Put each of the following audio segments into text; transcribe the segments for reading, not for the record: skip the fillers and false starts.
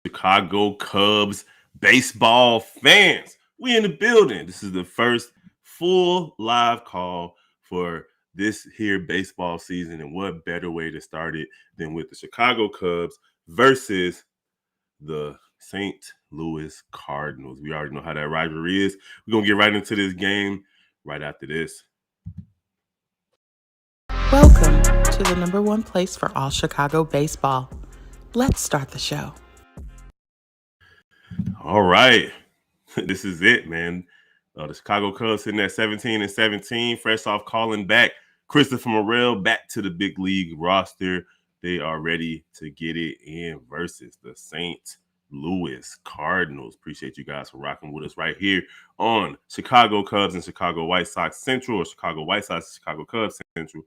Chicago Cubs baseball fans. We in the building. This is the first full live call for this here baseball season. And what better way to start it than with the Chicago Cubs versus the St. Louis Cardinals. We already know how that rivalry is. We're going to get right into this game right after this. Welcome to the number one place for all Chicago baseball. Let's start the show. All right. This is it, man. The Chicago Cubs sitting at 17-17, fresh off calling back Christopher Morel back to the big league roster. They are ready to get it in versus the St. Louis Cardinals. Appreciate you guys for rocking with us right here on Chicago Cubs and Chicago White Sox Central, or Chicago White Sox and Chicago Cubs Central.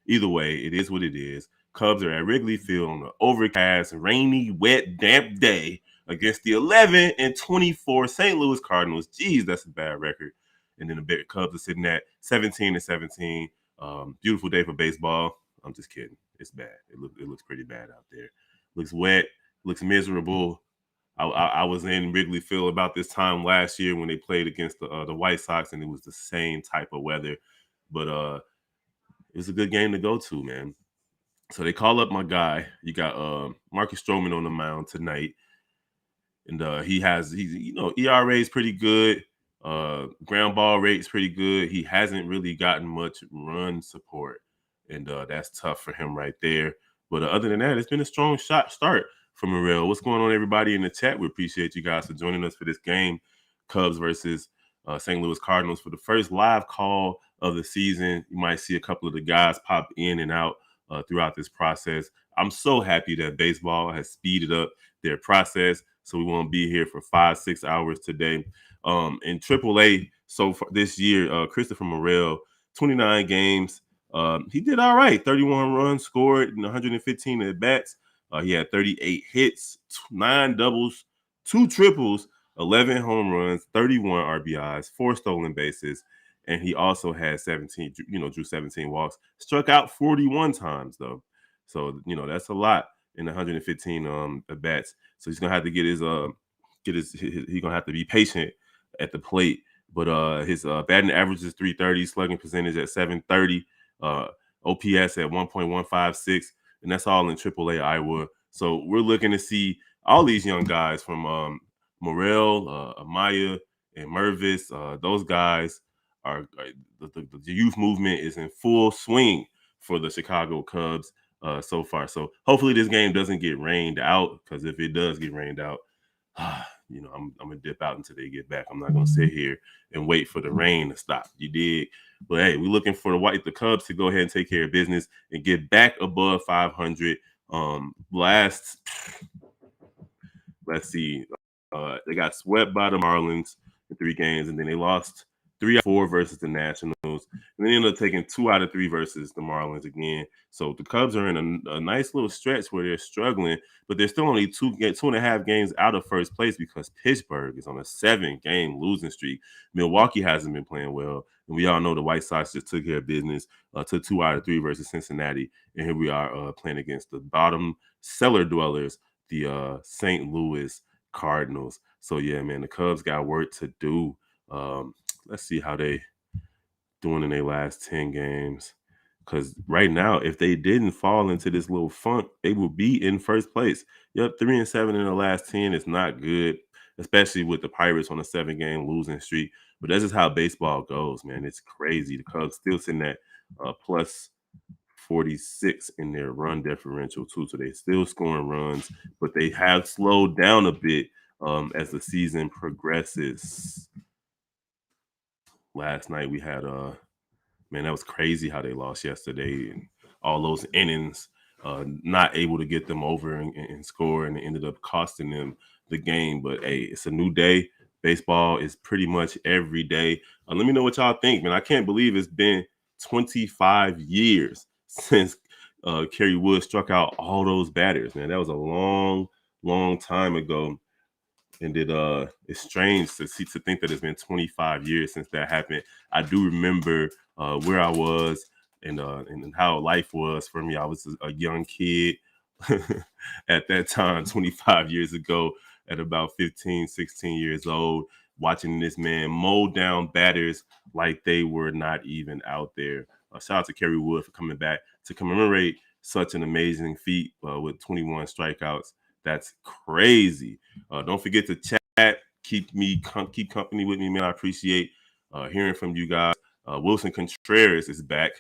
Either way, it is what it is. Cubs are at Wrigley Field on an overcast, rainy, wet, damp day against the 11-24 St. Louis Cardinals. Jeez, that's a bad record. And then the Cubs are sitting at 17-17. Beautiful day for baseball. I'm just kidding. It's bad. It looks pretty bad out there. Looks wet. Looks miserable. I was in Wrigley Field about this time last year when they played against the White Sox, and it was the same type of weather. But it was a good game to go to, man. So they call up my guy. You got Marcus Stroman on the mound tonight. And he's ERA is pretty good. Ground ball rate is pretty good. He hasn't really gotten much run support, and that's tough for him right there. But other than that, it's been a strong start for Morel. What's going on, everybody in the chat? We appreciate you guys for joining us for this game, Cubs versus St. Louis Cardinals, for the first live call of the season. You might see a couple of the guys pop in and out throughout this process. I'm so happy that baseball has speeded up their process, so we won't be here for 5-6 hours today. In AAA, so far this year, Christopher Morel, 29 games. He did all right. 31 runs scored in 115 at bats. He had 38 hits, 9 doubles, 2 triples, 11 home runs, 31 RBIs, 4 stolen bases, and he also had 17, drew 17 walks. Struck out 41 times though, so that's a lot in 115 at bats. So he's gonna have to he's gonna have to be patient at the plate. But his batting average is 330, slugging percentage at 730, OPS at 1.156, and that's all in AAA Iowa. So we're looking to see all these young guys from Morel, Amaya, and Mervis. Those guys are the youth movement is in full swing for the Chicago Cubs so far. So hopefully this game doesn't get rained out, because if it does get rained out, I'm gonna dip out until they get back. I'm not gonna sit here and wait for the rain to stop. You dig? But hey, we're looking for the Cubs to go ahead and take care of business and get back above 500. Let's see. They got swept by the Marlins in 3 games, and then they lost 3 out of 4 versus the Nationals, and they ended up taking 2 out of 3 versus the Marlins again. So the Cubs are in a nice little stretch where they're struggling, but they're still only 2.5 games out of first place, because Pittsburgh is on a 7-game losing streak. Milwaukee hasn't been playing well, and we all know the White Sox just took care of business, took 2 out of 3 versus Cincinnati, and here we are playing against the bottom cellar dwellers, the St. Louis Cardinals. So yeah, man, the Cubs got work to do. Let's see how they doing in their last 10 games. Because right now, if they didn't fall into this little funk, they would be in first place. Yep, 3-7 in the last 10 is not good, especially with the Pirates on a 7-game losing streak. But that's just how baseball goes, man. It's crazy. The Cubs still sitting at plus 46 in their run differential too, so they still scoring runs, but they have slowed down a bit as the season progresses. Last night we had man, that was crazy how they lost yesterday, and all those innings, not able to get them over and score, and it ended up costing them the game. But hey, it's a new day. Baseball is pretty much every day. Let me know what y'all think, man. I can't believe it's been 25 years since Kerry Wood struck out all those batters, man. That was a long, long time ago. And it's strange to think that it's been 25 years since that happened. I do remember where I was and how life was for me. I was a young kid at that time, 25 years ago, at about 15, 16 years old, watching this man mow down batters like they were not even out there. Shout out to Kerry Wood for coming back to commemorate such an amazing feat with 21 strikeouts. That's crazy. Don't forget to chat. Keep company with me, man. I appreciate hearing from you guys. Wilson Contreras is back,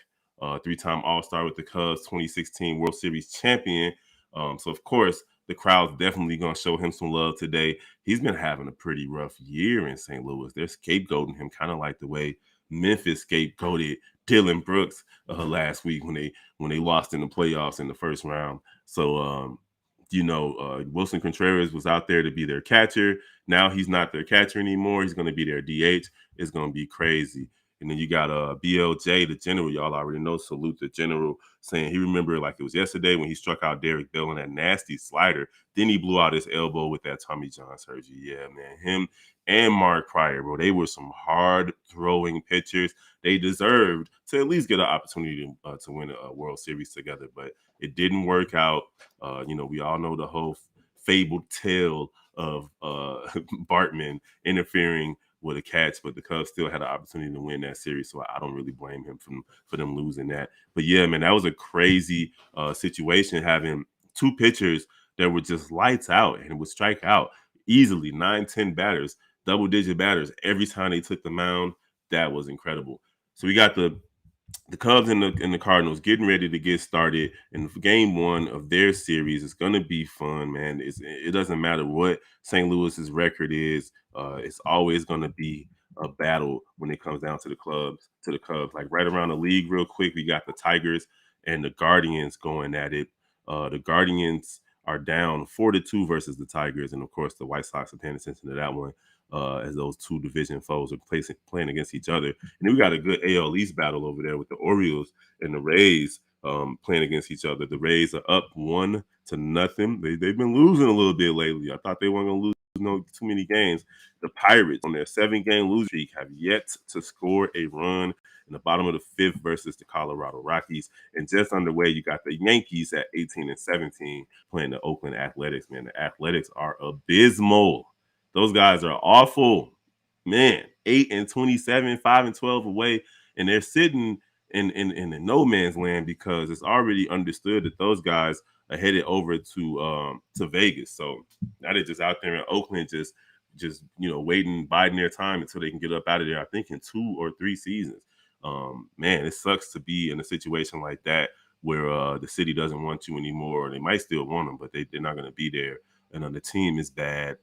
three-time All-Star with the Cubs, 2016 World Series champion. So of course, the crowd's definitely going to show him some love today. He's been having a pretty rough year in St. Louis. They're scapegoating him, kind of like the way Memphis scapegoated Dylan Brooks last week when they lost in the playoffs in the first round. So Wilson Contreras was out there to be their catcher. Now he's not their catcher anymore. He's going to be their DH. It's going to be crazy. And then you got BLJ, the general. Y'all already know. Salute the general, saying he remembered like it was yesterday when he struck out Derek Bell in that nasty slider. Then he blew out his elbow with that Tommy John surgery. Yeah, man. Him and Mark Pryor, bro. They were some hard throwing pitchers. They deserved to at least get an opportunity to win a World Series together, but it didn't work out. We all know the whole fabled tale of Bartman interfering with a catch, but the Cubs still had an opportunity to win that series, so I don't really blame him for them losing that. But yeah, man, that was a crazy situation, having two pitchers that were just lights out and would strike out easily, 9-10 batters, double-digit batters every time they took the mound. That was incredible. So we got the Cubs and the Cardinals getting ready to get started in game one of their series. It's going to be fun, man. It doesn't matter what St. Louis's record is. It's always going to be a battle when it comes down to the Cubs. Like right around the league real quick, we got the Tigers and the Guardians going at it. The Guardians are down 4-2 versus the Tigers. And of course, the White Sox are paying attention to that one. As those two division foes are playing against each other. And then we got a good AL East battle over there with the Orioles and the Rays playing against each other. The Rays are up 1-0. They've been losing a little bit lately. I thought they weren't going to lose too many games. The Pirates, on their 7-game losing streak, have yet to score a run in the bottom of the fifth versus the Colorado Rockies. And just underway, you got the Yankees at 18-17 playing the Oakland Athletics. Man, the Athletics are abysmal. Those guys are awful, man. 8-27, 5-12 away, and they're sitting in the no man's land because it's already understood that those guys are headed over to Vegas. So now they're just out there in Oakland, just waiting, biding their time until they can get up out of there. I think in 2 or 3 seasons. Man, it sucks to be in a situation like that where the city doesn't want you anymore. They might still want them, but they're not going to be there. And the team is bad.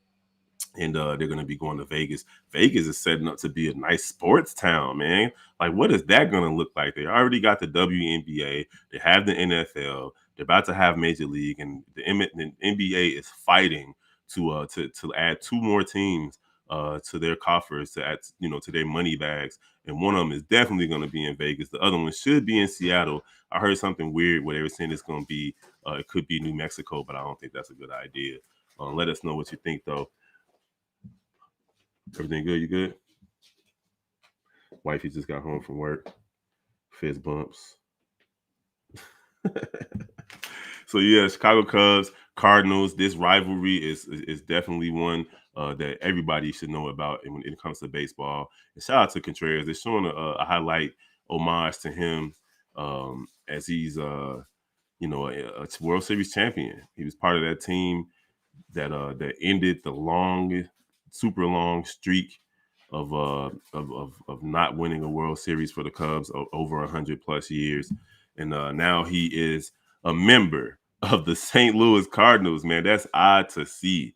And they're going to be going to Vegas. Vegas is setting up to be a nice sports town, man. Like, what is that going to look like? They already got the WNBA. They have the NFL. They're about to have Major League, and the NBA is fighting to add 2 more teams to their coffers, to add to their money bags. And one of them is definitely going to be in Vegas. The other one should be in Seattle. I heard something weird where they were saying it's going to be it could be New Mexico, but I don't think that's a good idea. Let us know what you think, though. Everything good? You good? Wifey just got home from work. Fist bumps. So yeah, Chicago Cubs, Cardinals. This rivalry is definitely one that everybody should know about when it comes to baseball. And shout out to Contreras. They're showing a highlight homage to him as he's a World Series champion. He was part of that team that ended the super long streak of not winning a World Series for the Cubs over 100+ years, and now he is a member of the St. Louis Cardinals. Man, that's odd to see.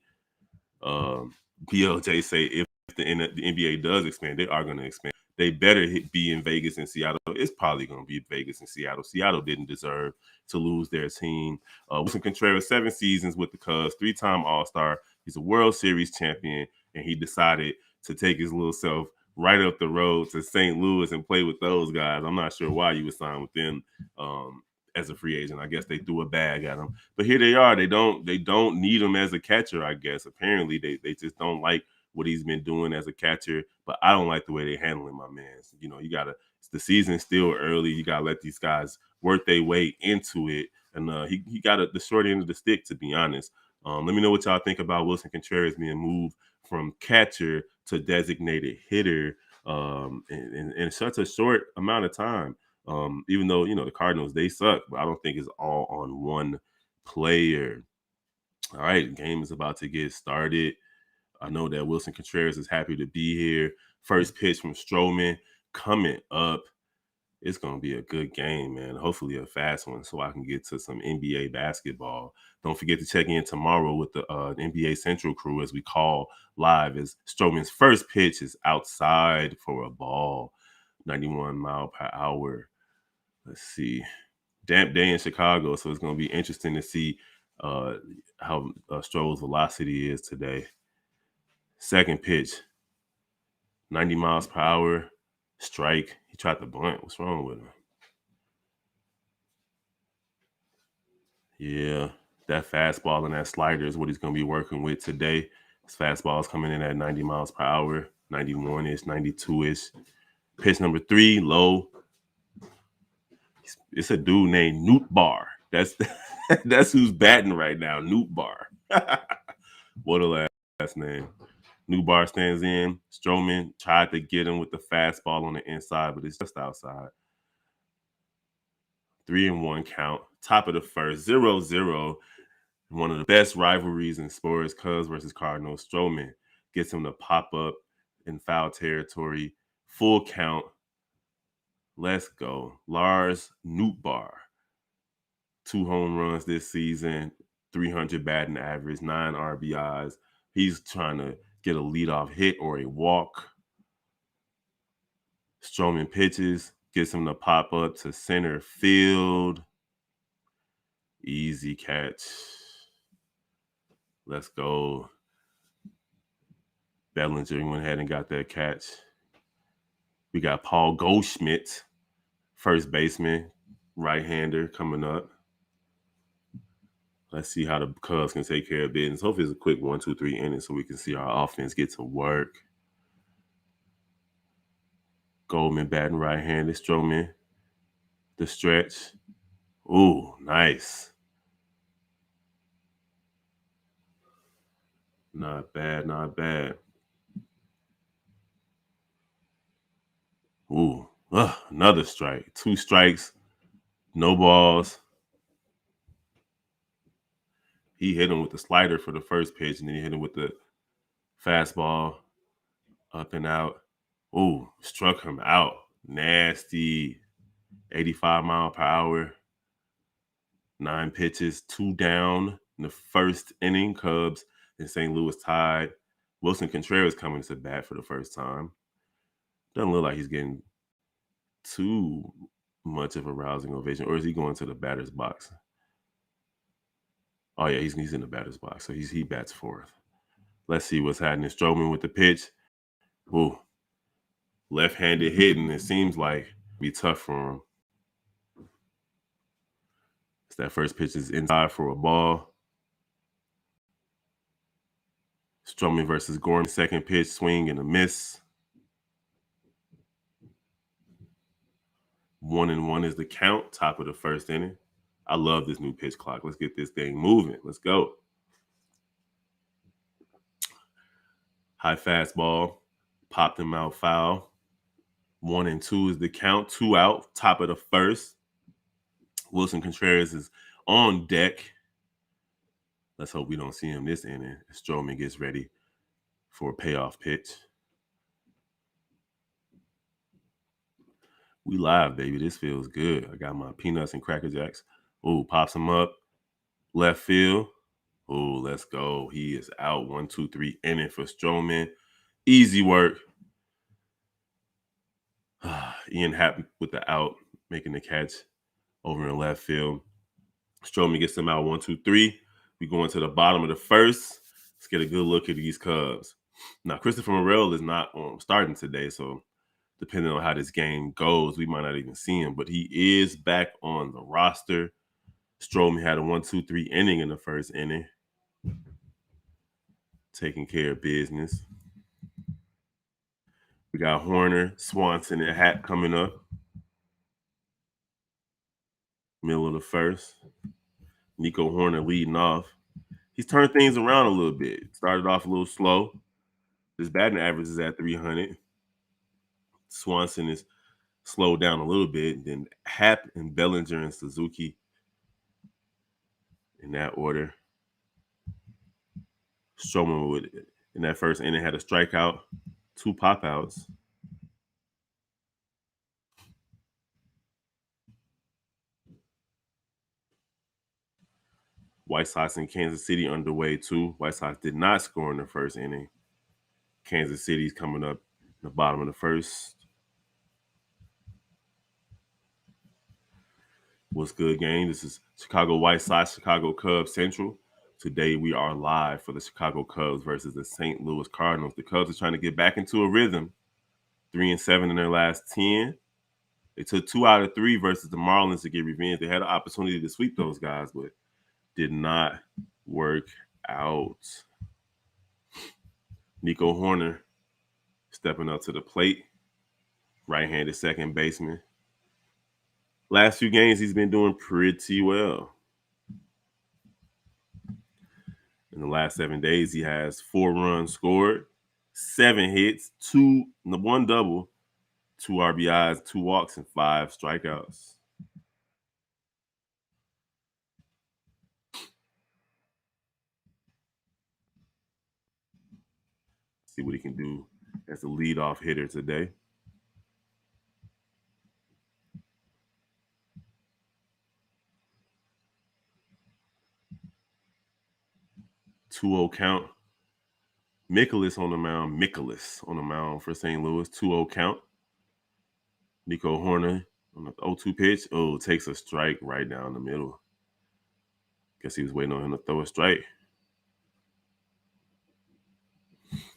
BLJ say if the NBA does expand, they are going to expand. They better be in Vegas and Seattle. It's probably going to be Vegas and Seattle. Seattle didn't deserve to lose their team. Wilson Contreras, 7 seasons with the Cubs, 3-time All-Star. He's a World Series champion, and he decided to take his little self right up the road to St. Louis and play with those guys. I'm not sure why you would sign with them as a free agent. I guess they threw a bag at him. But here they are. They don't need him as a catcher, I guess. Apparently, they just don't like what he's been doing as a catcher. But I don't like the way they're handling my man. The season's still early. You got to let these guys work their way into it. and he got the short end of the stick, to be honest. Let me know what y'all think about Willson Contreras being moved from catcher to designated hitter in such a short amount of time. Even though the Cardinals, they suck, but I don't think it's all on one player. All right, game is about to get started. I know that Willson Contreras is happy to be here. First pitch from Stroman coming up. It's going to be a good game, man. Hopefully a fast one so I can get to some NBA basketball. Don't forget to check in tomorrow with the NBA Central crew as we call live as Stroman's first pitch is outside for a ball. 91 mile per hour. Let's see. Damp day in Chicago, so it's going to be interesting to see how Stroll's velocity is today. Second pitch, 90 miles per hour, strike. He tried to bunt. What's wrong with him? Yeah, that fastball and that slider is what he's going to be working with today. His fastball is coming in at 90 miles per hour, 91-ish, 92-ish. Pitch number 3, low. It's a dude named Newt Bar. That's who's batting right now, Newt Bar. What a last name. New Bar stands in. Stroman tried to get him with the fastball on the inside, but it's just outside. 3-1 count. Top of the first. 0-0. One of the best rivalries in sports, Cubs versus Cardinals. Stroman gets him to pop up in foul territory. Full count. Let's go. Lars Nootbaar. 2 home runs this season. 300 batting average. 9 RBIs. He's trying to get a leadoff hit or a walk. Stroman pitches, gets him to pop up to center field. Easy catch. Let's go. Bellinger went ahead and got that catch. We got Paul Goldschmidt, first baseman, right-hander coming up. Let's see how the Cubs can take care of business. Hopefully it's a quick 1, 2, 3 innings so we can see our offense get to work. Goldman batting right-handed. Stroman, the stretch. Ooh, nice. Not bad, not bad. Ooh, another strike. 2 strikes, no balls. He hit him with the slider for the first pitch, and then he hit him with the fastball up and out. Ooh, struck him out. Nasty. 85 mile per hour. 9 pitches, 2 down in the first inning. Cubs and St. Louis tied. Willson Contreras coming to bat for the first time. Doesn't look like he's getting too much of a rousing ovation, or is he going to the batter's box? Oh yeah, he's in the batter's box, so he bats 4th. Let's see what's happening. Stroman with the pitch. Ooh, left-handed hitting. It seems like be tough for him. It's that first pitch is inside for a ball. Stroman versus Gorman. Second pitch, swing and a miss. 1-1 is the count. Top of the first inning. I love this new pitch clock. Let's get this thing moving. Let's go. High fastball. Popped him out foul. 1-2 is the count. 2 out. Top of the first. Willson Contreras is on deck. Let's hope we don't see him this inning. Stroman gets ready for a payoff pitch. We live, baby. This feels good. I got my peanuts and Cracker Jacks. Ooh, pops him up. Left field. Ooh, let's go. He is out. 1, 2, 3 inning for Stroman. Easy work. Ian Happ with the out, making the catch over in left field. Stroman gets him out 1, 2, 3. We go into the bottom of the first. Let's get a good look at these Cubs. Now, Christopher Morel is not starting today, so depending on how this game goes, we might not even see him, but he is back on the roster. Stroman had a 1, 2, 3 inning in the first inning. Taking care of business. We got Horner, Swanson, and Happ coming up. Middle of the first. Nico Horner leading off. He's turned things around a little bit. Started off a little slow. His batting average is at 300. Swanson is slowed down a little bit. Then Happ and Bellinger and Suzuki in that order. Stroman would, in that first inning, had a strikeout, 2 pop outs. White Sox and Kansas City underway too. White Sox did not score in the first inning. Kansas City's coming up in the bottom of the first. What's good, gang? This is Chicago White Sox, Chicago Cubs Central. Today we are live for the Chicago Cubs versus the St. Louis Cardinals. The Cubs are trying to get back into a rhythm. 3-7 in their last 10. They took 2 out of 3 versus the Marlins to get revenge. They had an opportunity to sweep those guys, but did not work out. Nico Horner stepping up to the plate. Right-handed second baseman. Last few games, he's been doing pretty well. In the last 7 days, he has 4 runs scored, 7 hits, 1 double, 2 RBIs, 2 walks, and 5 strikeouts. See what he can do as the leadoff hitter today. Two-0 count. Mikolas on the mound for St. Louis. 2-0 count. Nico Horner on the 0-2 pitch. Oh, takes a strike right down the middle. Guess he was waiting on him to throw a strike.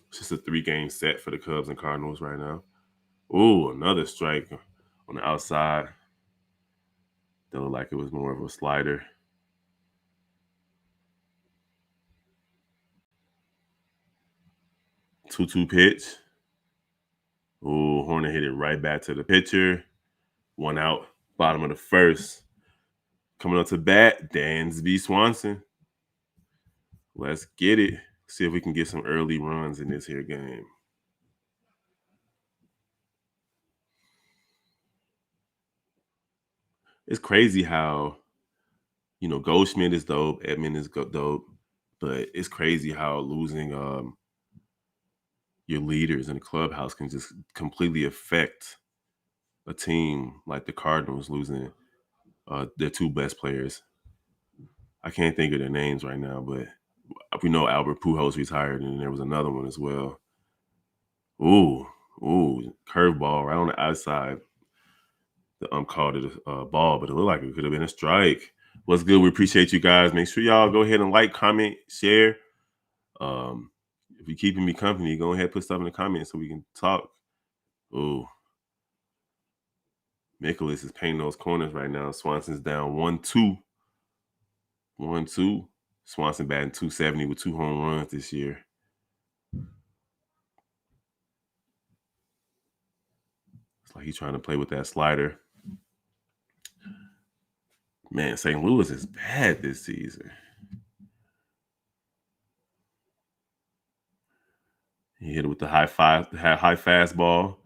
It's just a 3-game set for the Cubs and Cardinals right now. Oh, another strike on the outside. That looked like it was more of a slider. Two-two pitch. Oh, Horner hit it right back to the pitcher. 1 out, bottom of the first. Coming up to bat, Dansby Swanson. Let's get it. See if we can get some early runs in this here game. It's crazy how, Goldschmidt is dope, Edmund is dope, but it's crazy how losing your leaders in the clubhouse can just completely affect a team like the Cardinals losing their 2 best players. I can't think of their names right now, but we know Albert Pujols retired, and there was another one as well. Ooh, curveball right on the outside. The called it a ball, but it looked like it could have been a strike. What's good? We appreciate you guys. Make sure y'all go ahead and like, comment, share. If you're keeping me company, go ahead and put stuff in the comments so we can talk. Ooh. Mikolas is painting those corners right now. Swanson's down 1-2. 1-2. Swanson batting .270 with 2 home runs this year. It's like he's trying to play with that slider. Man, St. Louis is bad this season. He hit it with the high fastball.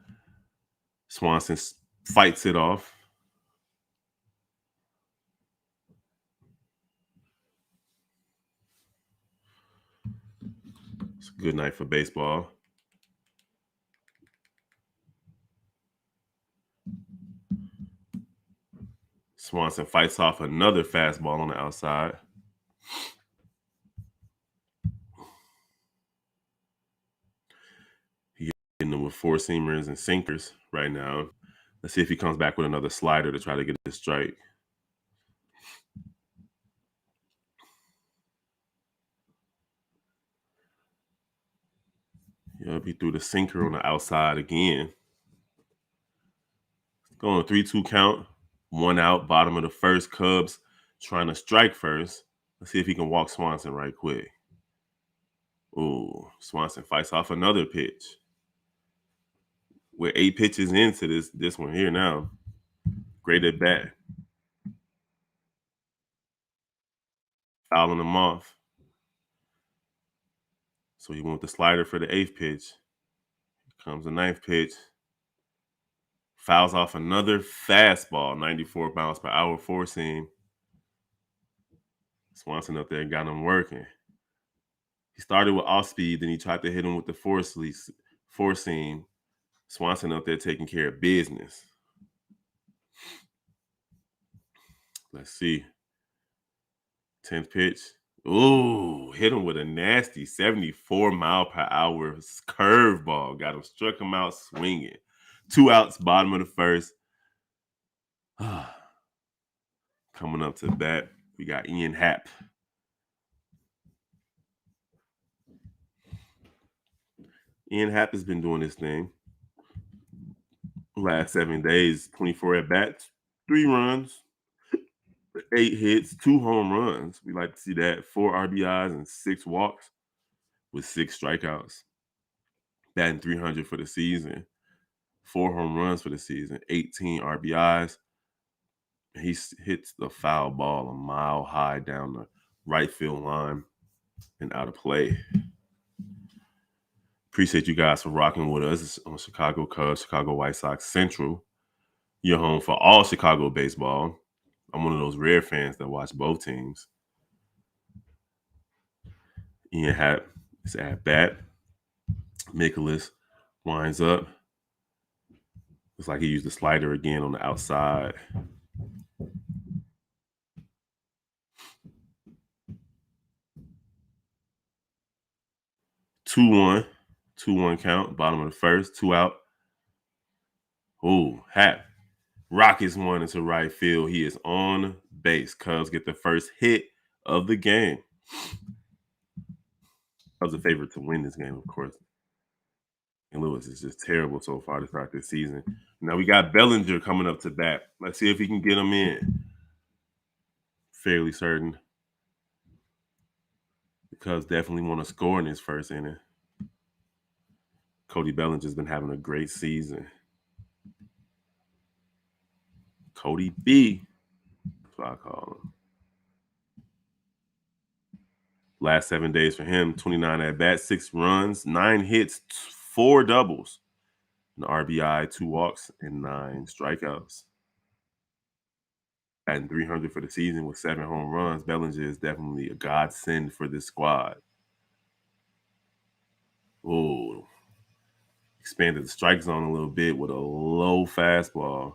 Swanson fights it off. It's a good night for baseball. Swanson fights off another fastball on the outside. He's hitting them with 4-seamers and sinkers right now. Let's see if he comes back with another slider to try to get a strike. Yep, he threw the sinker on the outside again. Going 3-2 count. 1 out, bottom of the first. Cubs trying to strike first. Let's see if he can walk Swanson right quick. Ooh, Swanson fights off another pitch. We're 8 pitches into this one here now. Great at bat. fouling him off. So he went with the slider for the 8th pitch. Here comes the 9th pitch. Fouls off another fastball, 94 miles per hour, four seam. Swanson up there got him working. He started with off speed, then he tried to hit him with the four seam. Swanson up there taking care of business. Let's see. 10th pitch. Ooh, hit him with a nasty 74 mile per hour curveball. Got him, struck him out swinging. 2 outs, bottom of the first. Coming up to bat, we got Ian Happ. Ian Happ has been doing this thing. Last 7 days, 24 at bats, 3 runs, 8 hits, 2 home runs. We like to see that. 4 RBIs and 6 walks with 6 strikeouts. Batting .300 for the season. 4 home runs for the season, 18 RBIs. He hits the foul ball a mile high down the right field line and out of play. Appreciate you guys for rocking with us on Chicago Cubs, Chicago White Sox Central. Your home for all Chicago baseball. I'm one of those rare fans that watch both teams. Ian Happ is at bat. Nicholas winds up. Looks like he used the slider again on the outside. Two one count, bottom of the first, 2 out. Ooh, Happ rockets one into right field. He is on base. Cubs get the first hit of the game. Cubs a favorite to win this game, of course. And Lewis is just terrible so far to start this season. Now we got Bellinger coming up to bat. Let's see if he can get him in. Fairly certain. The Cubs definitely want to score in his first inning. Cody Bellinger's been having a great season. Cody B. That's what I call him. Last 7 days for him, 29 at bats, 6 runs, 9 hits, 4 doubles, an RBI, 2 walks, and 9 strikeouts. Batting .300 for the season with 7 home runs. Bellinger is definitely a godsend for this squad. Oh, expanded the strike zone a little bit with a low fastball.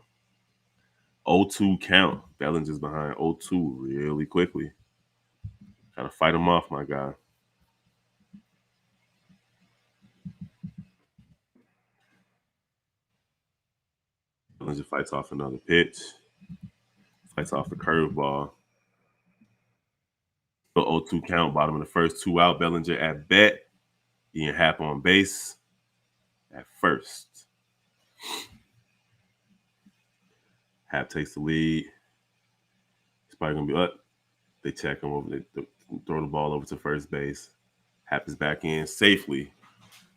0-2 count. Bellinger's behind 0-2 really quickly. Gotta fight him off, my guy. Bellinger fights off another pitch. Fights off the curveball. 0-2 count, bottom of the first, 2 out. Bellinger at bat. Ian Happ on base at first. Happ takes the lead. It's probably gonna be up. They check him over. They throw the ball over to first base. Happ is back in safely.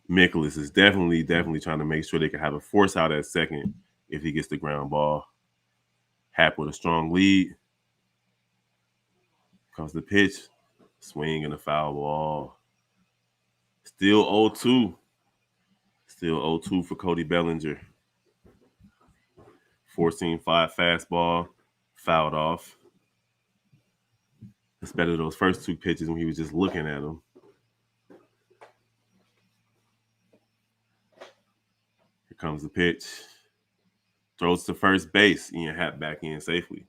Nicholas is definitely trying to make sure they can have a force out at second if he gets the ground ball. Happ with a strong lead. Comes the pitch. Swing and a foul ball. Still 0-2. Still 0-2 for Cody Bellinger. 14-5 fastball. Fouled off. It's better those first 2 pitches when he was just looking at them. Here comes the pitch. Throws to first base. Ian Happ back in safely.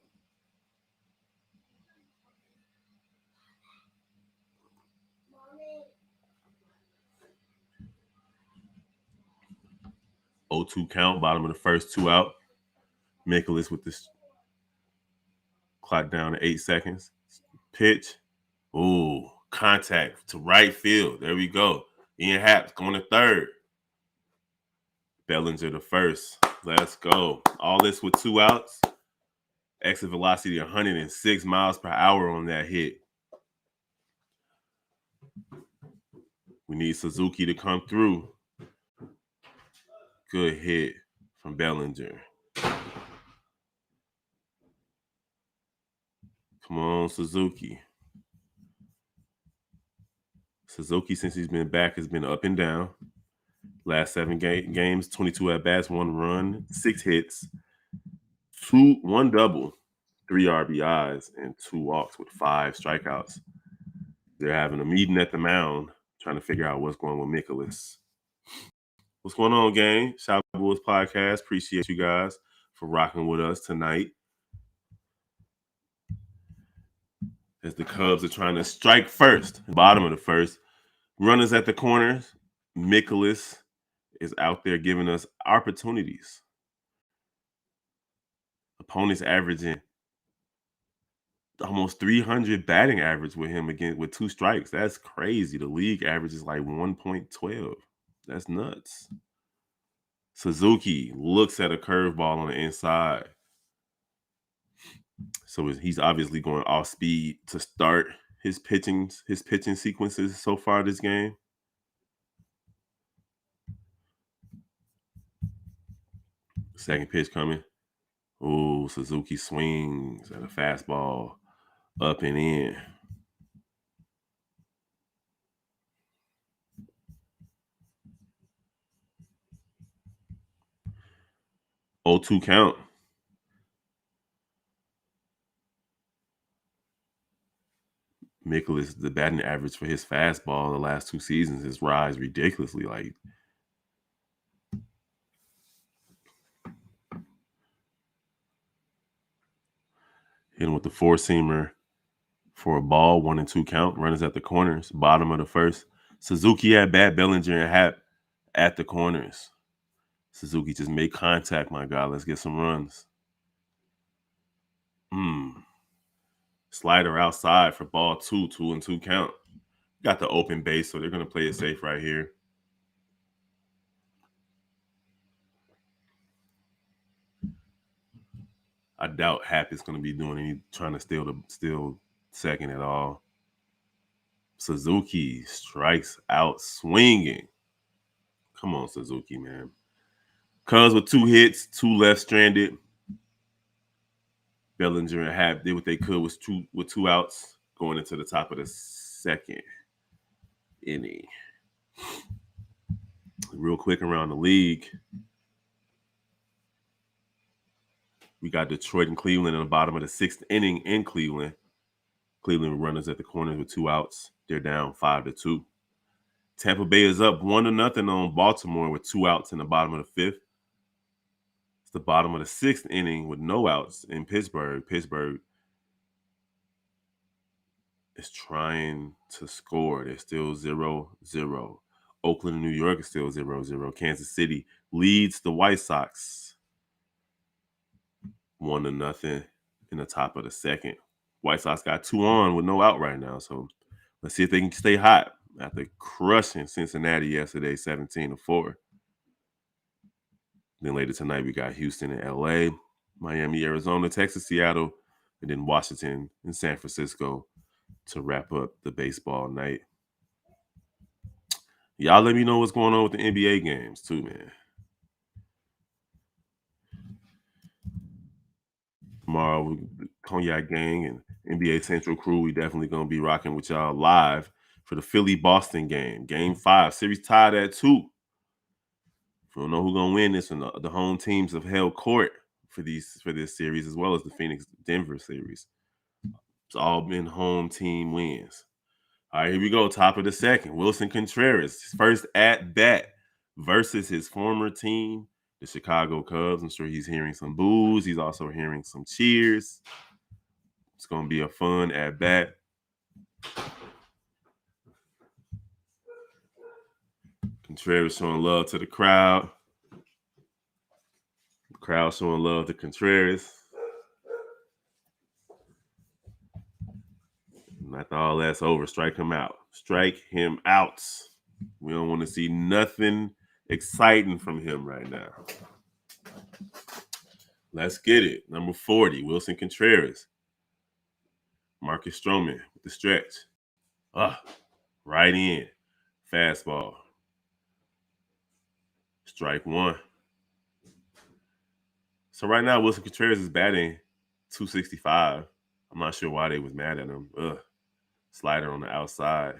Mommy. 0-2 count, bottom of the first, 2 out. Nicholas with this clock down to 8 seconds. Pitch. Ooh, contact to right field. There we go. Ian Happ going to third. Bellinger to first. Let's go. All this with 2 outs. Exit velocity 106 miles per hour on that hit. We need Suzuki to come through. Good hit from Bellinger. Come on, Suzuki. Suzuki, since he's been back, has been up and down. Last 7 games, 22 at-bats, 1 run, 6 hits, 1 double, 3 RBIs, and 2 walks with 5 strikeouts. They're having a meeting at the mound trying to figure out what's going on with Mikolas. What's going on, gang? Shout out to Bulls Podcast. Appreciate you guys for rocking with us tonight. As the Cubs are trying to strike first, bottom of the first. Runners at the corners. Mikolas is out there giving us opportunities. Opponents averaging almost 300 batting average with him again with 2 strikes. That's crazy. The league average is like 1.12. That's nuts. Suzuki looks at a curveball on the inside. So he's obviously going off speed to start his pitching sequences so far this game. Second pitch coming. Oh, Suzuki swings at a fastball up and in. 0-2 count. Mikolas, the batting average for his fastball the last 2 seasons has rise ridiculously. Like, hitting with the 4-seamer for a ball, 1-2 count. Runners at the corners, bottom of the first. Suzuki at bat, Bellinger and Happ at the corners. Suzuki just made contact, my God. Let's get some runs. Slider outside for ball 2, 2-2 count. Got the open base, so they're going to play it safe right here. I doubt Happ is going to be trying to steal second at all. Suzuki strikes out swinging. Come on, Suzuki, man. Cubs with 2 hits, 2 left stranded. Bellinger and Happ did what they could with 2 outs going into the top of the second inning. Real quick around the league. We got Detroit and Cleveland in the bottom of the 6th inning in Cleveland. Cleveland runners at the corners with 2 outs. They're down 5-2. Tampa Bay is up 1-0 on Baltimore with 2 outs in the bottom of the 5th. It's the bottom of the 6th inning with no outs in Pittsburgh. Pittsburgh is trying to score. They're still 0-0. Oakland and New York is still 0-0. Kansas City leads the White Sox 1-0 in the top of the 2nd. White Sox got 2 on with no out right now. So let's see if they can stay hot after crushing Cincinnati yesterday, 17-4. Then later tonight, we got Houston and LA, Miami, Arizona, Texas, Seattle, and then Washington and San Francisco to wrap up the baseball night. Y'all let me know what's going on with the NBA games too, man. Tomorrow, Cognac Gang and NBA Central crew, we definitely going to be rocking with y'all live for the Philly-Boston game. Game 5, series tied at 2. If you don't know who's going to win this, and the home teams have held court for this series, as well as the Phoenix-Denver series. It's all been home team wins. All right, here we go. Top of the 2nd. Wilson Contreras, his first at-bat versus his former team, the Chicago Cubs. I'm sure he's hearing some boos. He's also hearing some cheers. It's going to be a fun at-bat. Contreras showing love to the crowd. The crowd showing love to Contreras. And after all that's over, strike him out. Strike him out. We don't want to see nothing exciting from him right now. Let's get it. Number 40, Wilson Contreras. Marcus Stroman with the stretch. Right in. Fastball. Strike 1. So right now, Wilson Contreras is batting .265. I'm not sure why they was mad at him. Slider on the outside.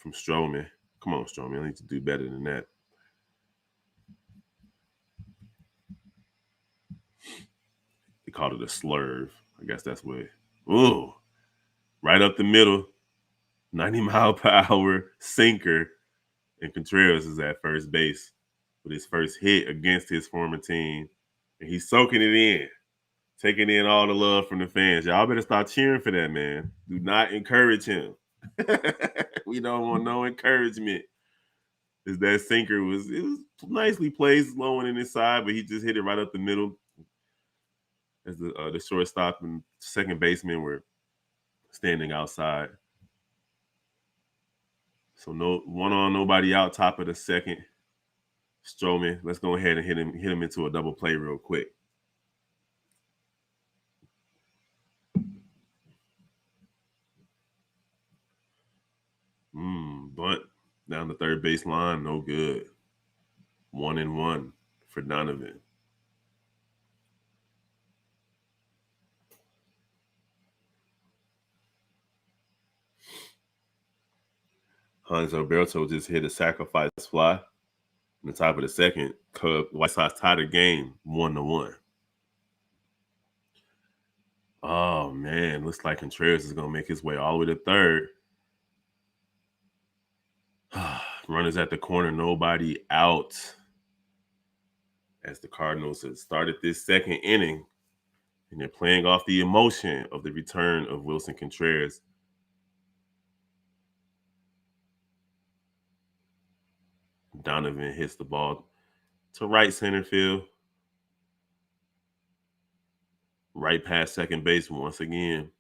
from Stroman. Come on, Stroman. I need to do better than that. They called it a slurve. I guess that's what. Ooh, right up the middle, 90-mile-per-hour sinker, and Contreras is at first base with his first hit against his former team, and he's soaking it in, taking in all the love from the fans. Y'all better start cheering for that man. Do not encourage him. We don't want no encouragement. Is that sinker was nicely placed, low and inside, but he just hit it right up the middle. As the shortstop and second baseman were standing outside. So no one on, nobody out, top of the second. Stroman, let's go ahead and hit him into a double play real quick. Bunt down the third base line, no good. 1-1 for Donovan. Hans Alberto just hit a sacrifice fly. In the top of the second, White Sox tied the game 1-1. Oh man, looks like Contreras is gonna make his way all the way to third. Runners at the corner, nobody out. As the Cardinals have started this second inning, and they're playing off the emotion of the return of Wilson Contreras. Donovan hits the ball to right center field. Right past second base once again.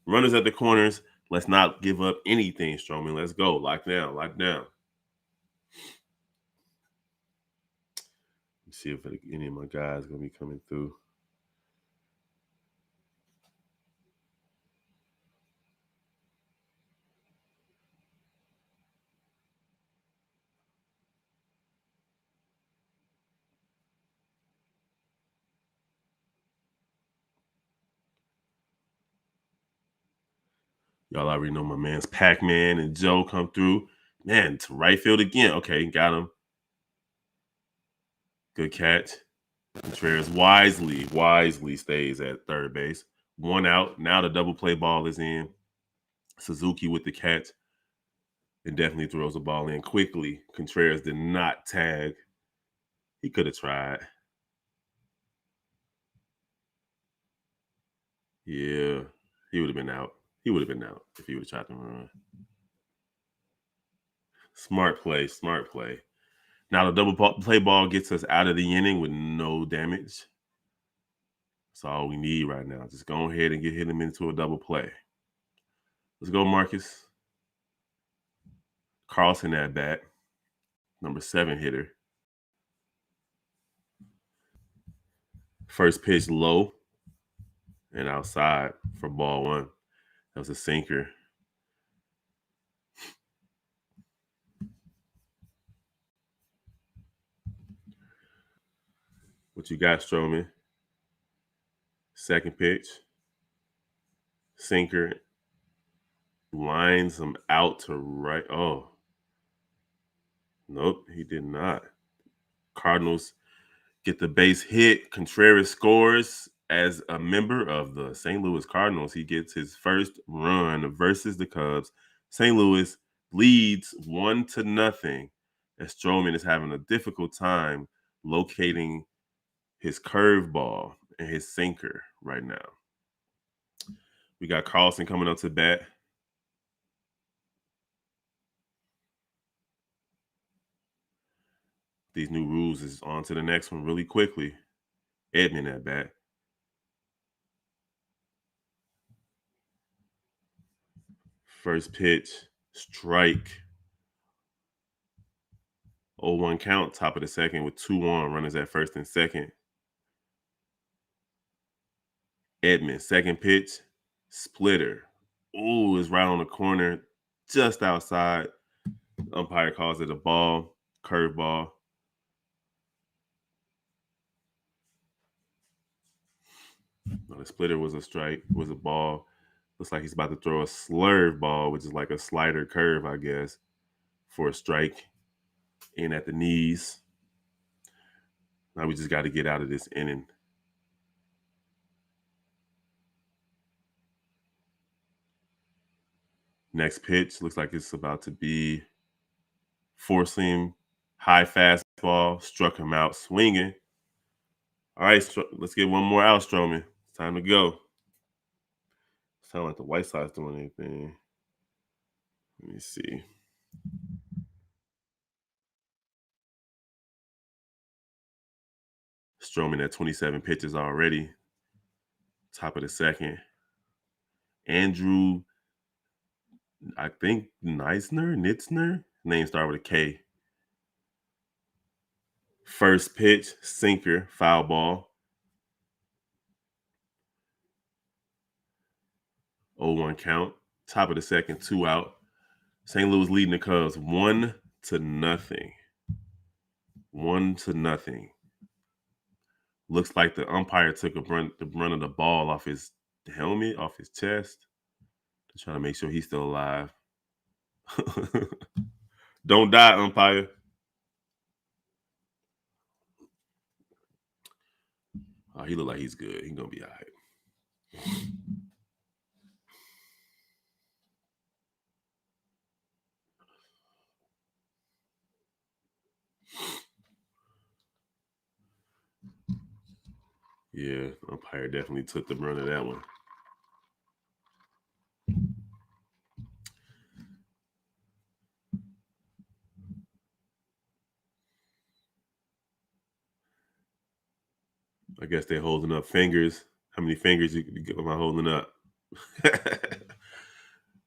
Runners at the corners. Let's not give up anything, Stroman. Let's go. Lock down. Lock down. Let's see if any of my guys are going to be coming through. Y'all already know my man's Pac-Man and Joe come through. Man, to right field again. Okay, got him. Good catch. Contreras wisely stays at third base. One out. Now the double play ball is in. Suzuki with the catch. And definitely throws the ball in quickly. Contreras did not tag. He could have tried. Yeah, he would have been out. He would have been out if he would have tried to run. Smart play, smart play. Now the double play ball gets us out of the inning with no damage. That's all we need right now. Just go ahead and hit him into a double play. Let's go, Marcus. Carlson at bat. Number 7 hitter. First pitch low and outside for ball 1. That was a sinker. What you got, Stroman? Second pitch. Sinker. Lines him out to right. Oh. Nope, he did not. Cardinals get the base hit. Contreras scores as a member of the St. Louis Cardinals. He gets his first run versus the Cubs. St. Louis leads 1-0 as Stroman is having a difficult time locating his curveball and his sinker right now. We got Carlson coming up to bat. These new rules is on to the next one really quickly. Edman at bat. First pitch, strike. 0-1 count, top of the second with 2 on, runners at first and second. Edman, second pitch, splitter. Ooh, it's right on the corner, just outside. The umpire calls it a ball, curveball. No, the splitter was a strike, was a ball. Looks like he's about to throw a slurve ball, which is like a slider curve, I guess. for a strike in at the knees. Now we just got to get out of this inning. Next pitch looks like it's about to be four-seam, high fastball, struck him out swinging. All right, let's get one more out, Stroman. It's time to go. Sound like the White Sox doing anything. Let me see. Stroman at 27 pitches already. Top of the second. Andrew, I think Nitzner? Name start with a K. First pitch, sinker, foul ball. 0-1 count. Top of the second, 2 out. St. Louis leading the Cubs 1-0. 1-0. Looks like the umpire took the brunt of the ball off his helmet, off his chest. To try to make sure he's still alive. Don't die, umpire. Oh, he look like he's good. He's gonna be all right. Yeah, umpire definitely took the brunt of that one. I guess they're holding up fingers. How many fingers am I holding up?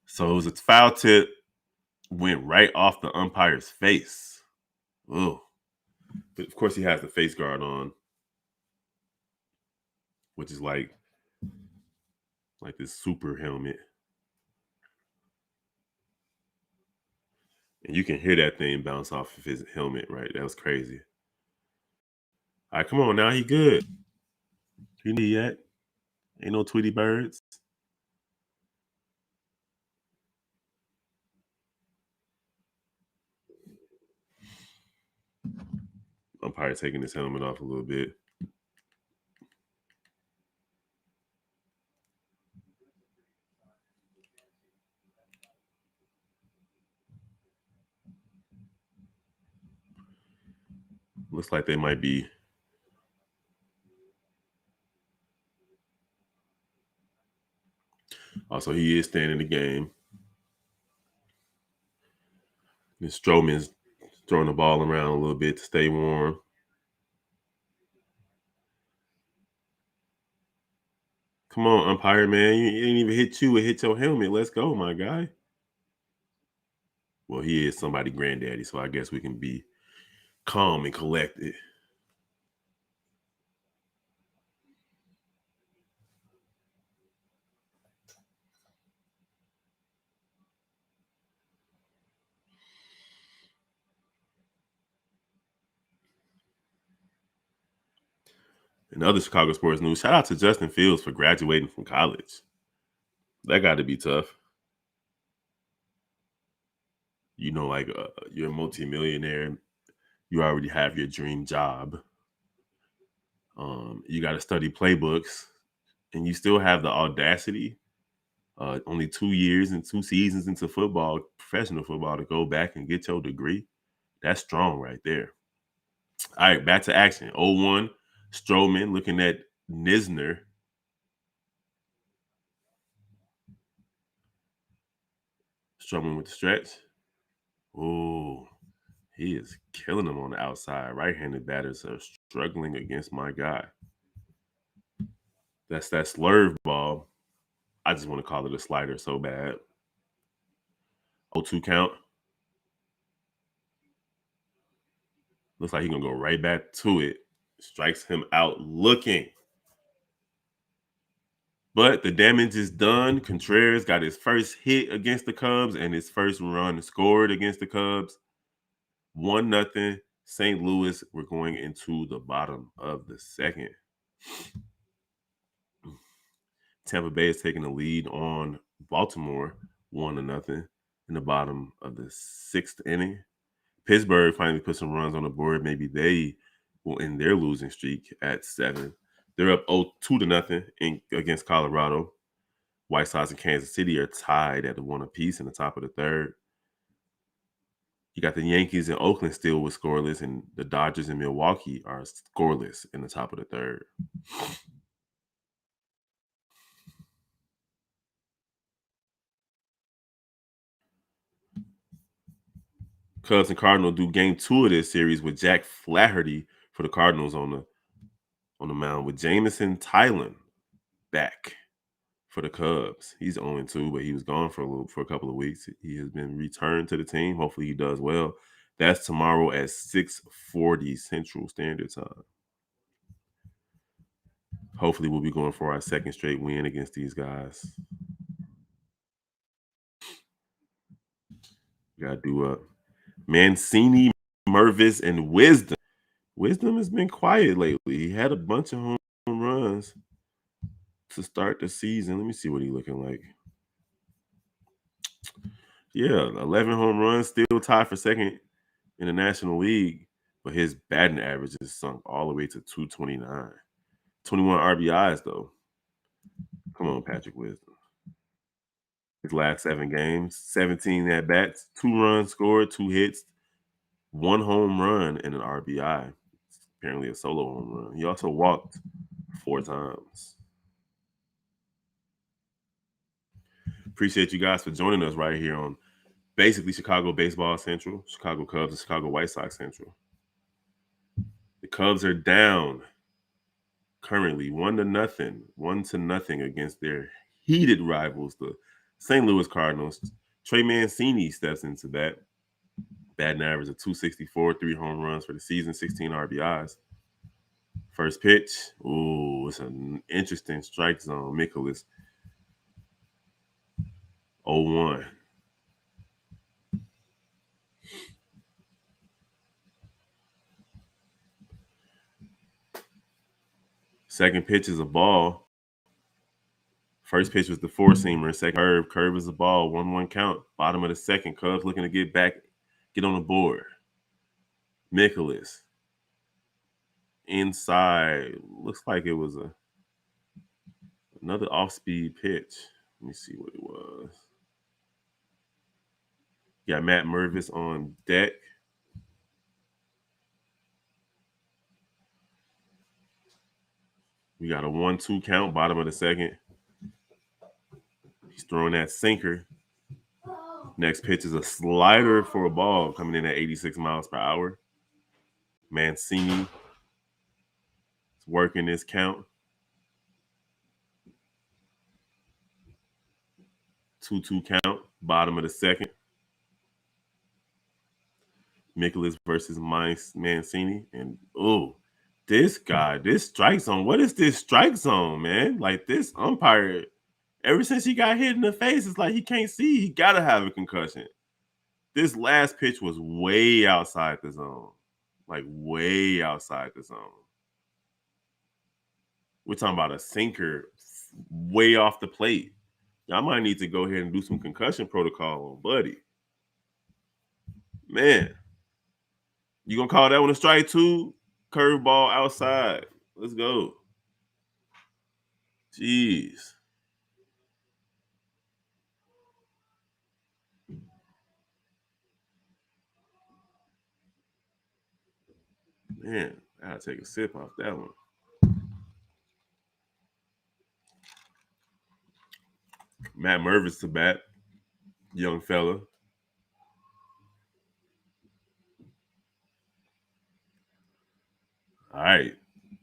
So it was a foul tip, went right off the umpire's face. Oh, but of course he has the face guard on, which is like this super helmet. And you can hear that thing bounce off of his helmet, right? That was crazy. All right, come on now. He good. He need yet. Ain't no Tweety Birds. Umpire taking his helmet off a little bit. Looks like they might be. Also, he is staying in the game. And Stroman's throwing the ball around a little bit to stay warm. Come on, umpire, man. You didn't even hit you. It hit your helmet. Let's go, my guy. Well, he is somebody granddaddy, so I guess we can be calm and collected. In other Chicago sports news, shout out to Justin Fields for graduating from college. That got to be tough. You know, like you're a multimillionaire. You already have your dream job. You got to study playbooks, and you still have the audacity. Only 2 years and 2 seasons into football, professional football, to go back and get your degree. That's strong right there. All right, back to action. 0-1, Stroman looking at Knizner. Stroman with the stretch. Oh, he is killing them on the outside. Right-handed batters are struggling against my guy. That's that slurve ball. I just want to call it a slider so bad. 0-2 count. Looks like he's going to go right back to it. Strikes him out looking. But the damage is done. Contreras got his first hit against the Cubs and his first run scored against the Cubs. 1-0. St. Louis. We're going into the bottom of the second. Tampa Bay is taking the lead on Baltimore 1-0. in the bottom of the 6th inning. Pittsburgh finally put some runs on the board. Maybe they will end their losing streak at 7. They're up 2-0 against Colorado. White Sox and Kansas City are tied at 1 apiece in the top of the 3rd. You got the Yankees and Oakland still with scoreless, and the Dodgers and Milwaukee are scoreless in the top of the 3rd. Cubs and Cardinals do game 2 of this series with Jack Flaherty for the Cardinals on the mound, with Jamison Tylen back for the Cubs. He's 0-2, but he was gone for a couple of weeks. He has been returned to the team. Hopefully he does well. That's tomorrow at 6:40 Central Standard Time. Hopefully we'll be going for our 2nd straight win against these guys. We gotta do Mancini, Mervis, and Wisdom. Wisdom has been quiet lately. He had a bunch of home runs to start the season. Let me see what he's looking like. Yeah, 11 home runs, still tied for 2nd in the National League, but his batting average is sunk all the way to 229. 21 RBIs, though. Come on, Patrick Wisdom. His last 7 games, 17 at-bats, 2 runs scored, 2 hits, 1 home run, and an RBI. Apparently a solo home run. He also walked 4 times. Appreciate you guys for joining us right here on basically Chicago Baseball Central, Chicago Cubs, and Chicago White Sox Central. The Cubs are down currently 1-0 against their heated rivals, the St. Louis Cardinals. Trey Mancini steps into that. Batting average of 264, 3 home runs for the season, 16 RBIs. First pitch. Ooh, it's an interesting strike zone. Mikolas. 0-1. Second pitch is a ball. First pitch was the 4-seamer. Second curve is a ball. 1-1 count. Bottom of the 2nd. Cubs looking to get on the board. Mikolas. Inside. Looks like it was another off-speed pitch. Let me see what it was. Got Matt Mervis on deck. We got a 1-2 count, bottom of the 2nd. He's throwing that sinker. Next pitch is a slider for a ball coming in at 86 miles per hour. Mancini is working this count. 2-2 count, bottom of the 2nd. Mikolas versus Mancini. And, this guy, this strike zone. What is this strike zone, man? Like, this umpire, ever since he got hit in the face, it's like he can't see. He got to have a concussion. This last pitch was way outside the zone. Like, way outside the zone. We're talking about a sinker way off the plate. Y'all might need to go ahead and do some concussion protocol on Buddy. Man, you gonna call that one a strike 2? Curveball outside. Let's go. Jeez. Man, I gotta take a sip off that one. Matt Mervis to bat. Young fella. All right.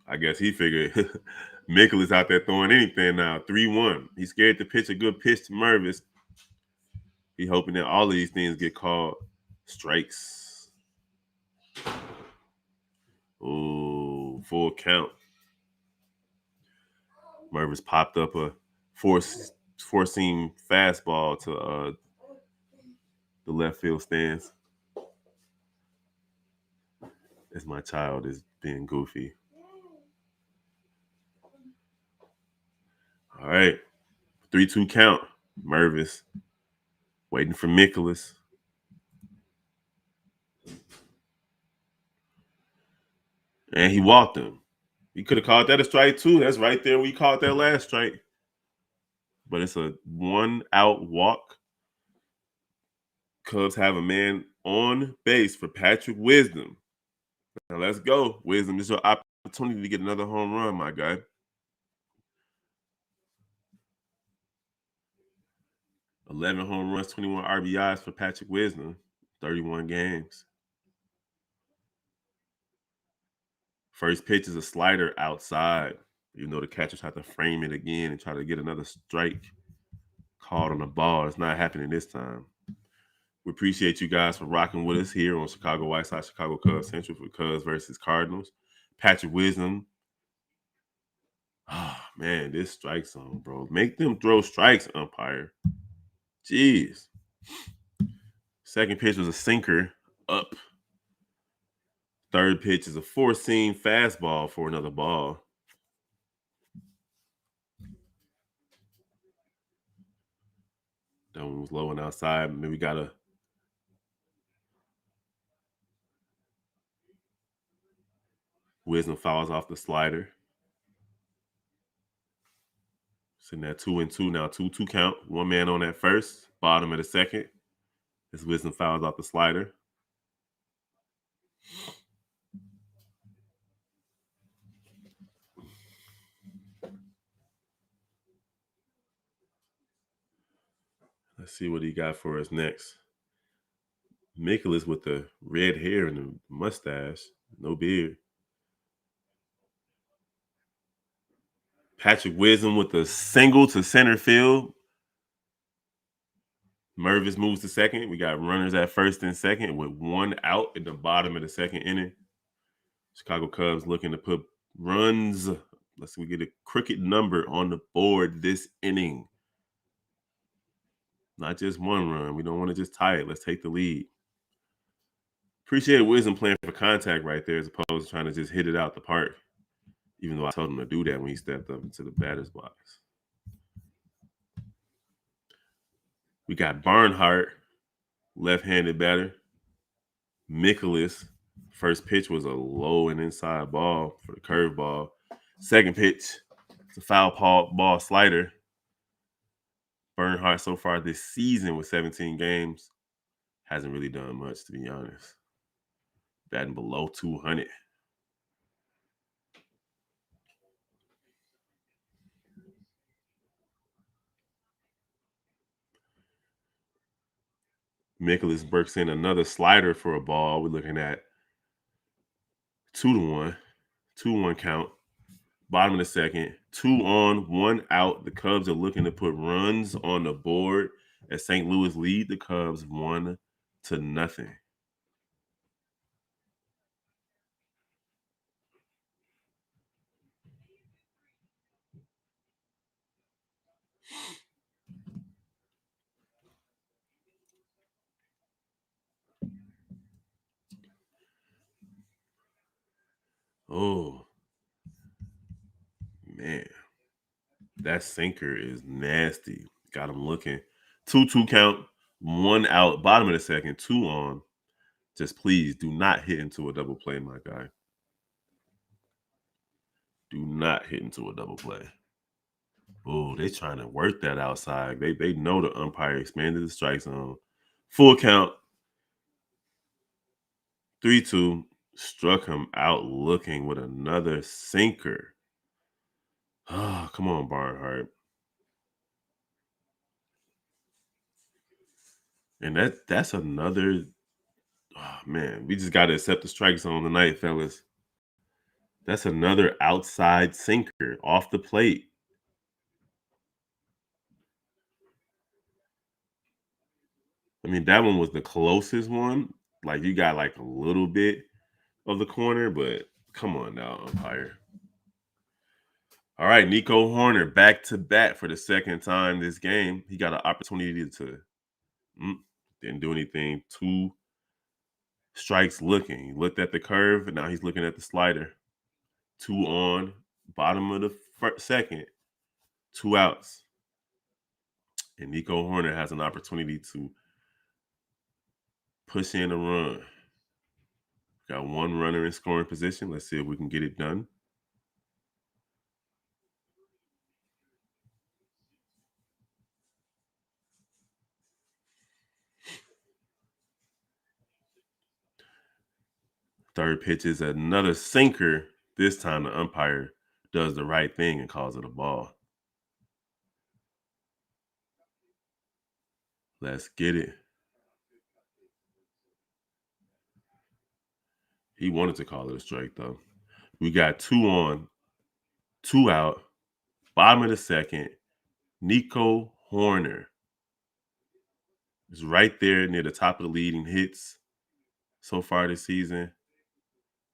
I guess he figured Mikolas out there throwing anything now. 3-1. He's scared to pitch a good pitch to Mervis. He hoping that all of these things get called strikes. Ooh, full count. Mervis popped up a four-seam fastball to the left field stands. As my child is being goofy. All right. 3-2 count. Mervis Waiting for Nicholas. And he walked him. He could have called that a strike too. That's right there. We called that last strike. But it's a 1-out walk. Cubs have a man on base for Patrick Wisdom. Now let's go. Wisdom, this is your opportunity to get another home run, my guy. 11 home runs, 21 RBIs for Patrick Wisdom, 31 games. First pitch is a slider outside. Even though the catchers have to frame it again and try to get another strike called on the ball. It's not happening this time. We appreciate you guys for rocking with us here on Chicago White Sox, Chicago Cubs Central for Cubs versus Cardinals. Patrick Wisdom. Oh, man, this strike zone, bro. Make them throw strikes, umpire. Jeez. Second pitch was a sinker up. Third pitch is a four-seam fastball for another ball. That one was low and outside. Maybe we got a Wisdom fouls off the slider. Sitting at 2-2 now. 2-2 count. One man on at first. Bottom of the second. This Wisdom fouls off the slider. Let's see what he got for us next. Nicholas with the red hair and the mustache. No beard. Patrick Wisdom with the single to center field. Mervis moves to second. We got runners at first and second with 1 out in the bottom of the second inning. Chicago Cubs looking to put runs. Let's see, we get a crooked number on the board this inning. Not just one run. We don't want to just tie it. Let's take the lead. Appreciate Wisdom playing for contact right there as opposed to trying to just hit it out the park. Even though I told him to do that when he stepped up into the batter's box. We got Barnhart, left-handed batter. Nicholas, first pitch was a low and inside ball for the curveball. Second pitch, it's a foul ball slider. Bernhardt so far this season with 17 games hasn't really done much, to be honest. Batting below 200. Nicholas breaks in another slider for a ball. We're looking at 2-1, 2-1 count. Bottom of the second, 2 on, 1 out. The Cubs are looking to put runs on the board as St. Louis lead the Cubs 1-0. Oh, man. That sinker is nasty. Got him looking. 2-2 count, 1 out. Bottom of the second, 2 on. Just please do not hit into a double play, my guy. Do not hit into a double play. Oh, they trying to work that outside. They know the umpire expanded the strike zone. Full count. 3-2. Struck him out looking with another sinker. Oh, come on, Barnhart. And that's another. Oh, man, we just got to accept the strike zone tonight, fellas. That's another outside sinker off the plate. I mean, that one was the closest one. Like, you got like a little bit of the corner, but come on now, umpire. All right, Nico Hoerner back to bat for the second time this game. He got an opportunity to didn't do anything. 2 strikes looking. He looked at the curve, and now he's looking at the slider. 2 on, bottom of the second, 2 outs. And Nico Hoerner has an opportunity to push in a run. Got one runner in scoring position. Let's see if we can get it done. Third pitch is another sinker. This time the umpire does the right thing and calls it a ball. Let's get it. He wanted to call it a strike, though. We got 2 on, 2 out, bottom of the second. Nico Horner is right there near the top of the lead in hits so far this season,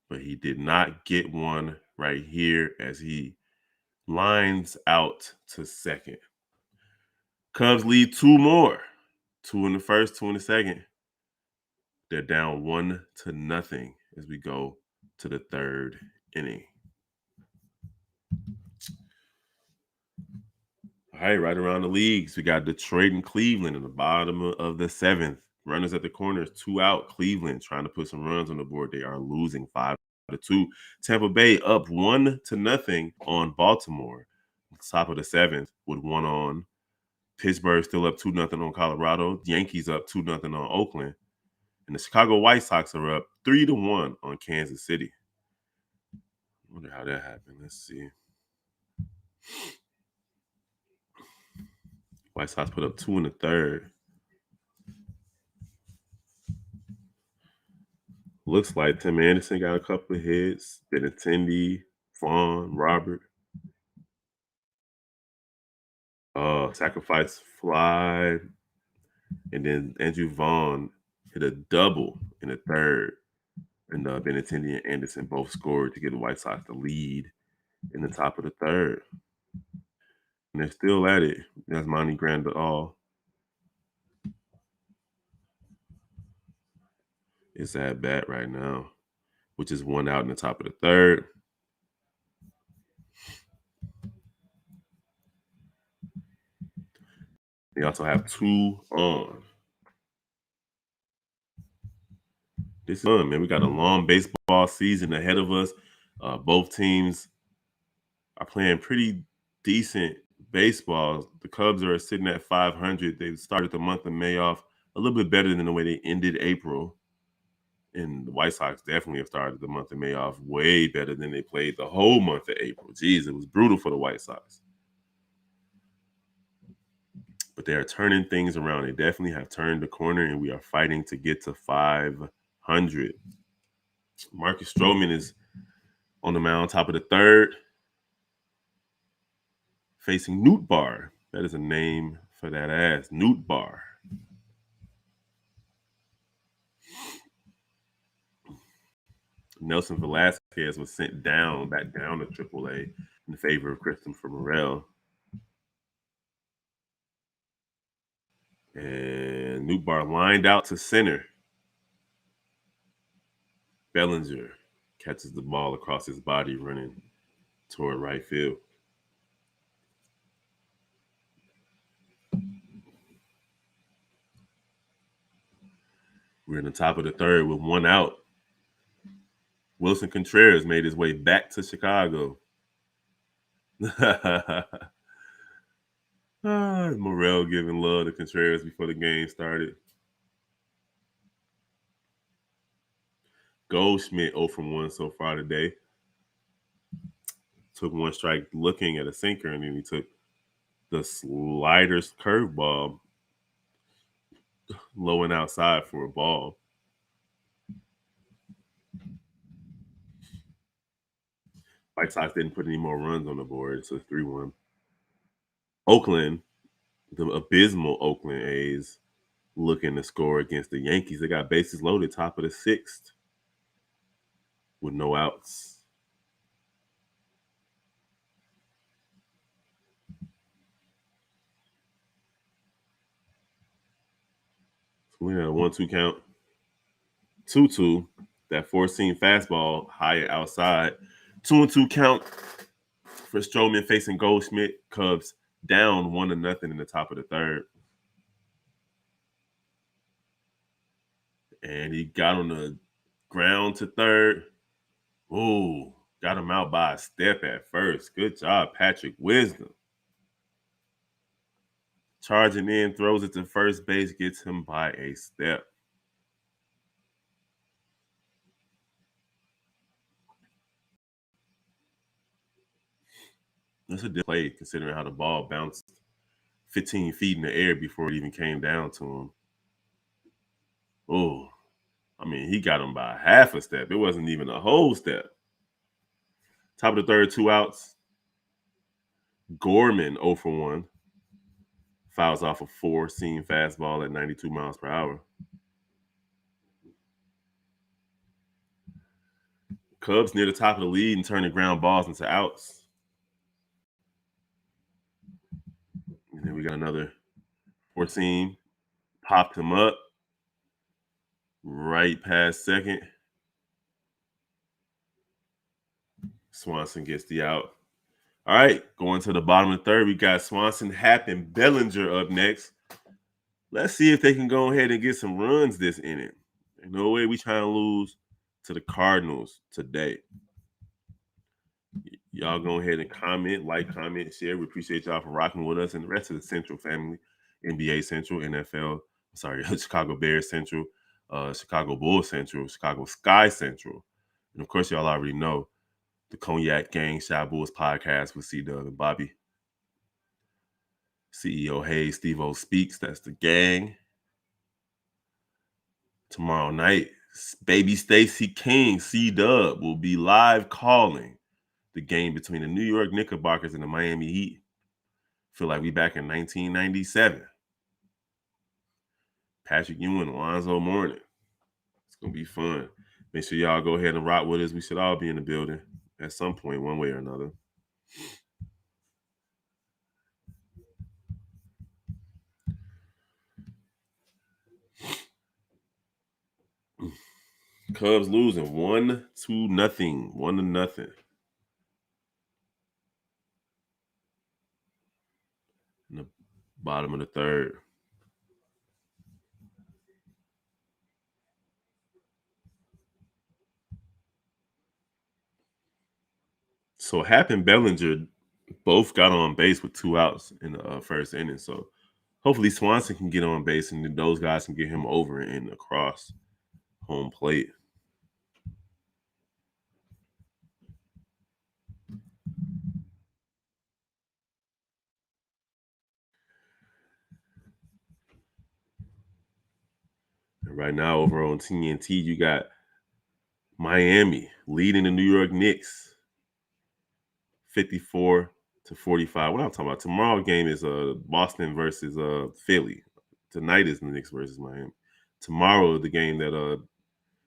but he did not get one right here as he lines out to second. Cubs lead 2 more. 2 in the first, 2 in the second. They're down 1-0 as we go to the third inning. All right, right around the leagues, we got Detroit and Cleveland in the bottom of the seventh. Runners at the corners, 2 out. Cleveland trying to put some runs on the board. They are losing 5-2. Tampa Bay up 1-0 on Baltimore. Top of the seventh with 1 on. Pittsburgh still up 2-0 on Colorado. Yankees up 2-0 on Oakland. And the Chicago White Sox are up 3-1 on Kansas City. Wonder how that happened. Let's see. White Sox put up 2 in the third. Looks like Tim Anderson got a couple of hits. Benintendi, Vaughn, Robert. Sacrifice fly. And then Andrew Vaughn hit a double in the third. And Benintendi and Anderson both scored to give the White Sox the lead in the top of the third. And they're still at it. That's Monty Grandal. It's at bat right now, which is 1 out in the top of the third. They also have 2 on. This is fun, man. We got a long baseball season ahead of us. Both teams are playing pretty decent baseball. The Cubs are sitting at 500. They started the month of May off a little bit better than the way they ended April. And the White Sox definitely have started the month of May off way better than they played the whole month of April. Jeez, it was brutal for the White Sox. But they are turning things around. They definitely have turned the corner, and we are fighting to get to 500. Marcus Stroman is on the mound, top of the third, facing Nootbaar. That is a name for that ass, Nootbaar. Nelson Velasquez was sent back down to AAA in favor of Christopher Morel. And Nootbaar lined out to center. Bellinger catches the ball across his body running toward right field. We're in the top of the third with 1 out. Wilson Contreras made his way back to Chicago. Morel giving love to Contreras before the game started. Goldschmidt 0 from 1 so far today. Took 1 strike looking at a sinker, and then he took the slider's curveball low and outside for a ball. White Sox didn't put any more runs on the board, so it's 3-1. Oakland, the abysmal Oakland A's, looking to score against the Yankees. They got bases loaded, top of the 6th, with no outs. So we had a 1-2 count. 2-2. That 4-seam fastball higher outside. 2-2 count for Stroman facing Goldschmidt. Cubs down 1-0 in the top of the third. And he got on the ground to third. Oh, got him out by a step at first. Good job, Patrick Wisdom. Charging in, throws it to first base, gets him by a step. That's a good play considering how the ball bounced 15 feet in the air before it even came down to him. Oh, I mean, he got him by half a step. It wasn't even a whole step. Top of the third, 2 outs. Gorman 0 for 1. Fouls off a 4-seam fastball at 92 miles per hour. Cubs near the top of the lead and turning ground balls into outs. And then we got another 4-seam. Popped him up. Right past second. Swanson gets the out. All right, going to the bottom of the third, we got Swanson, Happ, and Bellinger up next. Let's see if they can go ahead and get some runs this inning. There's no way we trying to lose to the Cardinals today. Y'all go ahead and comment, share. We appreciate y'all for rocking with us and the rest of the Central family, NBA Central, NFL, Chicago Bears Central, Chicago Bulls Central, Chicago Sky Central. And of course, y'all already know the Cognac Gang Shy Bulls podcast with C-Dub and Bobby. CEO Hayes, Steve-O Speaks. That's the gang. Tomorrow night, baby Stacey King, C-Dub, will be live calling the game between the New York Knickerbockers and the Miami Heat. Feel like we back in 1997. Patrick Ewing, Alonzo Mourning. It's going to be fun. Make sure y'all go ahead and rock with us. We should all be in the building at some point, one way or another. Cubs losing 1-0. 1-0. In the bottom of the third. So Happ and Bellinger both got on base with 2 outs in the first inning. So hopefully Swanson can get on base and then those guys can get him over and across home plate. And right now over on TNT, you got Miami leading the New York Knicks 54-45. What I'm talking about, tomorrow game is Boston versus Philly. Tonight is the Knicks versus Miami. Tomorrow, the game that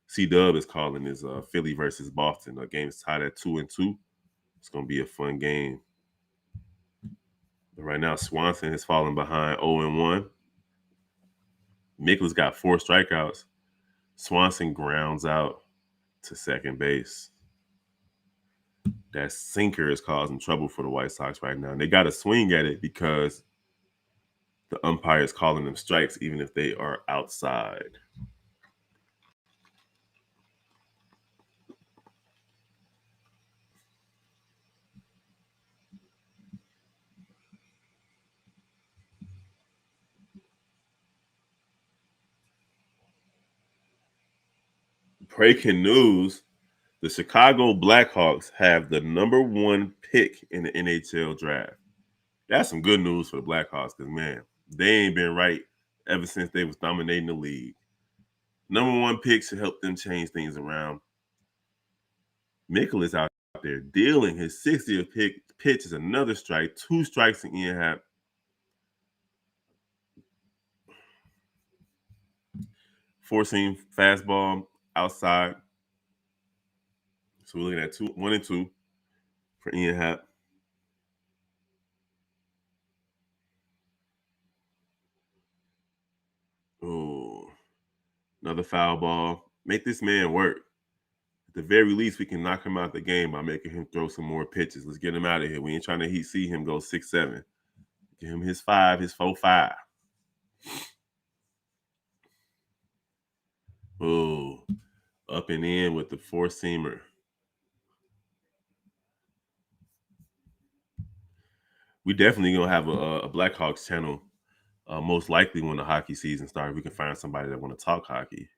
C-Dub is calling is Philly versus Boston. The game is tied at 2-2. It's going to be a fun game. But right now, Swanson has fallen behind 0-1. Mikolas got 4 strikeouts. Swanson grounds out to second base. That sinker is causing trouble for the White Sox right now. And they got to swing at it because the umpire is calling them strikes even if they are outside. Breaking news, the Chicago Blackhawks have the number 1 pick in the NHL draft. That's some good news for the Blackhawks because, man, they ain't been right ever since they was dominating the league. Number 1 pick should help them change things around. Mikolas out there dealing his 60th pitch is another strike. 2 strikes in Ian Happ. Four-seam fastball outside. So we're looking at 1 and 2 for Ian Happ. Oh, another foul ball. Make this man work. At the very least, we can knock him out the game by making him throw some more pitches. Let's get him out of here. We ain't trying to see him go 6-7. Give him his 5, his 4-5. Oh, up and in with the four-seamer. We definitely gonna have a Blackhawks channel. Most likely when the hockey season starts, we can find somebody that want to talk hockey.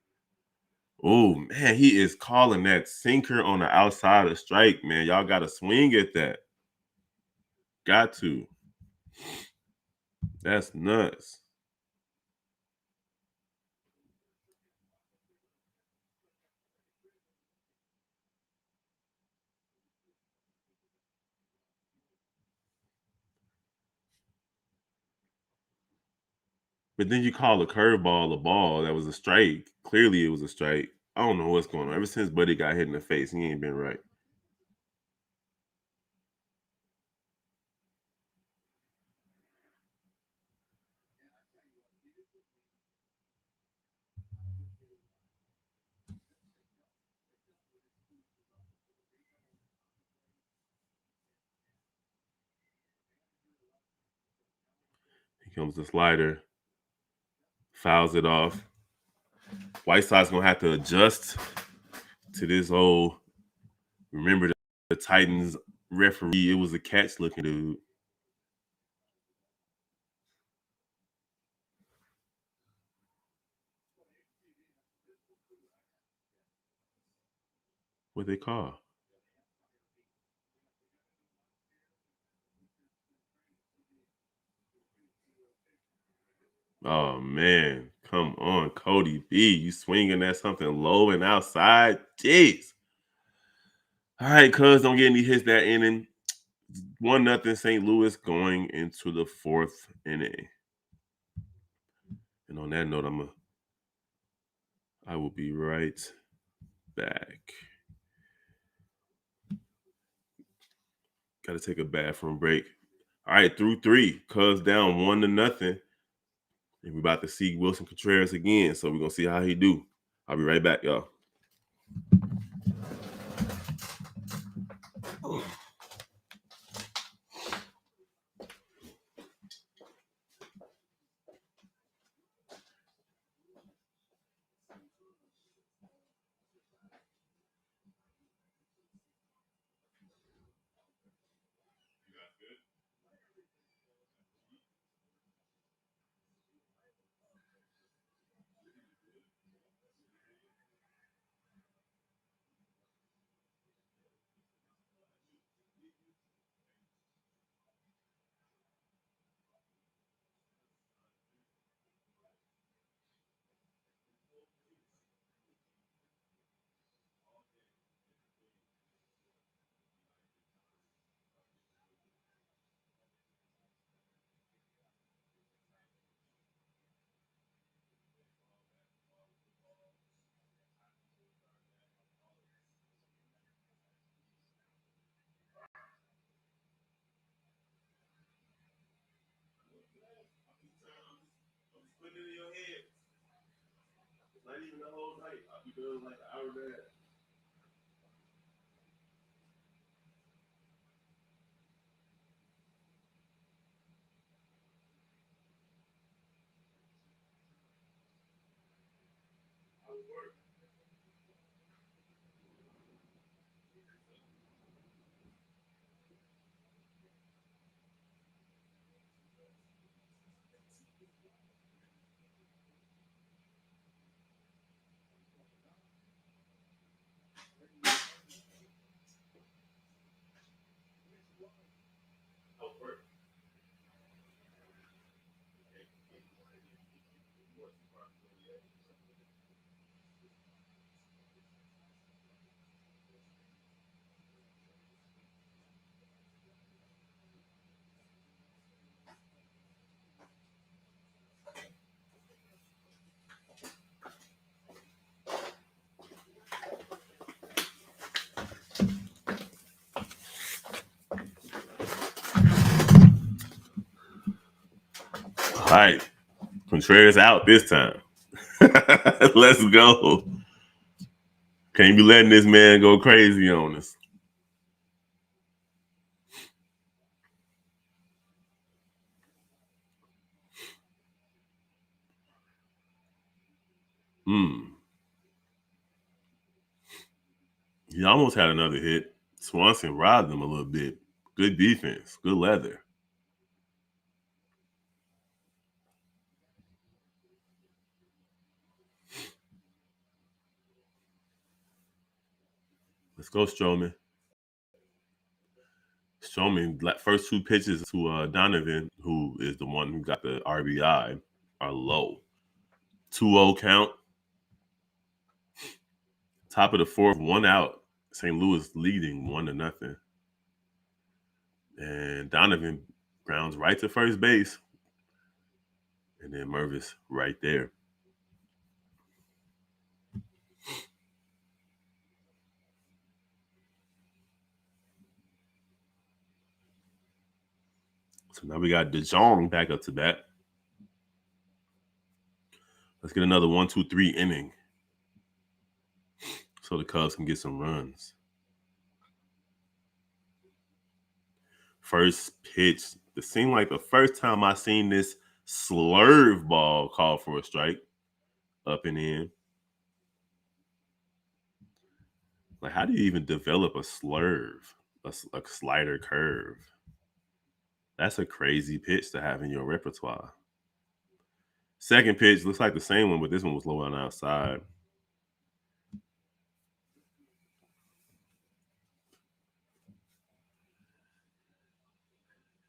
Oh man, he is calling that sinker on the outside of strike, man. Y'all got to swing at that. Got to. That's nuts. But then you call a curveball a ball. That was a strike. Clearly, it was a strike. I don't know what's going on. Ever since Buddy got hit in the face, he ain't been right. Here comes the slider. Fouls it off. White Sox gonna have to adjust to this whole. Remember the Titans referee? It was a catch looking dude. What they call? Oh man, come on, Cody B. You swinging at something low and outside? Jeez. All right, cuz don't get any hits that inning. 1-0 St. Louis going into the fourth inning. And on that note, I will be right back. Got to take a bathroom break. All right, through three, cuz down 1-0. And we're about to see Wilson Contreras again. So we're gonna see how he do. I'll be right back, y'all. Not even the whole night. I'll be doing like an hour and a half. All right. Contreras out this time. Let's go. Can't be letting this man go crazy on us. Hmm. He almost had another hit. Swanson robbed him a little bit. Good defense. Good leather. Let's go, Stroman. Stroman, first two pitches to Donovan, who is the one who got the RBI, are low. 2-0 count. Top of the fourth, 1 out. St. Louis leading 1-0. And Donovan grounds right to first base. And then Mervis right there. So now we got DeJong back up to bat. Let's get another 1-2-3 inning so the Cubs can get some runs. First pitch. It seemed like the first time I seen this slurve ball called for a strike. Up and in. Like, how do you even develop a slurve? A slider curve? That's a crazy pitch to have in your repertoire. Second pitch looks like the same one, but this one was low on the outside.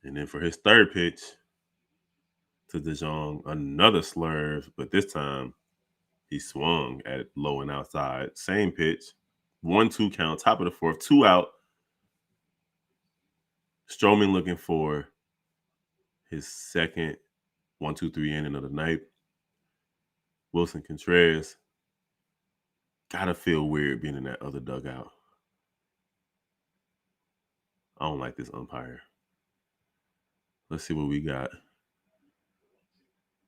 And then for his third pitch to DeJong, another slurve, but this time he swung at low and outside. Same pitch. 1-2 count, top of the fourth, 2 out. Stroman looking for his second 1-2-3 inning of the night. Wilson Contreras gotta feel weird being in that other dugout. I don't like this umpire. Let's see what we got.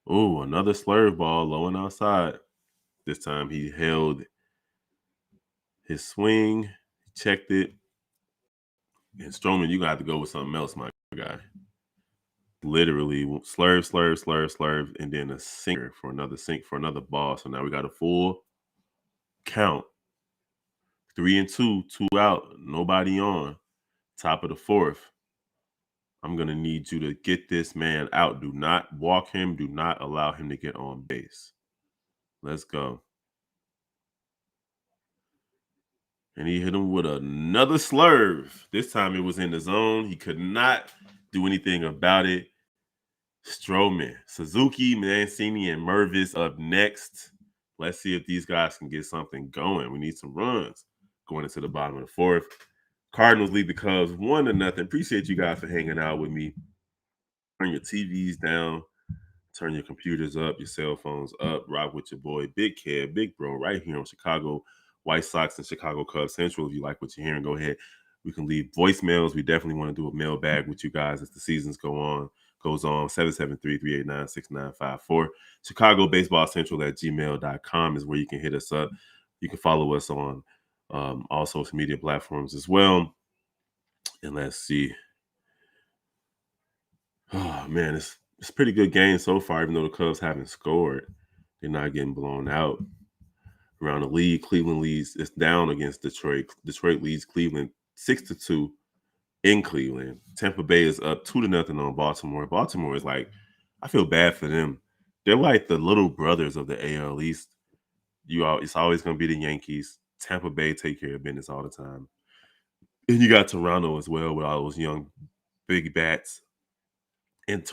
Oh, another slurve ball low and outside. This time he held his swing, checked it. And Stroman, you got to go with something else, my guy. Literally slurve, and then a sinker for another ball. So now we got a full count. 3-2, 2 out, nobody on. Top of the fourth. I'm going to need you to get this man out. Do not walk him. Do not allow him to get on base. Let's go. And he hit him with another slurve. This time it was in the zone. He could not do anything about it. Stroman, Suzuki, Mancini, and Mervis up next. Let's see if these guys can get something going. We need some runs going into the bottom of the fourth. Cardinals lead the Cubs 1-0. Appreciate you guys for hanging out with me. Turn your TVs down. Turn your computers up, your cell phones up. Rock with your boy, Big Kid, Big Bro, right here on Chicago White Sox and Chicago Cubs Central. If you like what you're hearing, go ahead. We can leave voicemails. We definitely want to do a mailbag with you guys as the seasons goes on. 773-389-6954. Chicago Baseball Central at gmail.com is where you can hit us up. You can follow us on all social media platforms as well. And let's see. Oh, man, it's a pretty good game so far, even though the Cubs haven't scored. They're not getting blown out. Around the league, Cleveland leads. It's down against Detroit. Detroit leads Cleveland 6-2 in Cleveland. Tampa Bay is up 2-0 on Baltimore. Baltimore is like, I feel bad for them. They're like the little brothers of the AL East. It's always going to be the Yankees. Tampa Bay take care of business all the time. And you got Toronto as well with all those young big bats. And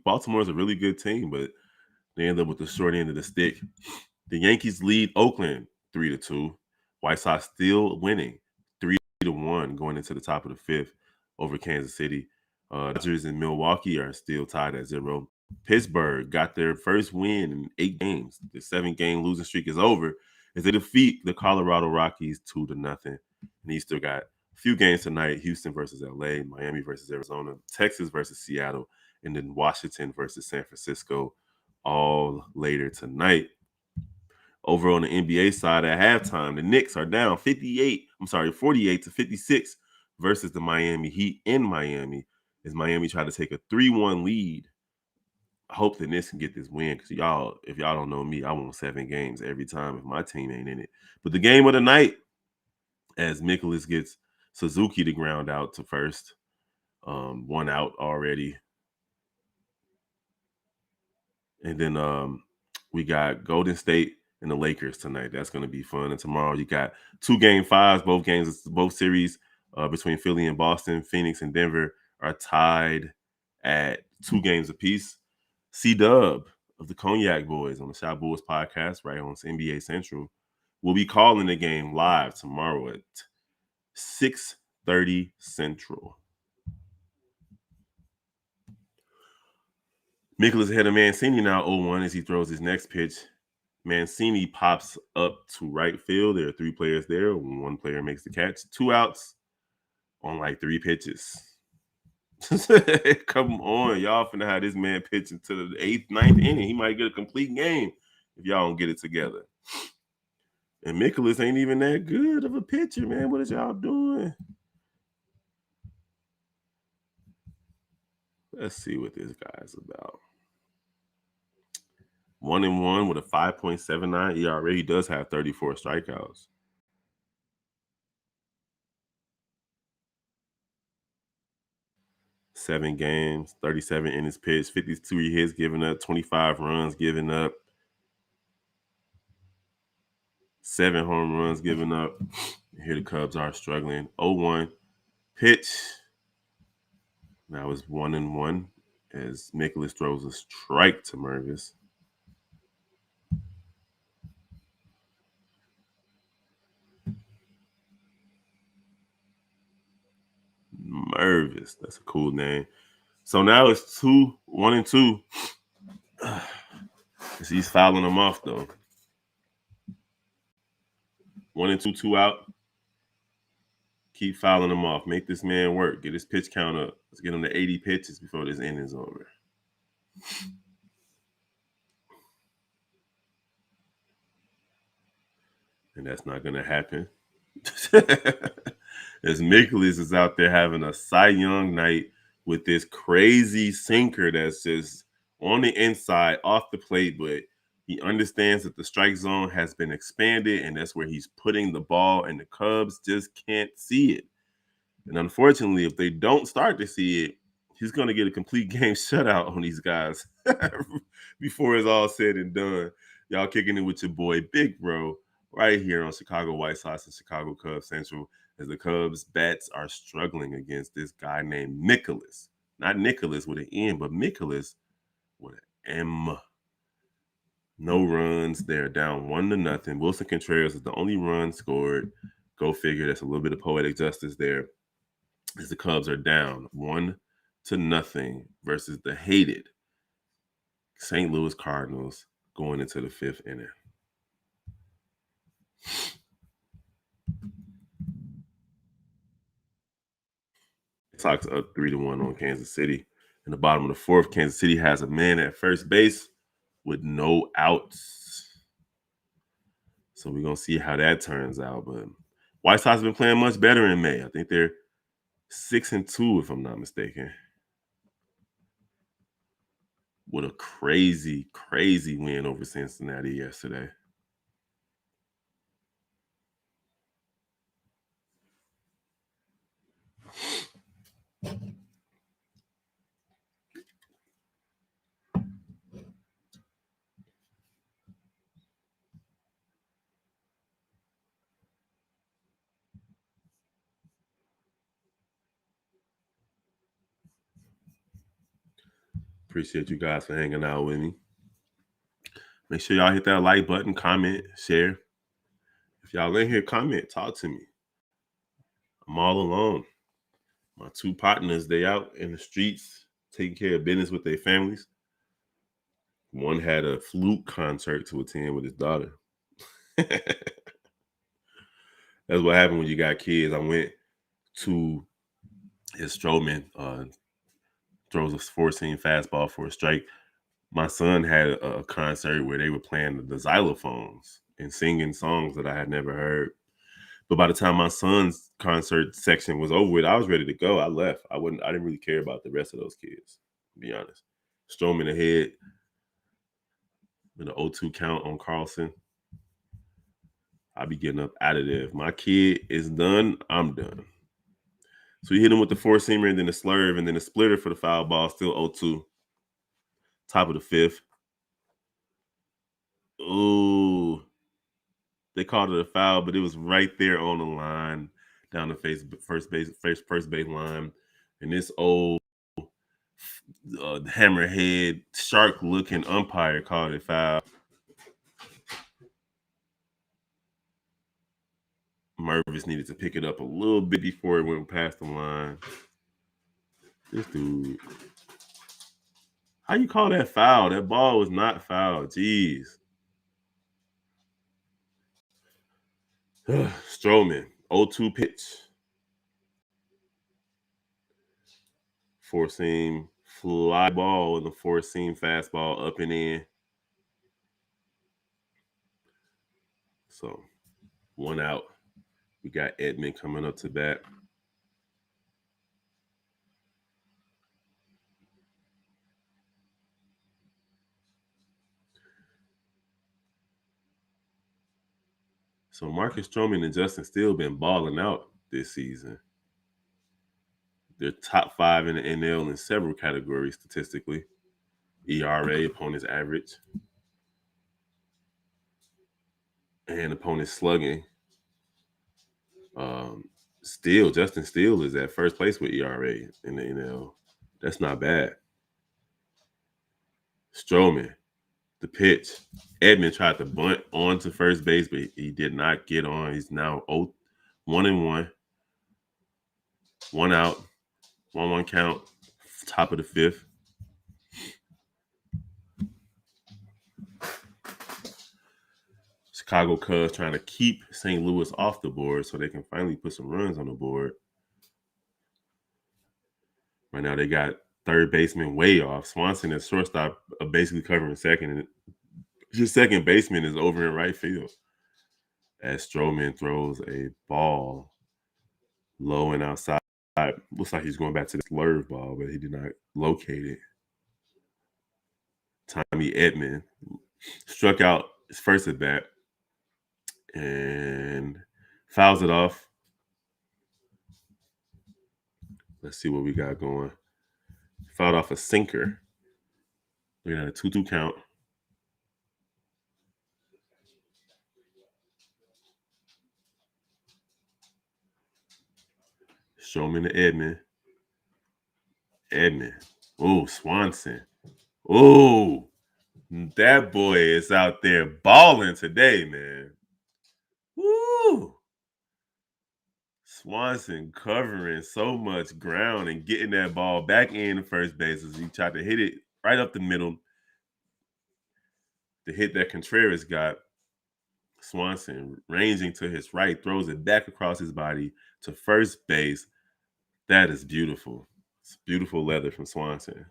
Baltimore is a really good team, but they end up with the short end of the stick. The Yankees lead Oakland 3-2. White Sox still winning 3-1 going into the top of the fifth over Kansas City. Dodgers and Milwaukee are still tied at 0. Pittsburgh got their first win in 8 games. The 7-game losing streak is over as they defeat the Colorado Rockies 2-0. And you still got a few games tonight: Houston versus LA, Miami versus Arizona, Texas versus Seattle, and then Washington versus San Francisco, all later tonight. Over on the NBA side at halftime, the Knicks are down 48-56 versus the Miami Heat in Miami as Miami tried to take a 3-1 lead. I hope the Knicks can get this win because if y'all don't know me, I want 7 games every time if my team ain't in it. But the game of the night as Mikolas gets Suzuki to ground out to first. 1 out already. And then we got Golden State and the Lakers tonight. That's going to be fun. And tomorrow you got 2 game fives, both series between Philly and Boston. Phoenix and Denver are tied at 2 games apiece. C-Dub of the Cognac Boys on the Shot Bulls podcast right on NBA Central will be calling the game live tomorrow at 6:30 Central. Mikolas ahead of Mancini now 0-1 as he throws his next pitch. Mancini pops up to right field. There are 3 players there. 1 player makes the catch. 2 outs on like 3 pitches. Come on, y'all finna have this man pitch into the 8th, 9th inning. He might get a complete game if y'all don't get it together. And Mikolas ain't even that good of a pitcher, man. What is y'all doing? Let's see what this guy's about. 1-1 with a 5.79 ERA. He does have 34 strikeouts. Seven games, 37 innings pitched, 52 hits given up, 25 runs given up, 7 home runs given up. Here the Cubs are struggling. 0-1 pitch. Now it's 1-1 as Mikolas throws a strike to Mervis. Mervis, that's a cool name. So now it's 1-2. He's fouling them off though. 1-2, 2 out. Keep fouling him off. Make this man work. Get his pitch count up. Let's get him to 80 pitches before this inning is over. And that's not going to happen. As Mikolas is out there having a Cy Young night with this crazy sinker that's just on the inside, off the plate, but he understands that the strike zone has been expanded, and that's where he's putting the ball, and the Cubs just can't see it. And unfortunately, if they don't start to see it, he's going to get a complete game shutout on these guys before it's all said and done. Y'all kicking it with your boy Big Bro right here on Chicago White Sox and Chicago Cubs Central as the Cubs bats are struggling against this guy named Mikolas. Not Nicholas with an N, but Mikolas with an M. No runs. They're down 1-0. Wilson Contreras is the only run scored. Go figure. That's a little bit of poetic justice there. As the Cubs are down 1-0 versus the hated St. Louis Cardinals going into the 5th inning. Sox up 3-1 on Kansas City. In the bottom of the 4th, Kansas City has a man at first base with no outs. So we're going to see how that turns out. But White Sox have been playing much better in May. I think they're 6-2, if I'm not mistaken. With a crazy, crazy win over Cincinnati yesterday. Appreciate you guys for hanging out with me. Make sure y'all hit that like button, comment, share. If y'all in here, comment, talk to me. I'm all alone. My 2 partners, they out in the streets taking care of business with their families. One had a flute concert to attend with his daughter. That's what happened when you got kids. I went to his Stroman, throws a 4-seam fastball for a strike. My son had a concert where they were playing the xylophones and singing songs that I had never heard. But by the time my son's concert section was over with, I was ready to go. I left. I didn't really care about the rest of those kids, to be honest. Stroman ahead with an 0-2 count on Carlson. I'll be getting up out of there. If my kid is done, I'm done. So he hit him with the four-seamer and then the slurve and then the splitter for the foul ball, still 0-2. Top of the fifth. Ooh. They called it a foul, but it was right there on the line, down the first base line. And this old hammerhead, shark-looking umpire called it foul. Mervis needed to pick it up a little bit before it went past the line. This dude. How you call that foul? That ball was not foul. Jeez. Stroman, 0-2 pitch. Four-seam fly ball and the four-seam fastball up and in. So, 1 out. We got Edman coming up to bat. So Marcus Stroman and Justin Steele been balling out this season. They're top 5 in the NL in several categories statistically. ERA, opponent's average, and opponent's slugging. Justin Steele is at first place with ERA in the NL. That's not bad. Stroman, the pitch. Edman tried to bunt onto first base, but he did not get on. He's now 1-1. 1 out. 1-1 count. Top of the fifth. Chicago Cubs trying to keep St. Louis off the board so they can finally put some runs on the board. Right now they got third baseman way off. Swanson at shortstop basically covering second. And his second baseman is over in right field. As Stroman throws a ball low and outside. Looks like he's going back to the slurve ball, but he did not locate it. Tommy Edman struck out his first at bat and fouls it off. Let's see what we got going. Fouled off a sinker. We got a 2-2 count. Stroman to Edman. Edman. Oh, Swanson. Oh, that boy is out there balling today, man. Woo! Swanson covering so much ground and getting that ball back in the first base as he tried to hit it right up the middle. The hit that Contreras got. Swanson ranging to his right, throws it back across his body to first base. That is beautiful. It's beautiful leather from Swanson.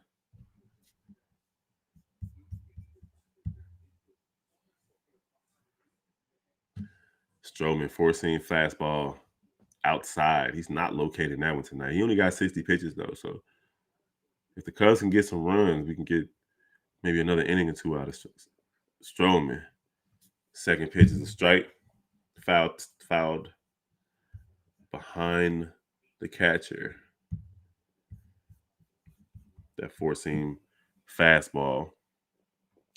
Stroman four-seam fastball outside. He's not locating that one tonight. He only got 60 pitches, though. So if the Cubs can get some runs, we can get maybe another inning or two out of Stroman. Second pitch is a strike. Fouled behind the catcher. That four-seam fastball.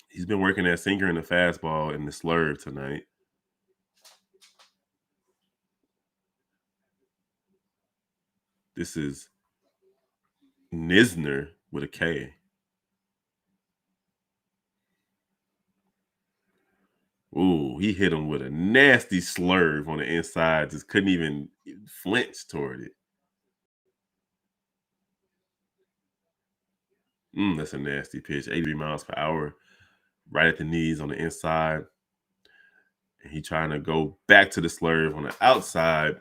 He's been working that sinker and the fastball and the slurve tonight. This is Nisner with a K. Ooh, he hit him with a nasty slurve on the inside. Just couldn't even flinch toward it. That's a nasty pitch. 83 miles per hour, right at the knees on the inside. And he trying to go back to the slurve on the outside.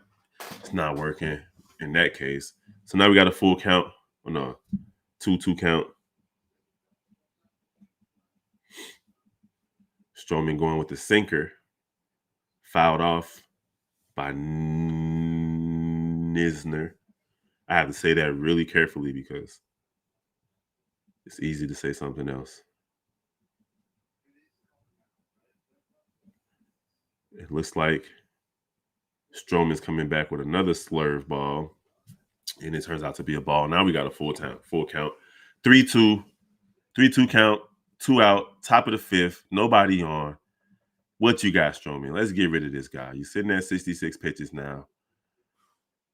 It's not working in that case. So now we got a full count. Oh, no, 2-2 count. Stroman going with the sinker. Fouled off by Nisner. I have to say that really carefully because it's easy to say something else. It looks like Stroman's coming back with another slurve ball, and it turns out to be a ball. Now we got a full count. 3-2, 3-2 count, 2 out, top of the fifth, nobody on. What you got, Stroman? Let's get rid of this guy. You're sitting at 66 pitches now.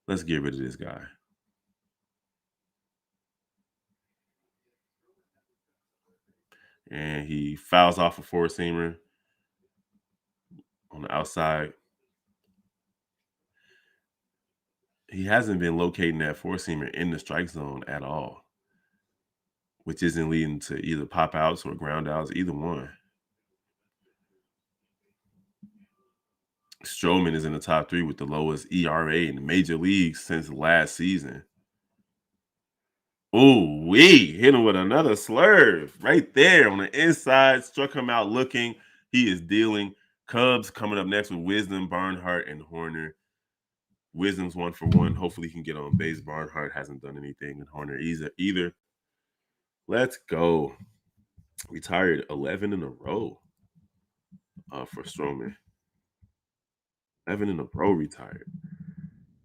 Let's get rid of this guy. And he fouls off a four-seamer on the outside. He hasn't been locating that four-seamer in the strike zone at all, which isn't leading to either pop outs or ground outs, either one. Stroman is in the top 3 with the lowest ERA in the major leagues since last season. Oh, we hit him with another slurve right there on the inside. Struck him out looking. He is dealing. Cubs coming up next with Wisdom, Barnhart, and Horner. Wisdom's 1 for 1. Hopefully he can get on base. Barnhart hasn't done anything, and Horner either. Let's go. Retired 11 in a row for Stroman. 11 in a row retired.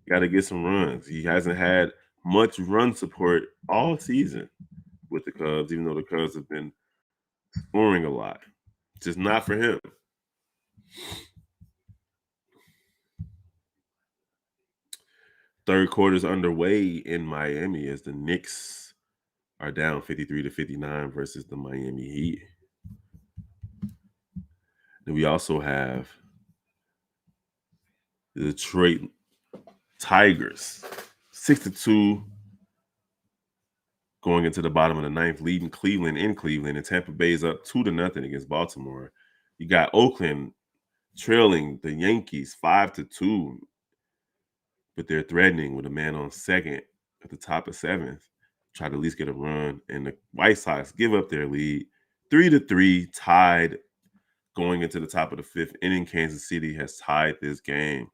Got to get some runs. He hasn't had much run support all season with the Cubs, even though the Cubs have been scoring a lot. Just not for him. Third quarter's underway in Miami as the Knicks are down 53-59 versus the Miami Heat. Then we also have the Detroit Tigers, 6-2 going into the bottom of the ninth, leading Cleveland in Cleveland, and Tampa Bay is up 2-0 against Baltimore. You got Oakland trailing the Yankees 5-2, but they're threatening with a man on second at the top of seventh. Try to at least get a run, and the White Sox give up their lead 3-3, tied going into the top of the fifth inning. Kansas City has tied this game.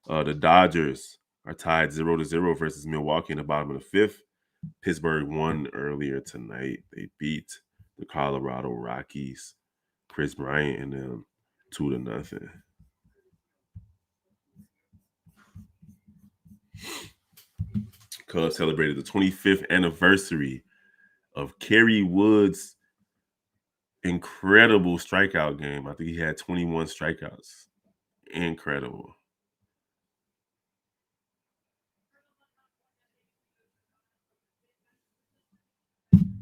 The Dodgers are tied 0-0 versus Milwaukee in the bottom of the fifth. Pittsburgh won earlier tonight. They beat the Colorado Rockies, Chris Bryant and them 2-0. Cubs celebrated the 25th anniversary of Kerry Wood's incredible strikeout game. I think he had 21 strikeouts. Incredible.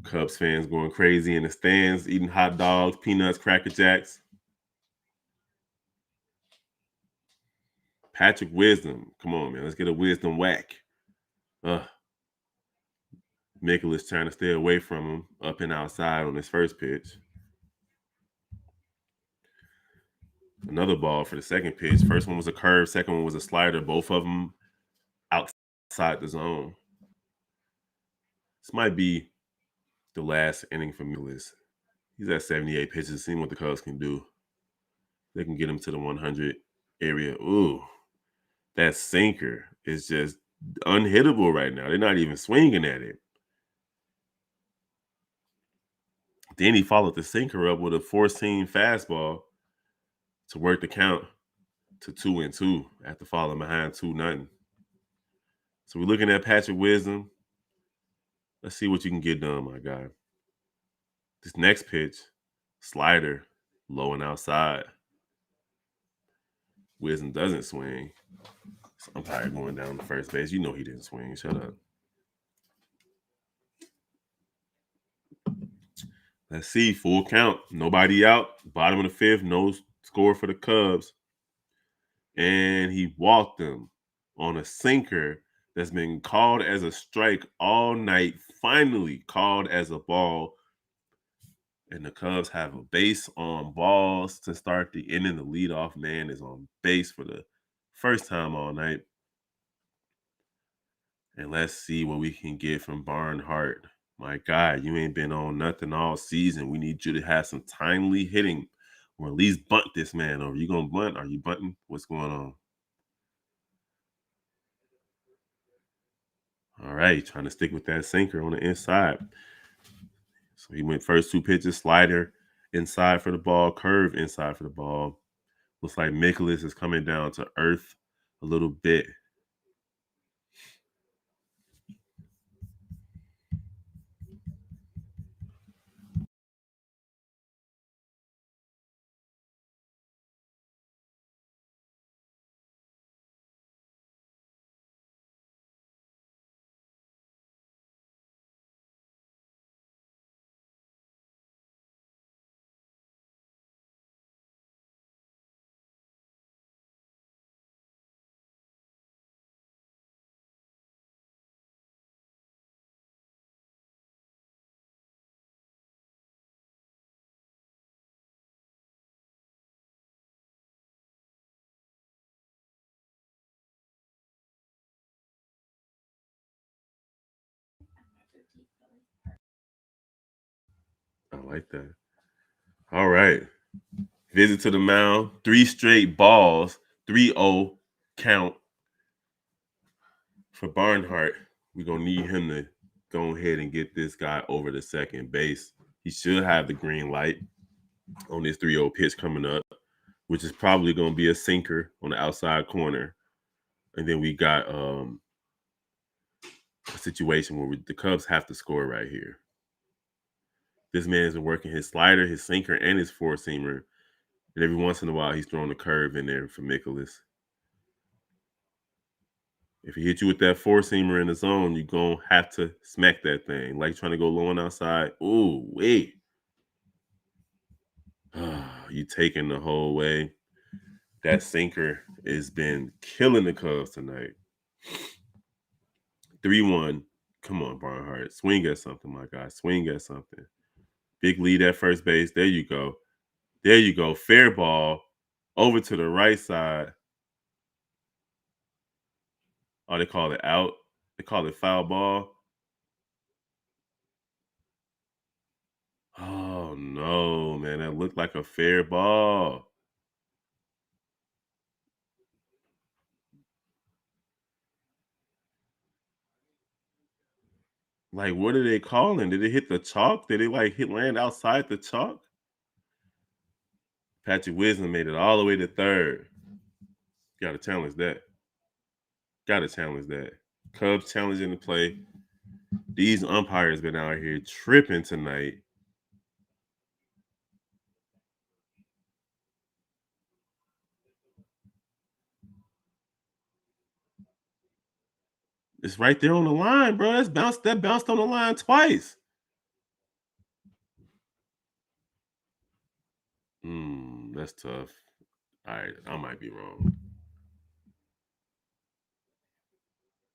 Cubs fans going crazy in the stands, eating hot dogs, peanuts, Cracker Jacks. Patrick Wisdom. Come on, man. Let's get a Wisdom whack. Mikolas trying to stay away from him, up and outside on his first pitch. Another ball for the second pitch. First one was a curve. Second one was a slider. Both of them outside the zone. This might be the last inning for Mikolas. He's at 78 pitches. Seeing what the Cubs can do. They can get him to the 100 area. Ooh, that sinker is just unhittable right now. They're not even swinging at it. Then he followed the sinker up with a 4-seam fastball to work the count to 2-2 after falling behind 2-0. So we're looking at Patrick Wisdom. Let's see what you can get done, my guy. This next pitch, slider, low and outside. Wisdom doesn't swing. So I'm tired of going down to first base. You know he didn't swing. Shut up. Let's see. Full count. Nobody out. Bottom of the fifth. No score for the Cubs. And he walked them on a sinker that's been called as a strike all night. Finally called as a ball. And the Cubs have a base on balls to start the inning. The leadoff man is on base for the first time all night. And let's see what we can get from Barnhart. My God, you ain't been on nothing all season. We need you to have some timely hitting or at least bunt this man over. You going to bunt? Are you bunting? What's going on? All right, trying to stick with that sinker on the inside. So he went first two pitches, slider inside for the ball, curve inside for the ball. Looks like Mikolas is coming down to earth a little bit. I like that. All right. Visit to the mound. 3 straight balls. 3-0 count for Barnhart. We're going to need him to go ahead and get this guy over to second base. He should have the green light on this 3-0 pitch coming up, which is probably going to be a sinker on the outside corner. And then we got a situation where the Cubs have to score right here. This man's been working his slider, his sinker, and his four-seamer. And every once in a while, he's throwing a curve in there for Mikolas. If he hit you with that four-seamer in the zone, you're going to have to smack that thing. Like trying to go low and outside. Ooh, wait. You taking the whole way. That sinker has been killing the Cubs tonight. 3-1. Come on, Barnhart. Swing at something, my guy. Swing at something. Big lead at first base. There you go. There you go. Fair ball. Over to the right side. Oh, they call it out. They call it foul ball. Oh, no, man. That looked like a fair ball. Like, what are they calling? Did it hit the chalk? Did it, like, land outside the chalk? Patrick Wisdom made it all the way to third. Got to challenge that. Got to challenge that. Cubs challenging the play. These umpires been out here tripping tonight. It's right there on the line, bro. That bounced on the line twice. That's tough. All right, I might be wrong.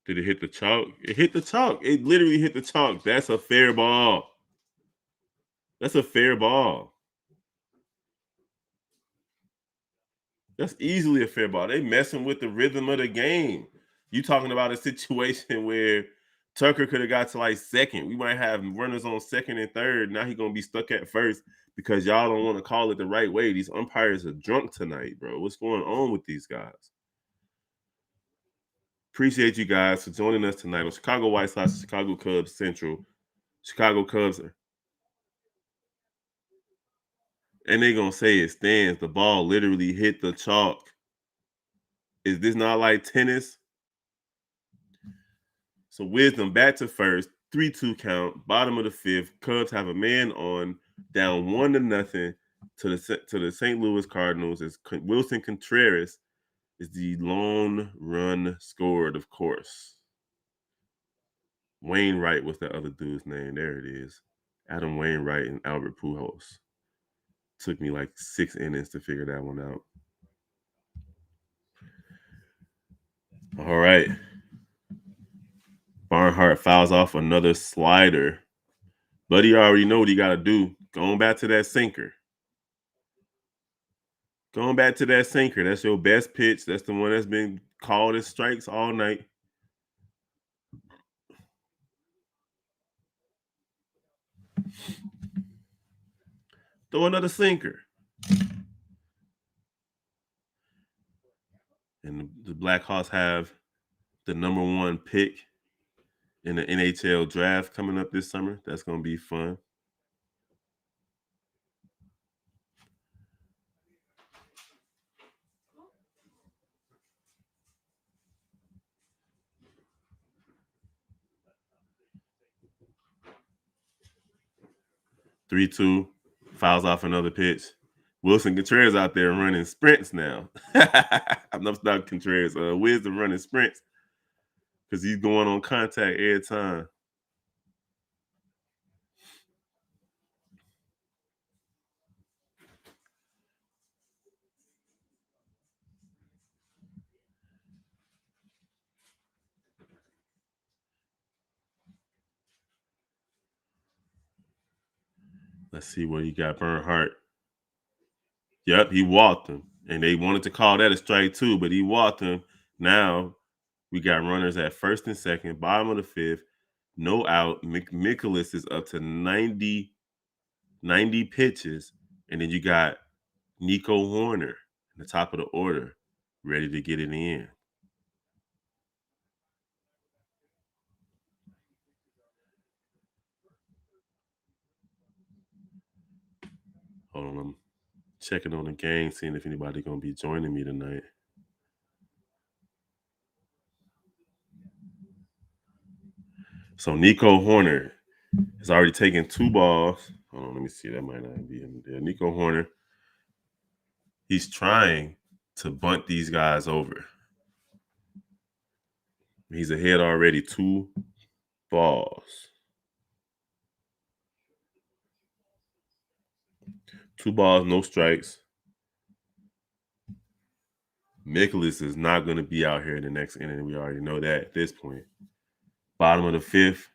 Did it hit the chalk? It hit the chalk. It literally hit the chalk. That's a fair ball. That's a fair ball. That's easily a fair ball. They messing with the rhythm of the game. You talking about a situation where Tucker could have got to like second. We might have runners on second and third. Now he's gonna be stuck at first because y'all don't want to call it the right way. These umpires are drunk tonight, bro. What's going on with these guys? Appreciate you guys for joining us tonight on Chicago White Sox, Chicago Cubs Central. Chicago Cubs, and they're gonna say it stands. The ball literally hit the chalk. Is this not like tennis? So Wisdom back to first, 3-2 count, bottom of the fifth. Cubs have a man on, down 1-0 to the St. Louis Cardinals. As Wilson Contreras is the lone run scored, of course. Wainwright was the other dude's name. There it is. Adam Wainwright and Albert Pujols. Took me like 6 innings to figure that one out. All right. Barnhart fouls off another slider. But he already know what he got to do. Going back to that sinker. Going back to that sinker. That's your best pitch. That's the one that's been called as strikes all night. Throw another sinker. And the Blackhawks have the number 1 pick in the NHL draft coming up this summer. That's going to be fun. 3-2, fouls off another pitch. Wilson Contreras out there running sprints now. I'm not Contreras. Wisdom running sprints because he's going on contact every time. Let's see what he got. Bernhardt. Yep, he walked him. And they wanted to call that a strike too, but he walked him. Now we got runners at first and second, bottom of the fifth, no out. Mikolas is up to 90 pitches. And then you got Nico Horner in the top of the order, ready to get it in. Hold on, I'm checking on the game, seeing if anybody gonna be joining me tonight. So Nico Horner has already taken 2 balls. Hold on, let me see. That might not be in there. Nico Horner, he's trying to bunt these guys over. He's ahead already, 2 balls. 2 balls, no strikes. Mikolas is not going to be out here in the next inning. We already know that at this point. Bottom of the fifth.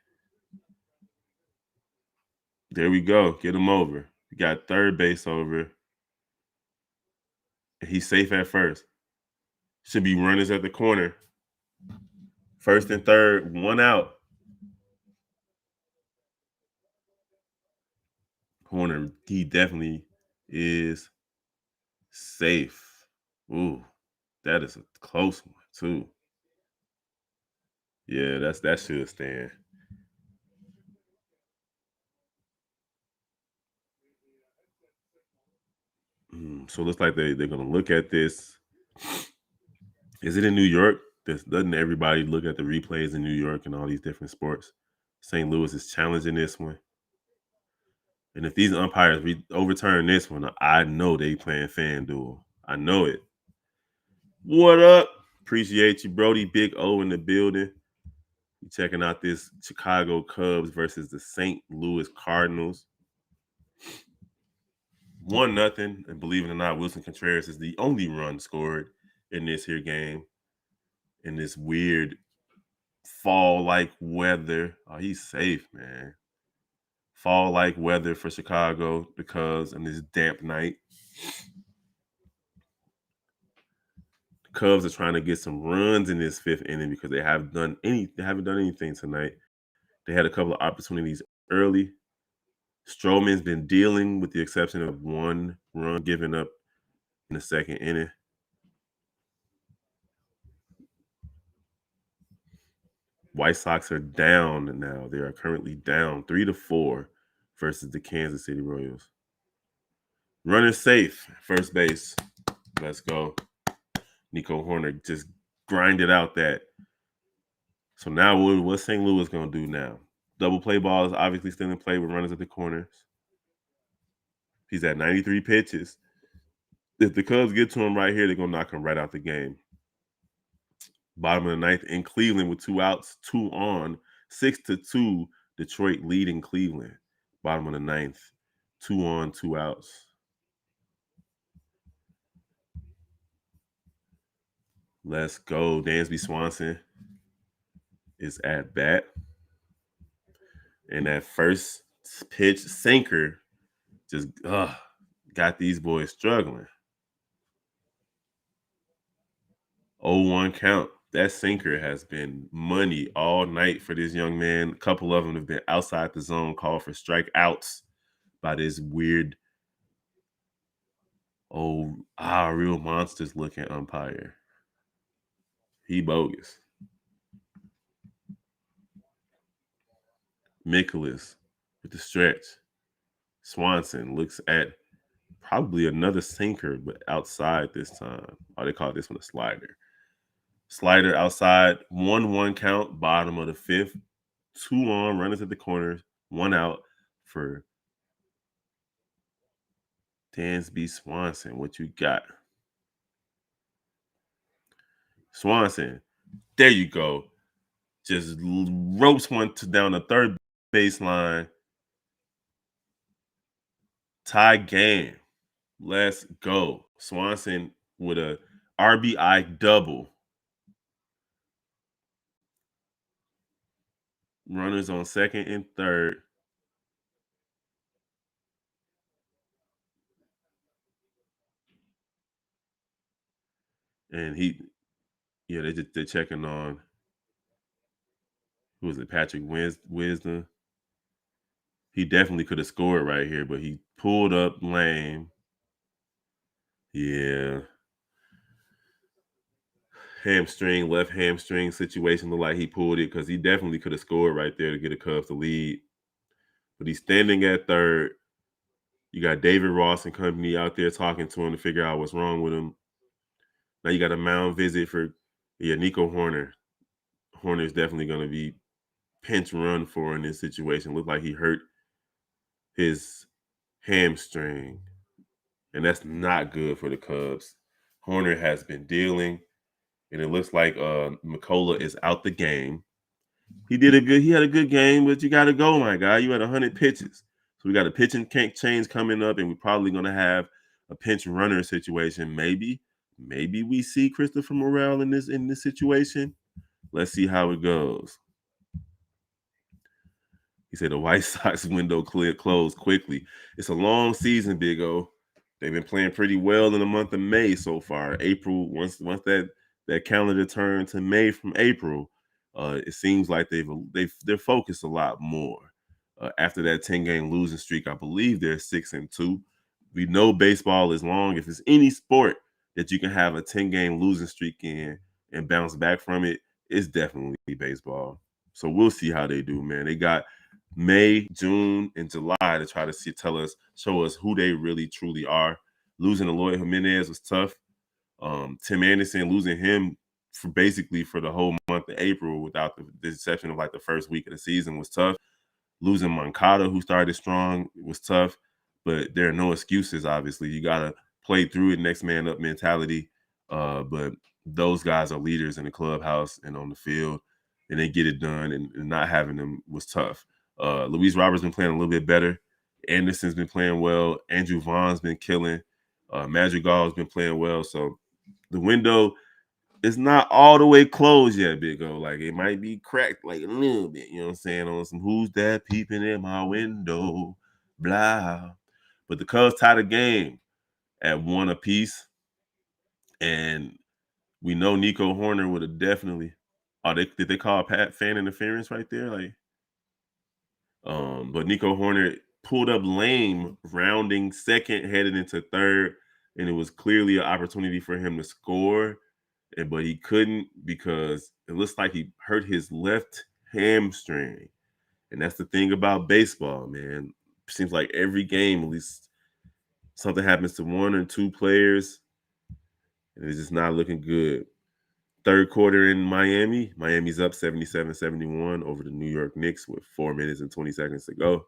There we go. Get him over. We got third base over. He's safe at first. Should be runners at the corner. First and third, 1 out. Horner, he definitely is safe. Ooh, that is a close one, too. Yeah, that should stand. So it looks like they're going to look at this. Is it in New York? Doesn't everybody look at the replays in New York and all these different sports? St. Louis is challenging this one. And if these umpires overturn this one, I know they playing FanDuel. I know it. What up? Appreciate you, Brody. Big O in the building. You checking out this Chicago Cubs versus the St. Louis Cardinals. 1-0. And believe it or not, Wilson Contreras is the only run scored in this here game. In this weird fall-like weather. Oh, he's safe, man. Fall-like weather for Chicago because on this damp night. The Cubs are trying to get some runs in this 5th inning because they haven't done anything tonight. They had a couple of opportunities early. Stroman's been dealing with the exception of 1 run given up in the 2nd inning. White Sox are down now. They are currently down 3-4 versus the Kansas City Royals. Runner safe, first base. Let's go. Nico Horner just grinded out that. So now what's St. Louis going to do now? Double play ball is obviously still in play with runners at the corners. He's at 93 pitches. If the Cubs get to him right here, they're going to knock him right out the game. Bottom of the 9th in Cleveland with 2 outs, 2 on, 6-2, Detroit leading Cleveland. Bottom of the 9th, 2 on, 2 outs. Let's go. Dansby Swanson is at bat. And that first pitch sinker just got these boys struggling. 0-1 count. That sinker has been money all night for this young man. A couple of them have been outside the zone, called for strikeouts by this weird, real monsters looking umpire. He bogus. Mikolas with the stretch. Swanson looks at probably another sinker, but outside this time. Oh, they call this one a slider. Slider outside, 1-1 count, bottom of the 5th. 2 on, runners at the corners, 1 out for Dansby Swanson, what you got? Swanson, there you go. Just ropes one down the third baseline. Tie game. Let's go. Swanson with a RBI double. Runners on second and third. And they're checking on, who was it, Patrick Wisdom. He definitely could have scored right here, but he pulled up lame. Yeah. Left hamstring situation looked like he pulled it, because he definitely could have scored right there to get the Cubs to lead. But he's standing at third. You got David Ross and company out there talking to him to figure out what's wrong with him. Now you got a mound visit for Nico Hoerner. Horner's definitely going to be pinch run for in this situation. Looked like he hurt his hamstring, and that's not good for the Cubs. Hoerner has been dealing, and it looks like McCullough is out the game. He had a good game, but you got to go, my guy. You had 100 pitches. So we got a pitching change coming up, and we're probably going to have a pinch runner situation. Maybe we see Christopher Morel in this situation. Let's see how it goes. He said the White Sox window closed quickly. It's a long season, Big O. They've been playing pretty well in the month of May so far. April, once that calendar turned to May from April, it seems like they're focused a lot more. After that 10-game losing streak, I believe they're 6-2. We know baseball is long. If it's any sport that you can have a 10-game losing streak in and bounce back from it, it's definitely baseball. So we'll see how they do, man. They got May, June, and July to try to show us who they really truly are. Losing Eloy Jimenez was tough. Tim Anderson, losing him for the whole month of April, without the exception of like the first week of the season, was tough. Losing Moncada, who started strong, was tough. But there are no excuses, obviously. You got to play through it, next man up mentality. But those guys are leaders in the clubhouse and on the field, and they get it done, and not having them was tough. Luis Roberts been playing a little bit better. Anderson's been playing well. Andrew Vaughn's been killing. Madrigal's been playing well. So the window is not all the way closed yet, Big O. Like, it might be cracked like a little bit, you know what I'm saying, on some who's that peeping in my window, blah. But the Cubs tied the game at 1 apiece. And we know Nico Hoerner would have definitely. Did they call fan interference right there? Like, but Nico Hoerner pulled up lame, rounding second, headed into third, and it was clearly an opportunity for him to score, but he couldn't, because it looks like he hurt his left hamstring. And that's the thing about baseball, man. Seems like every game, at least something happens to one or two players, and it's just not looking good. Third quarter in Miami. Miami's up 77-71 over the New York Knicks with 4 minutes and 20 seconds to go.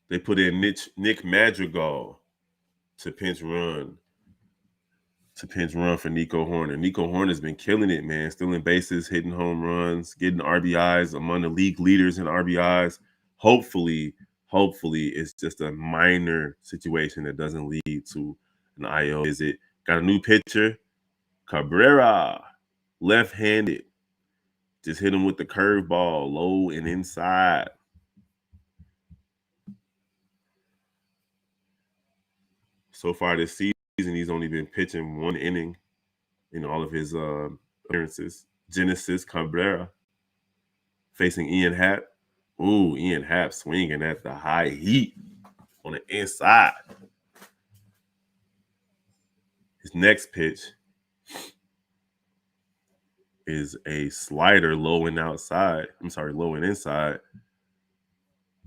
They put in Nick Madrigal to pinch run for Nico Hoerner. Nico Hoerner's been killing it, man. Stealing bases, hitting home runs, getting RBIs, among the league leaders in RBIs. Hopefully it's just a minor situation that doesn't lead to an IL visit. Got a new pitcher, Cabrera, left-handed. Just hit him with the curveball, low and inside. So far this season, he's only been pitching 1 inning in all of his appearances. Genesis Cabrera facing Ian Happ. Ooh, Ian Happ swinging at the high heat on the inside. His next pitch is a slider low and inside.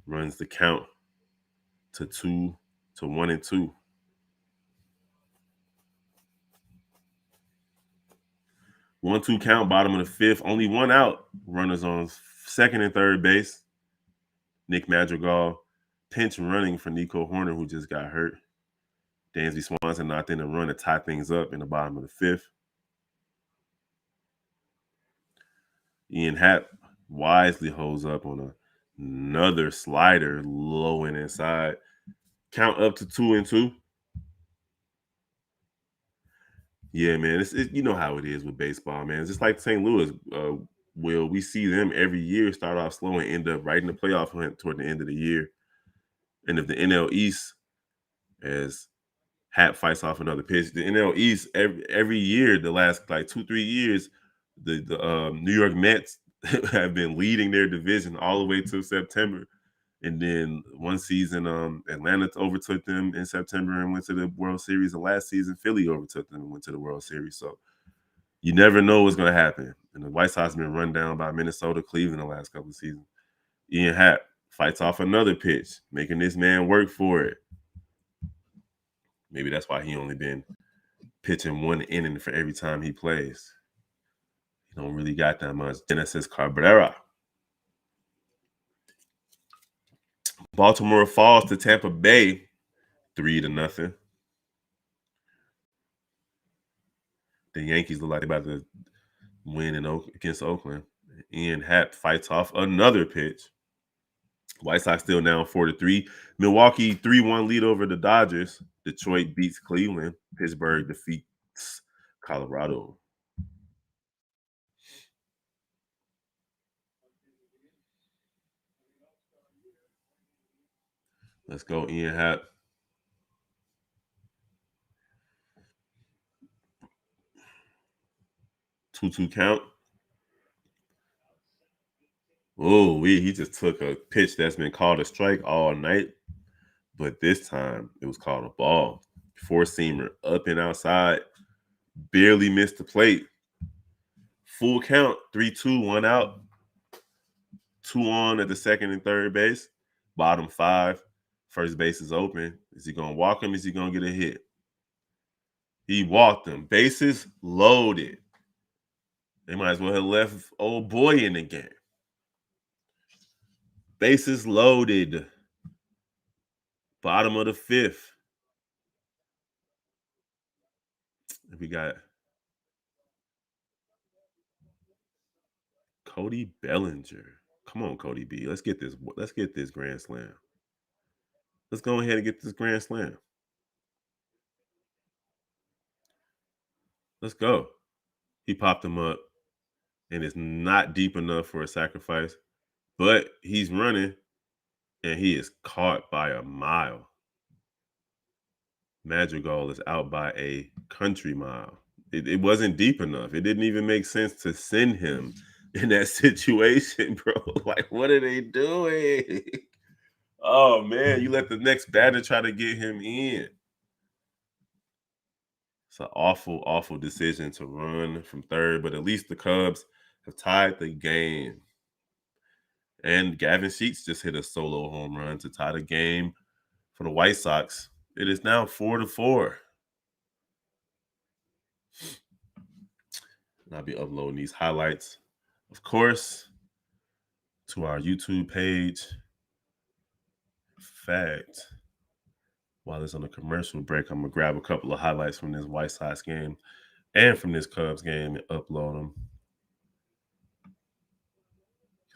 Runs the count to 1-2. 1-2 count, bottom of the fifth. Only one out. Runners on second and third base. Nick Madrigal pinch running for Nico Horner, who just got hurt. Dansby Swanson knocked in a run to tie things up in the bottom of the fifth. Ian Happ wisely holds up on another slider low and inside. Count up to 2-2. Yeah, man, you know how it is with baseball, man. It's just like St. Louis. Will we see them every year start off slow and end up right in the playoff hunt toward the end of the year? And if the NL East, as Happ fights off another pitch, the NL East every year, the last like 2-3 years, the New York Mets have been leading their division all the way to September. And then one season, Atlanta overtook them in September and went to the World Series. And last season, Philly overtook them and went to the World Series. So you never know what's going to happen. And the White Sox have been run down by Minnesota, Cleveland the last couple of seasons. Ian Happ fights off another pitch, making this man work for it. Maybe that's why he only been pitching one inning for every time he plays. He don't really got that much. Genesis Cabrera. Baltimore falls to Tampa Bay 3-0. The Yankees look like they're about to win against Oakland. Ian Happ fights off another pitch. White Sox still down 4-3. Milwaukee 3-1 lead over the Dodgers. Detroit beats Cleveland. Pittsburgh defeats Colorado. Let's go, Ian Happ. Two count. Oh, he just took a pitch that's been called a strike all night, but this time it was called a ball. Four-seamer up and outside, barely missed the plate. Full count, 3-2, 1 out. 2 on at the second and third base. Bottom 5. First base is open. Is he going to walk him? Is he going to get a hit? He walked him. Bases loaded. They might as well have left old boy in the game. Bases loaded. Bottom of the 5th. We got Cody Bellinger. Come on, Cody B. Let's get this grand slam. Let's go ahead and get this grand slam. Let's go. He popped him up, and it's not deep enough for a sacrifice, but he's running, and he is caught by a mile. Madrigal is out by a country mile. It wasn't deep enough. It didn't even make sense to send him in that situation, bro. Like, what are they doing? Oh, man, you let the next batter try to get him in. It's an awful, awful decision to run from third, but at least the Cubs have tied the game. And Gavin Sheets just hit a solo home run to tie the game for the White Sox. It is now 4-4. And I'll be uploading these highlights, of course, to our YouTube page. In fact, while it's on a commercial break, I'm going to grab a couple of highlights from this White Sox game and from this Cubs game and upload them.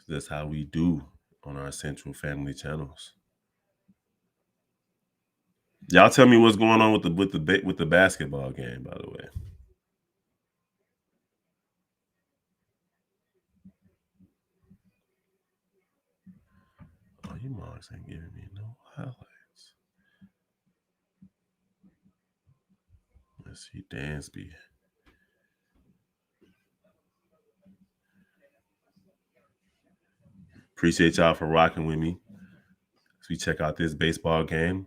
That's how we do on our Central Family channels. Y'all tell me what's going on with the basketball game, by the way. Oh, you marks ain't giving me no highlights. Let's see, Dansby. Appreciate y'all for rocking with me as we check out this baseball game.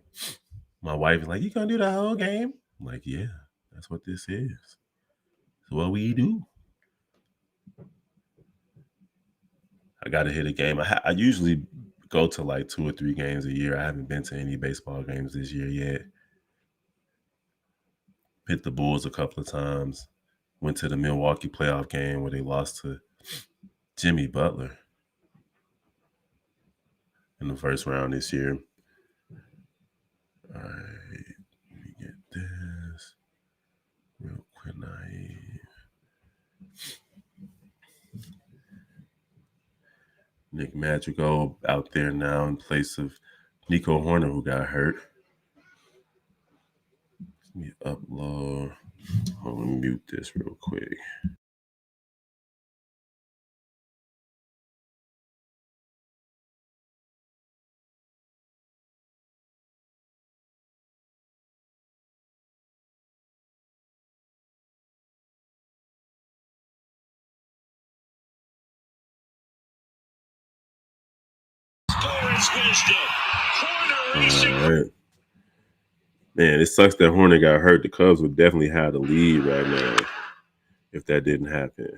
My wife is like, "You gonna do the whole game?" I'm like, "Yeah, that's what this is. It's what we do." I got to hit a game. I usually go to like 2 or 3 games a year. I haven't been to any baseball games this year yet. Hit the Bulls a couple of times. Went to the Milwaukee playoff game where they lost to Jimmy Butler. in the first round this year. All right, let me get this real quick. Nick Madrigal out there now in place of Nico Horner, who got hurt. Let me upload. Hold on, let me mute this real quick. All right. Man, it sucks that Horner got hurt. The Cubs would definitely have the lead right now if that didn't happen.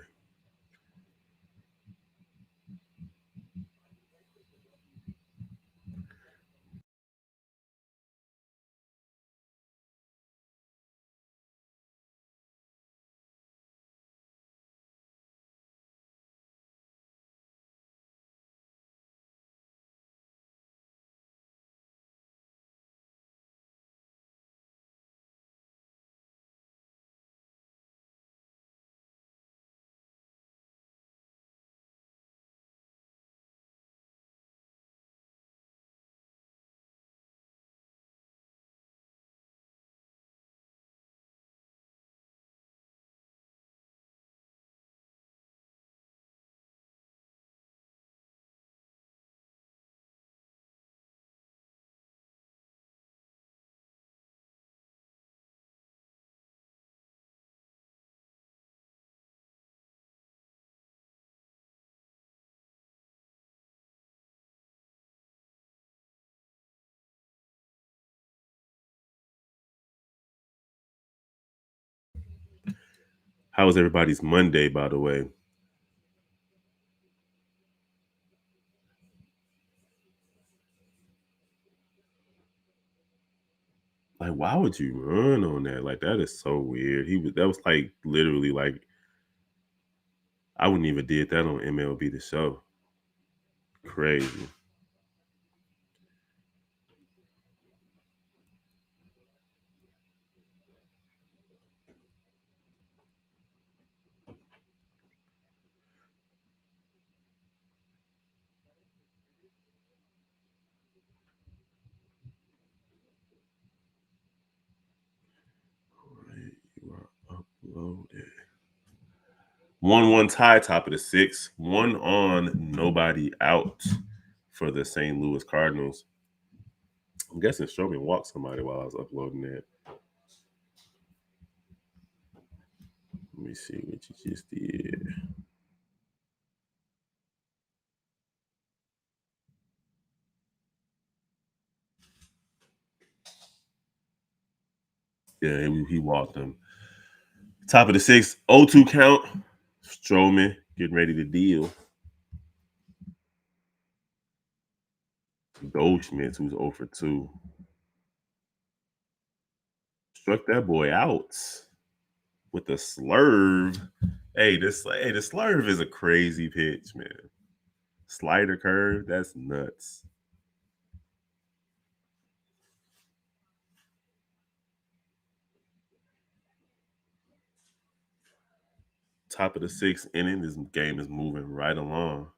How was everybody's Monday, by the way? Like, why would you run on that? Like, that is so weird. That was like literally like I wouldn't even did that on MLB The Show. Crazy. All right, you are uploaded. 1-1 tie, top of the sixth. 1 on, nobody out for the St. Louis Cardinals. I'm guessing Stroman walked somebody while I was uploading that. Let me see what you just did. Yeah, he walked them. Top of the sixth, 0-2 count. Stroman getting ready to deal. Goldschmidt, who's 0 for 2. Struck that boy out with a slurve. Hey, the slurve is a crazy pitch, man. Slider curve, that's nuts. Top of the sixth inning, this game is moving right along.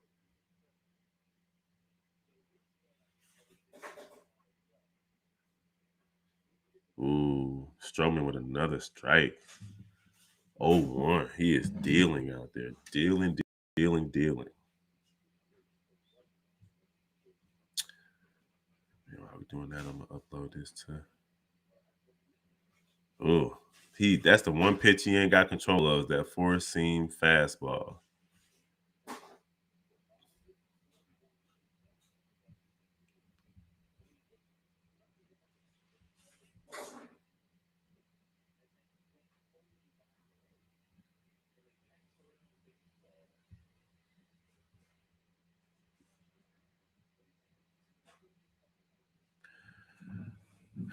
Ooh, Stroman with another strike. 0-1. He is dealing out there. Dealing. While we're doing that, I'm gonna upload this to. Oh, that's the one pitch he ain't got control of, that four-seam fastball.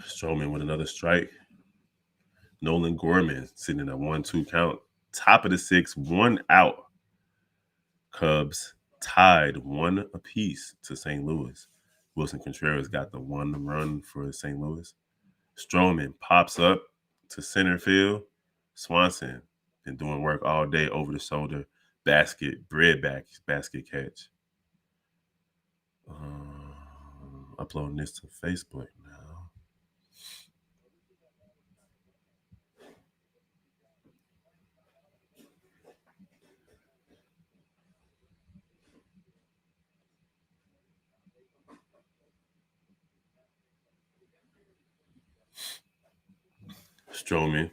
Stroman with another strike. Nolan Gorman sitting at 1-2 count. Top of the sixth, 1 out. Cubs tied 1 apiece to St. Louis. Wilson Contreras got the one run for St. Louis. Stroman pops up to center field. Swanson been doing work all day over the shoulder basket catch. Uploading this to Facebook now. Stroman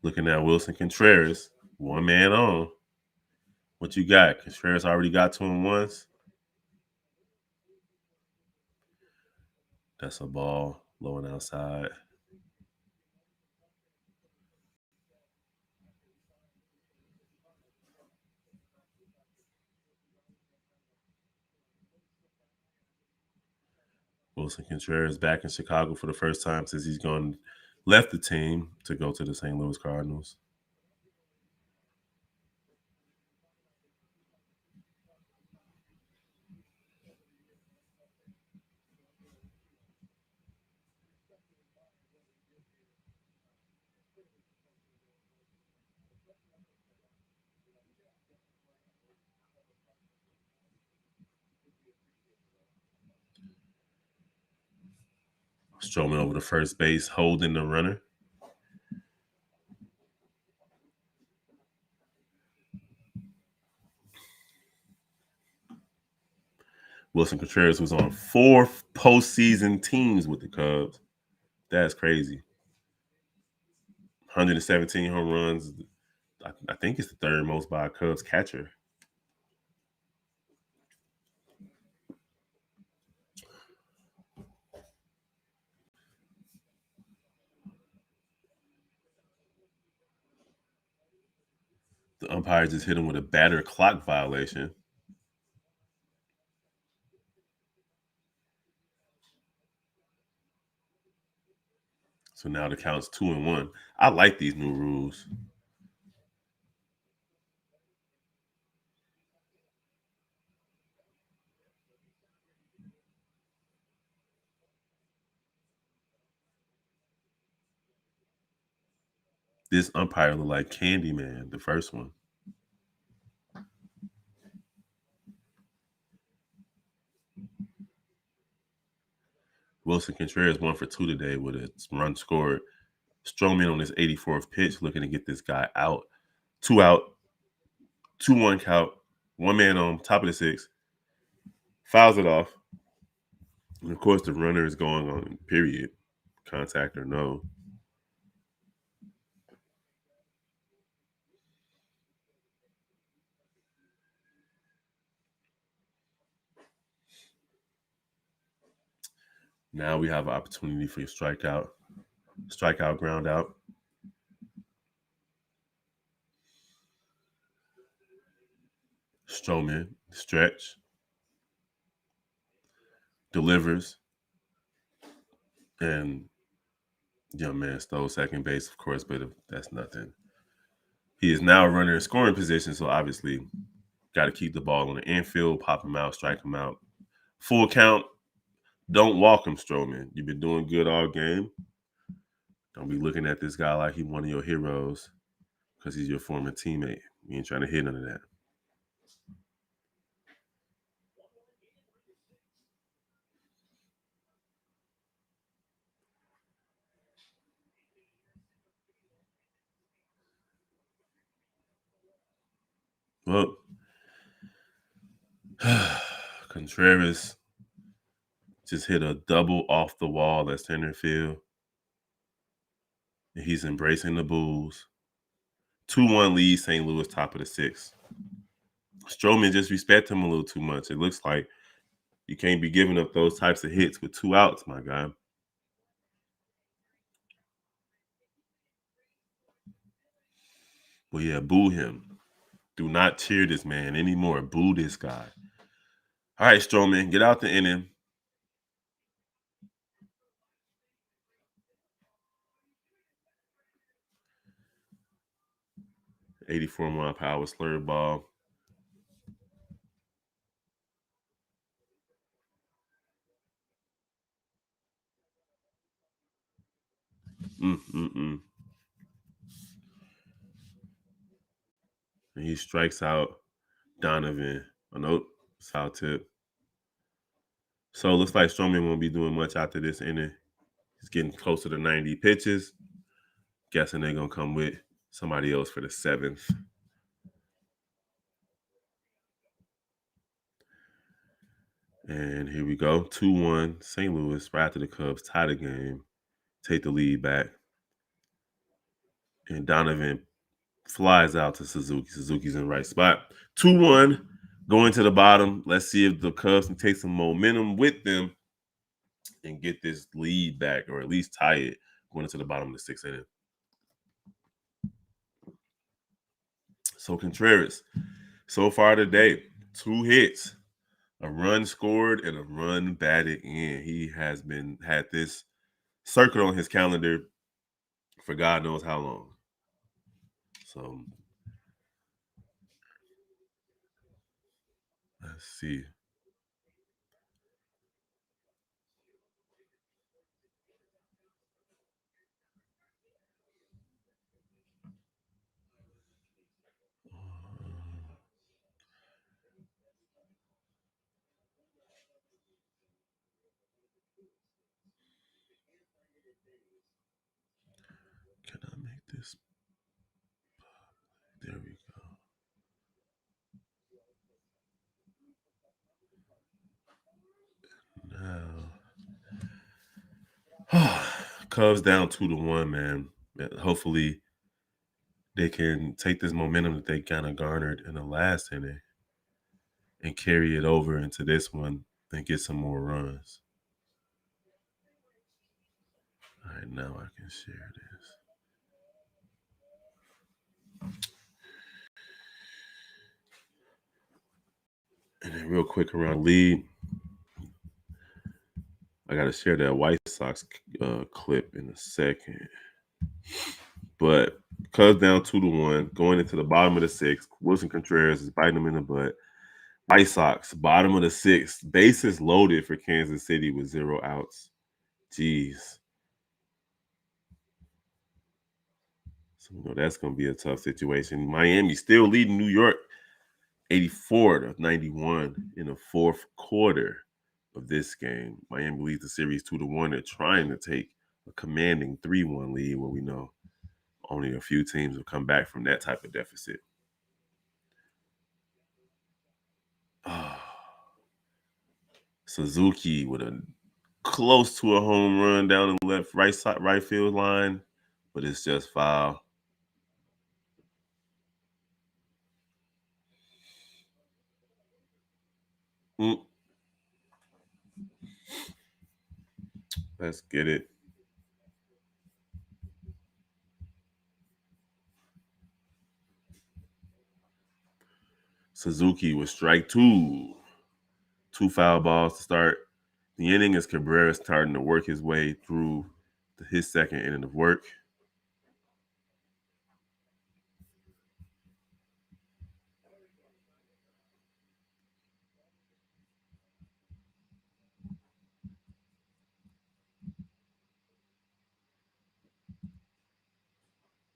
looking at Wilson Contreras, one man on. What you got? Contreras already got to him once. That's a ball low and outside. Wilson Contreras back in Chicago for the first time since he's left the team to go to the St. Louis Cardinals. Stroman over to first base, holding the runner. Wilson Contreras was on 4 postseason teams with the Cubs. That's crazy. 117 home runs. I think it's the third most by a Cubs catcher. The umpire just hit him with a batter clock violation. So now the count's 2-1. I like these new rules. This umpire looked like Candyman, the first one. Wilson Contreras 1 for 2 today with a run scored. Stroman on his 84th pitch looking to get this guy out. 2 out, 2-1 count, one man on top of the 6th. Fouls it off. And of course, the runner is going on, period. Contact or no. Now we have an opportunity for your strikeout, ground out. Stroman, stretch, delivers, and young man stole second base, of course, but that's nothing. He is now a runner in scoring position, so obviously got to keep the ball on the infield, pop him out, strike him out. Full count. Don't walk him, Stroman. You've been doing good all game. Don't be looking at this guy like he's one of your heroes because he's your former teammate. You ain't trying to hit none of that. Well, Contreras just hit a double off the wall at center field. And he's embracing the Bulls. 2-1 lead, St. Louis, top of the 6th. Stroman just respect him a little too much. It looks like you can't be giving up those types of hits with 2 outs, my guy. Well, yeah, boo him. Do not cheer this man anymore. Boo this guy. All right, Stroman, get out the inning. .84-mile-per-hour slurve ball. And he strikes out Donovan. Oh, nope, foul tip. So it looks like Stroman won't be doing much after this inning. He's getting closer to 90 pitches. Guessing they're going to come with somebody else for the 7th. And here we go. 2-1. St. Louis, right after the Cubs tie the game, take the lead back. And Donovan flies out to Suzuki. Suzuki's in the right spot. 2-1, going to the bottom. Let's see if the Cubs can take some momentum with them and get this lead back, or at least tie it going into the bottom of the 6th inning. So Contreras, so far today, 2 hits, a run scored, and a run batted in. He has had this circled on his calendar for God knows how long. So let's see. Can I make this? There we go. Now, Cubs down 2-1, man. Hopefully, they can take this momentum that they kind of garnered in the last inning and carry it over into this one and get some more runs. All right, now I can share this. And then real quick around lead, I got to share that White Sox clip in a second. But Cubs down 2-1, going into the bottom of the 6th. Wilson Contreras is biting them in the butt. White Sox, bottom of the 6th. Bases loaded for Kansas City with 0 outs. Jeez. So, that's going to be a tough situation. Miami still leading New York 84-91 in the 4th quarter of this game. Miami leads the series 2-1. They're trying to take a commanding 3-1 lead, where we know only a few teams will come back from that type of deficit. Suzuki with a close to a home run down the right field line, but it's just foul. Let's get it. Suzuki with strike 2. 2 foul balls to start the inning as Cabrera starting to work his way through his 2nd inning of work.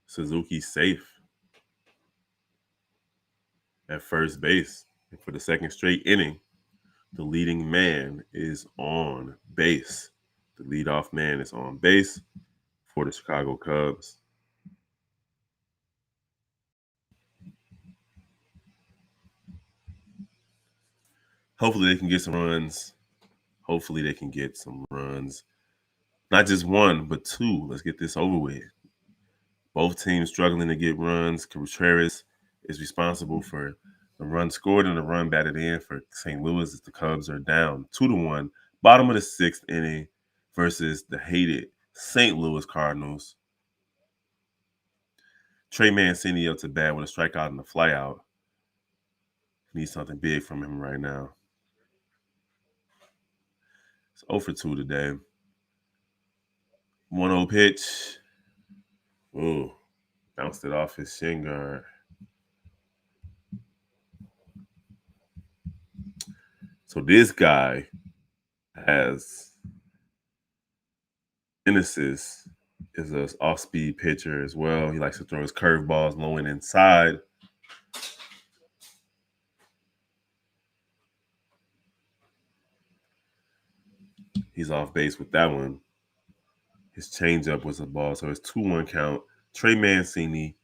Suzuki safe at first base. And for the 2nd straight inning, the leading man is on base. The leadoff man is on base for the Chicago Cubs. Hopefully they can get some runs. Not just 1, but 2. Let's get this over with. Both teams struggling to get runs. Contreras is responsible for the run scored and the run batted in for St. Louis as the Cubs are down 2-1. Bottom of the 6th inning versus the hated St. Louis Cardinals. Trey Mancini up to bat with a strikeout and a flyout. Need something big from him right now. It's 0 for 2 today. 1-0 pitch. Ooh, bounced it off his shin guard. So this guy has Innings is an off-speed pitcher as well. He likes to throw his curveballs low and inside. He's off base with that one. His changeup was a ball, so it's 2-1 count. Trey Mancini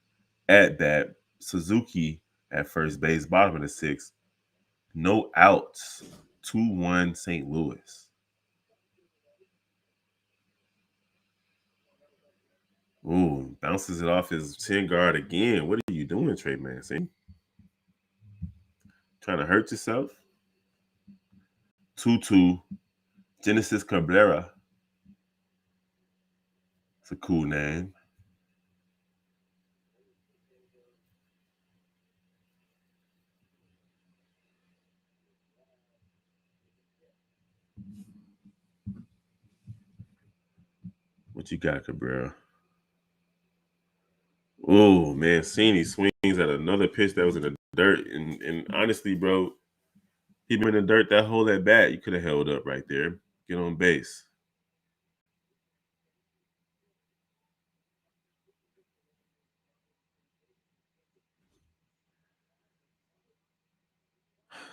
at bat. Suzuki at first base, bottom of the sixth. No outs. 2-1 St. Louis. Ooh, bounces it off his chin guard again. What are you doing, Trey Mancini? Trying to hurt yourself? 2-2. Genesis Cabrera. It's a cool name. What you got, Cabrera? Oh, Mancini swings at another pitch that was in the dirt. And honestly, bro, he been in the dirt that whole at bat. You could have held up right there. Get on base.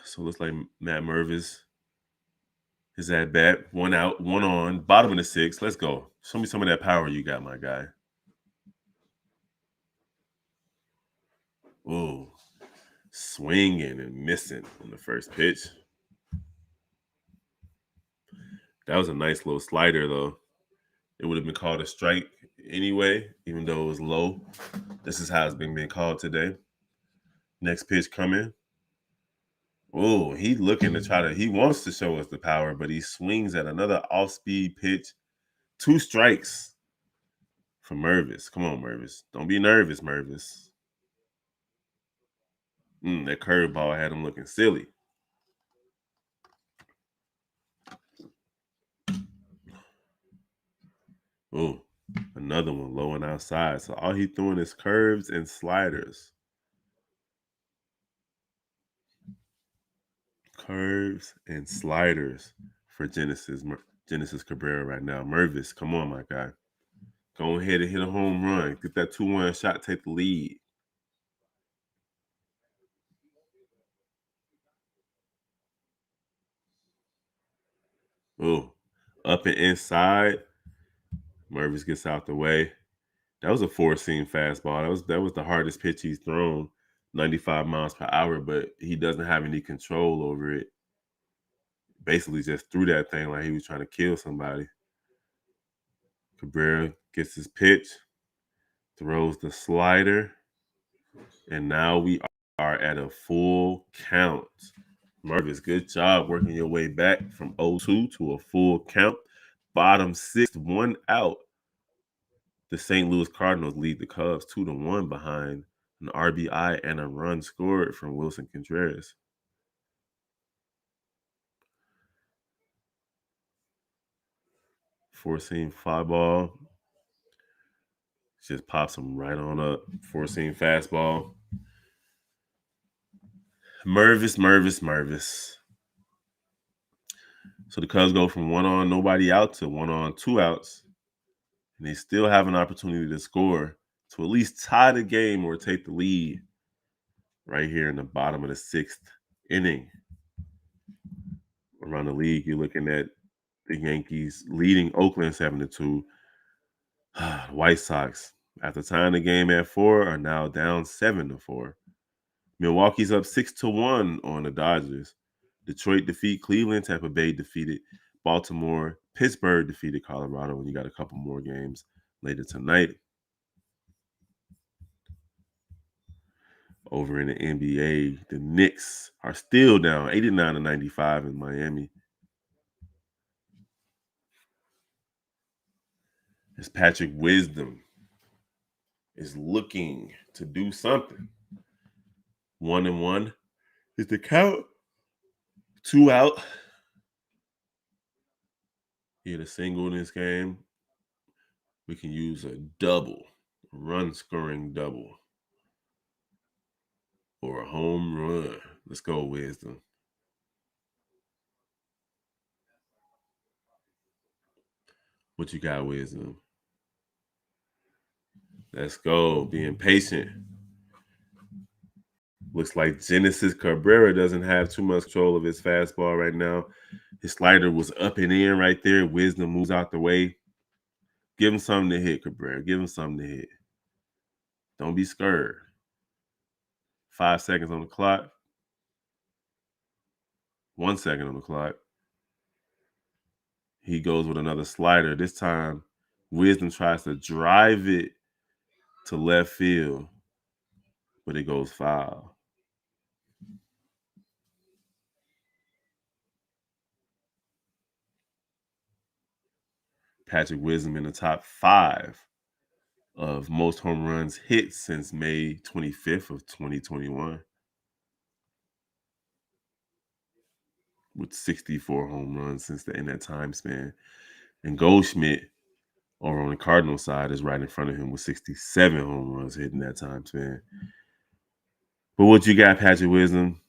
So it looks like Matt Mervis is at bat. One out, one on. Bottom of the sixth. Let's go. Show me some of that power you got, my guy. Oh, swinging and missing on the first pitch. That was a nice little slider, though. It would have been called a strike anyway, even though it was low. This is how it's been being called today. Next pitch coming. Oh, he's looking to try to, he wants to show us the power, but he swings at another off-speed pitch. 2 strikes for Mervis. Come on, Mervis. Don't be nervous, Mervis. That curveball had him looking silly. Oh, another one low and outside. So all he's throwing is curves and sliders. Curves and sliders for Genesis Cabrera right now. Mervis, come on, my guy. Go ahead and hit a home run. Get that 2-1 shot, take the lead. Oh, up and inside. Mervis gets out the way. That was a 4-seam fastball. That was the hardest pitch he's thrown, 95 miles per hour, but he doesn't have any control over it. Basically just threw that thing like he was trying to kill somebody. Cabrera gets his pitch, throws the slider, and now we are at a full count. Mervis, good job working your way back from 0-2 to a full count. Bottom sixth, 1 out. The St. Louis Cardinals lead the Cubs 2-1 behind an RBI and a run scored from Wilson Contreras. Four-seam fly ball. Just pops him right on up. Four-seam fastball. Mervis. So the Cubs go from 1 on, nobody out to 1 on, 2 outs. And they still have an opportunity to score to at least tie the game or take the lead right here in the bottom of the 6th inning. Around the league, you're looking at the Yankees leading Oakland 7-2. White Sox, after tying the game at 4, are now down 7-4. Milwaukee's up 6-1 on the Dodgers. Detroit defeat Cleveland. Tampa Bay defeated Baltimore. Pittsburgh defeated Colorado. And you got a couple more games later tonight. Over in the NBA, the Knicks are still down 89-95 in Miami. As Patrick Wisdom is looking to do something. 1-1 is the count. 2 out. He had a single in this game. We can use a double, run scoring double, or a home run. Let's go, Wisdom. What you got, Wisdom? Let's go. Being patient. Looks like Genesis Cabrera doesn't have too much control of his fastball right now. His slider was up and in right there. Wisdom moves out the way. Give him something to hit, Cabrera. Give him something to hit. Don't be scared. 5 seconds on the clock. 1 second on the clock. He goes with another slider. This time, Wisdom tries to drive it to left field, but it goes foul. Patrick Wisdom in the top 5 of most home runs hit since May 25th of 2021 with 64 home runs in that time span. And Goldschmidt over on the Cardinals side is right in front of him with 67 home runs hit in that time span. But what you got, Patrick Wisdom?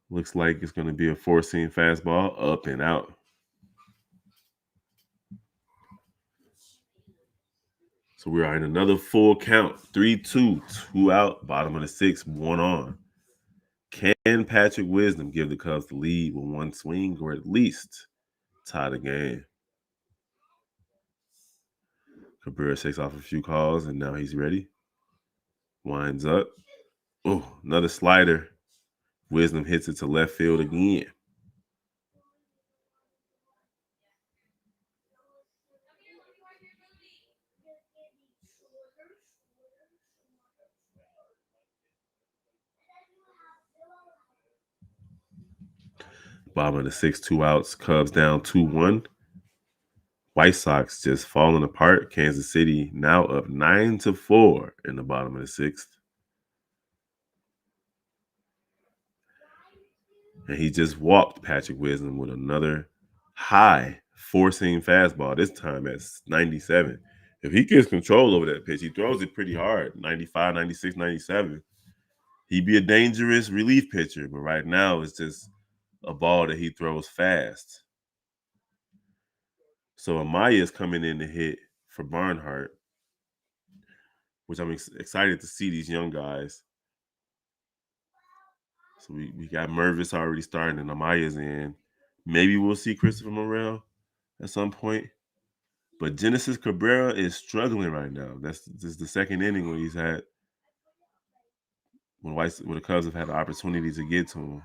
Looks like it's going to be a 4-seam fastball up and out. So we are in another full count. 3-2, 2 out, bottom of the 6th, 1 on. Can Patrick Wisdom give the Cubs the lead with 1 swing or at least tie the game? Cabrera shakes off a few calls and now he's ready. Winds up. Oh, another slider. Wisdom hits it to left field again. Bottom of the 6th, 2 outs. Cubs down 2-1. White Sox just falling apart. Kansas City now up 9-4 in the bottom of the 6th. And he just walked Patrick Wisdom with another high 4-seam fastball, this time at 97. If he gets control over that pitch, he throws it pretty hard, 95, 96, 97. He'd be a dangerous relief pitcher, but right now it's just a ball that he throws fast. So Amaya is coming in to hit for Barnhart, which I'm excited to see these young guys. So we got Mervis already starting and Amaya's in. Maybe we'll see Christopher Morel at some point. But Genesis Cabrera is struggling right now. This is the second inning when the Cubs have had the opportunity to get to him.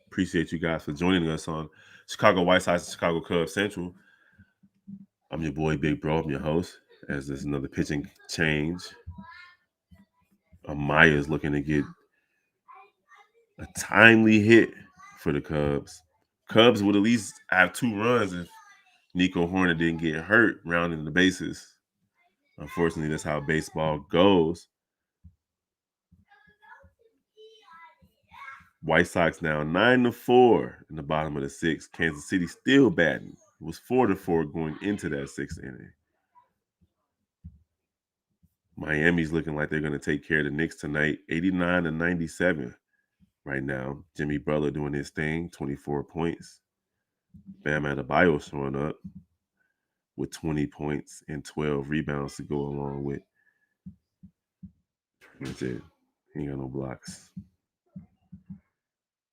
Appreciate you guys for joining us on Chicago White Sox and Chicago Cubs Central. I'm your boy Big Bro. I'm your host. As there's another pitching change. Amaya is looking to get a timely hit for the Cubs. Cubs would at least have 2 runs if Nico Horner didn't get hurt rounding the bases. Unfortunately, that's how baseball goes. White Sox now 9-4 in the bottom of the 6th. Kansas City still batting. It was 4-4 going into that 6th inning. Miami's looking like they're going to take care of the Knicks tonight, 89-97 right now. Jimmy Butler doing his thing, 24 points. Bam Adebayo showing up with 20 points and 12 rebounds to go along with. That's it. He ain't got no blocks.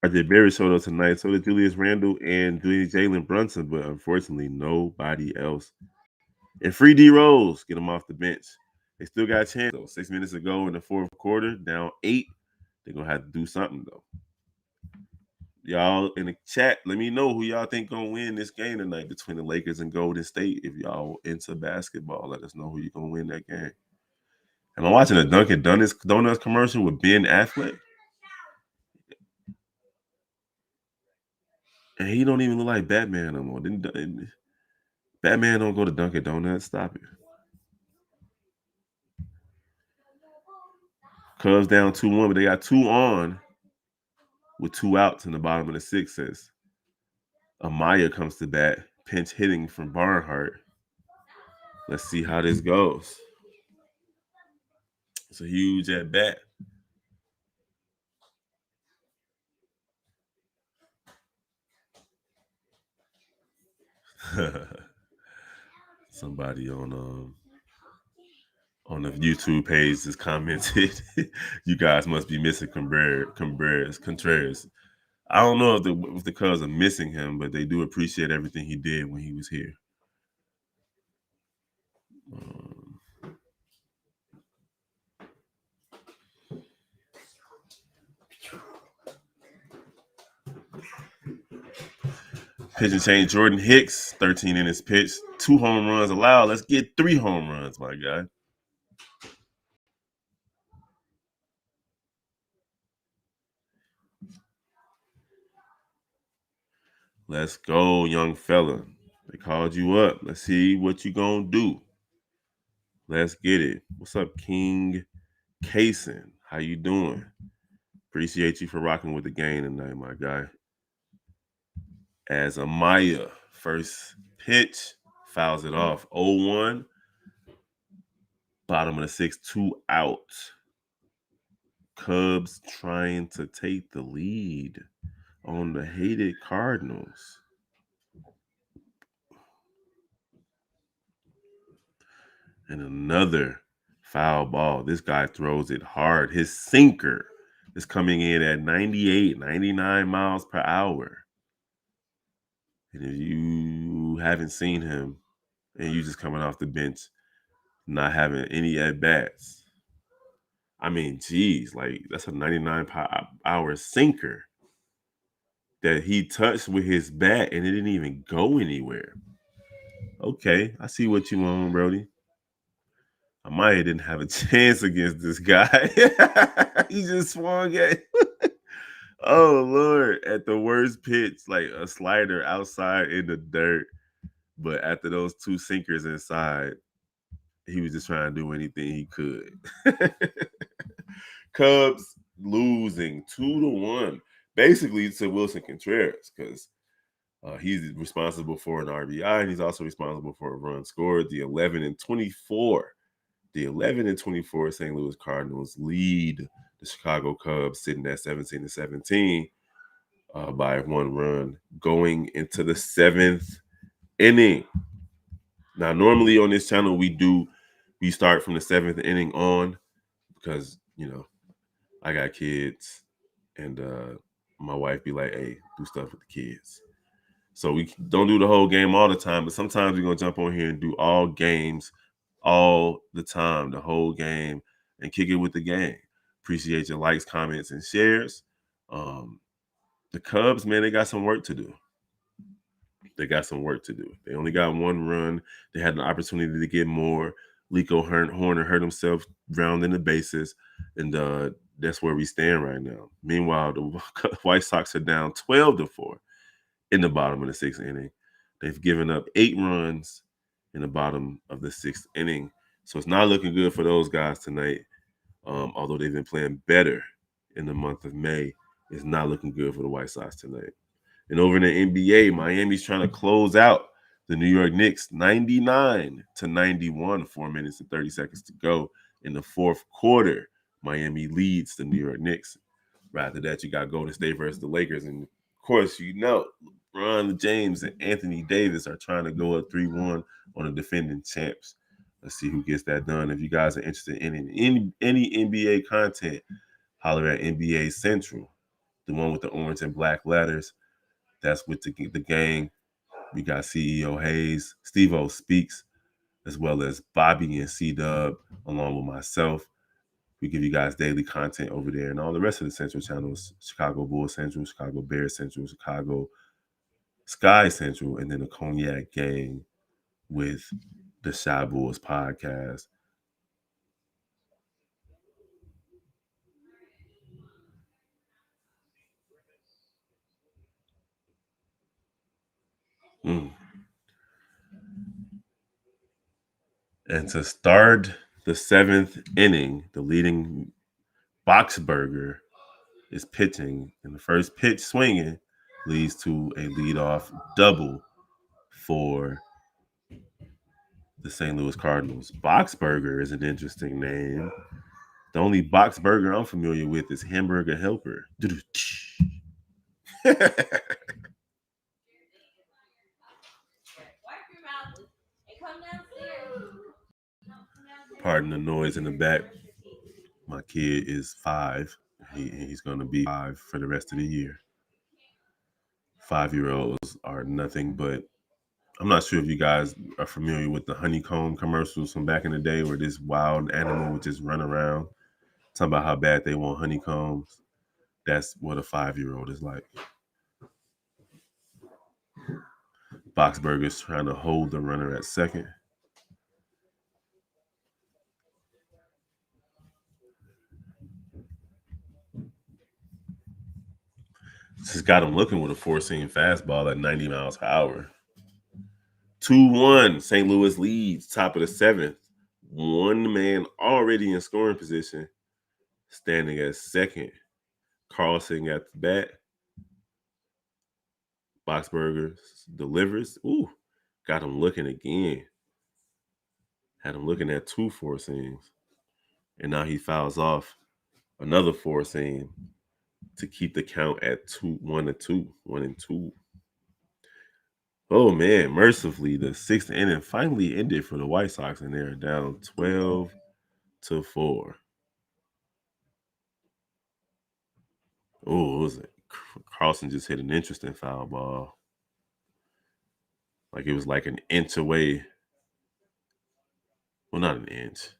RJ Berry showed up tonight. So did Julius Randle and Jalen Brunson, but unfortunately, nobody else. And free D Rose, get them off the bench. They still got a chance, though. 6 minutes to go in the 4th quarter, down 8. They're going to have to do something, though. Y'all in the chat, let me know who y'all think going to win this game tonight between the Lakers and Golden State. If y'all into basketball, let us know who you're going to win that game. Am I watching a Dunkin' Donuts commercial with Ben Affleck? And he don't even look like Batman no more. Batman don't go to Dunkin' Donuts. Stop it. Cubs down 2-1, but they got 2 on with 2 outs in the bottom of the 6th. Says Amaya comes to bat, pinch hitting from Barnhart. Let's see how this goes. It's a huge at bat. Somebody on on the YouTube page has commented, "You guys must be missing Contreras." I don't know if the Cubs are missing him, but they do appreciate everything he did when he was here. Pitch and change. Jordan Hicks, 13 innings pitched, 2 home runs allowed. Let's get 3 home runs, my guy. Let's go, young fella. They called you up. Let's see what you gonna do. Let's get it. What's up, King Kaysen? How you doing? Appreciate you for rocking with the game tonight, my guy. As Amaya, first pitch, fouls it off. 0-1. Bottom of the 6th, 2 outs. Cubs trying to take the lead on the hated Cardinals. And another foul ball. This guy throws it hard. His sinker is coming in at 98, 99 miles per hour. And if you haven't seen him and you just coming off the bench, not having any at-bats, I mean, geez, like that's a 99 per hour sinker that he touched with his bat and it didn't even go anywhere. Okay, I see what you want, Brody. Amaya didn't have a chance against this guy. He just swung at oh Lord, at the worst pitch, like a slider outside in the dirt. But after those 2 sinkers inside, he was just trying to do anything he could. Cubs losing 2-1, basically to Wilson Contreras, because he's responsible for an RBI and he's also responsible for a run scored. The 11-24 St. Louis Cardinals lead the Chicago Cubs, sitting at 17-17 by 1 run, going into the 7th inning. Now, normally on this channel, we start from the 7th inning on because, I got kids and my wife be like, hey, do stuff with the kids. So we don't do the whole game all the time, but sometimes we're going to jump on here and do all games all the time, the whole game, and kick it with the game. Appreciate your likes, comments, and shares. The Cubs, man, they got some work to do. They only got 1 run. They had an opportunity to get more. Lico Horner hurt himself rounding the bases, and that's where we stand right now. Meanwhile, the White Sox are down 12-4 in the bottom of the 6th inning. They've given up 8 runs in the bottom of the 6th inning. So it's not looking good for those guys tonight. Although they've been playing better in the month of May, it's not looking good for the White Sox tonight. And over in the NBA, Miami's trying to close out the New York Knicks 99-91, 4 minutes and 30 seconds to go in the 4th quarter. Miami leads the New York Knicks. Rather that, you got Golden State versus the Lakers. And, of course, LeBron James and Anthony Davis are trying to go up 3-1 on the defending champs. Let's see who gets that done. If you guys are interested in any NBA content, holler at NBA Central, the one with the orange and black letters. That's with the gang. We got CEO Hayes, Steve-O Speaks, as well as Bobby and C-Dub, along with myself. We give you guys daily content over there, and all the rest of the Central channels: Chicago Bulls Central, Chicago Bears Central, Chicago Sky Central, and then the Cognac Gang with the Shy Bulls podcast. And to start the 7th inning, the leading Boxberger is pitching, and the first pitch swinging leads to a leadoff double for the St. Louis Cardinals. Boxberger is an interesting name. The only Boxberger I'm familiar with is Hamburger Helper. Pardon the noise in the back. My kid is 5. He's going to be 5 for the rest of the year. 5-year-olds are nothing but. I'm not sure if you guys are familiar with the honeycomb commercials from back in the day where this wild animal would just run around talking about how bad they want honeycombs. That's what a 5-year-old is like. Boxberger's trying to hold the runner at second. Just got him looking with a 4-seam fastball at 90 miles per hour. 2-1. St. Louis leads, top of the 7th. One man already in scoring position, standing at second. Carlson at the bat. Boxberger delivers. Ooh, got him looking again. Had him looking at 2 4-seams. And now he fouls off another 4-seam to keep the count at 1-2. Oh man, mercifully, the 6th inning finally ended for the White Sox, and they're down 12-4. Oh, was it? Carlson just hit an interesting foul ball. Like it was like an inch away. Well, not an inch.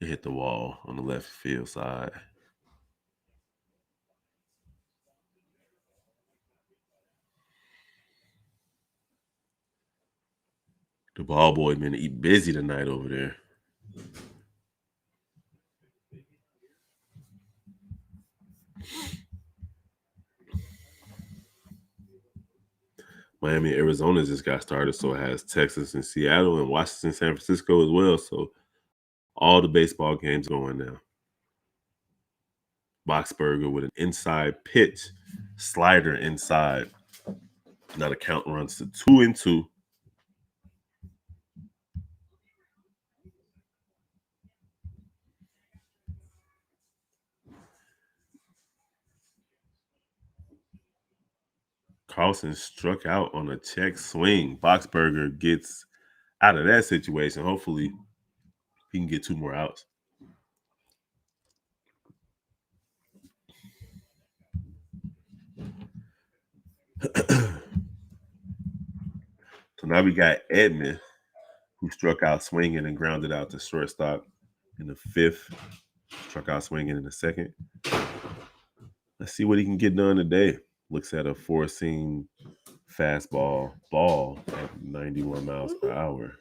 It hit the wall on the left field side. The ball boy been busy tonight over there. Miami, Arizona just got started, so it has Texas and Seattle and Washington, San Francisco as well. So all the baseball games going now. Boxberger with an inside pitch, slider inside. Now the count runs to 2-2. Carlson struck out on a check swing. Boxberger gets out of that situation. Hopefully, he can get 2 more outs. So now we got Edman, who struck out swinging and grounded out to shortstop in the 5th. Struck out swinging in the 2nd. Let's see what he can get done today. Looks at a 4-seam fastball ball at 91 miles per hour.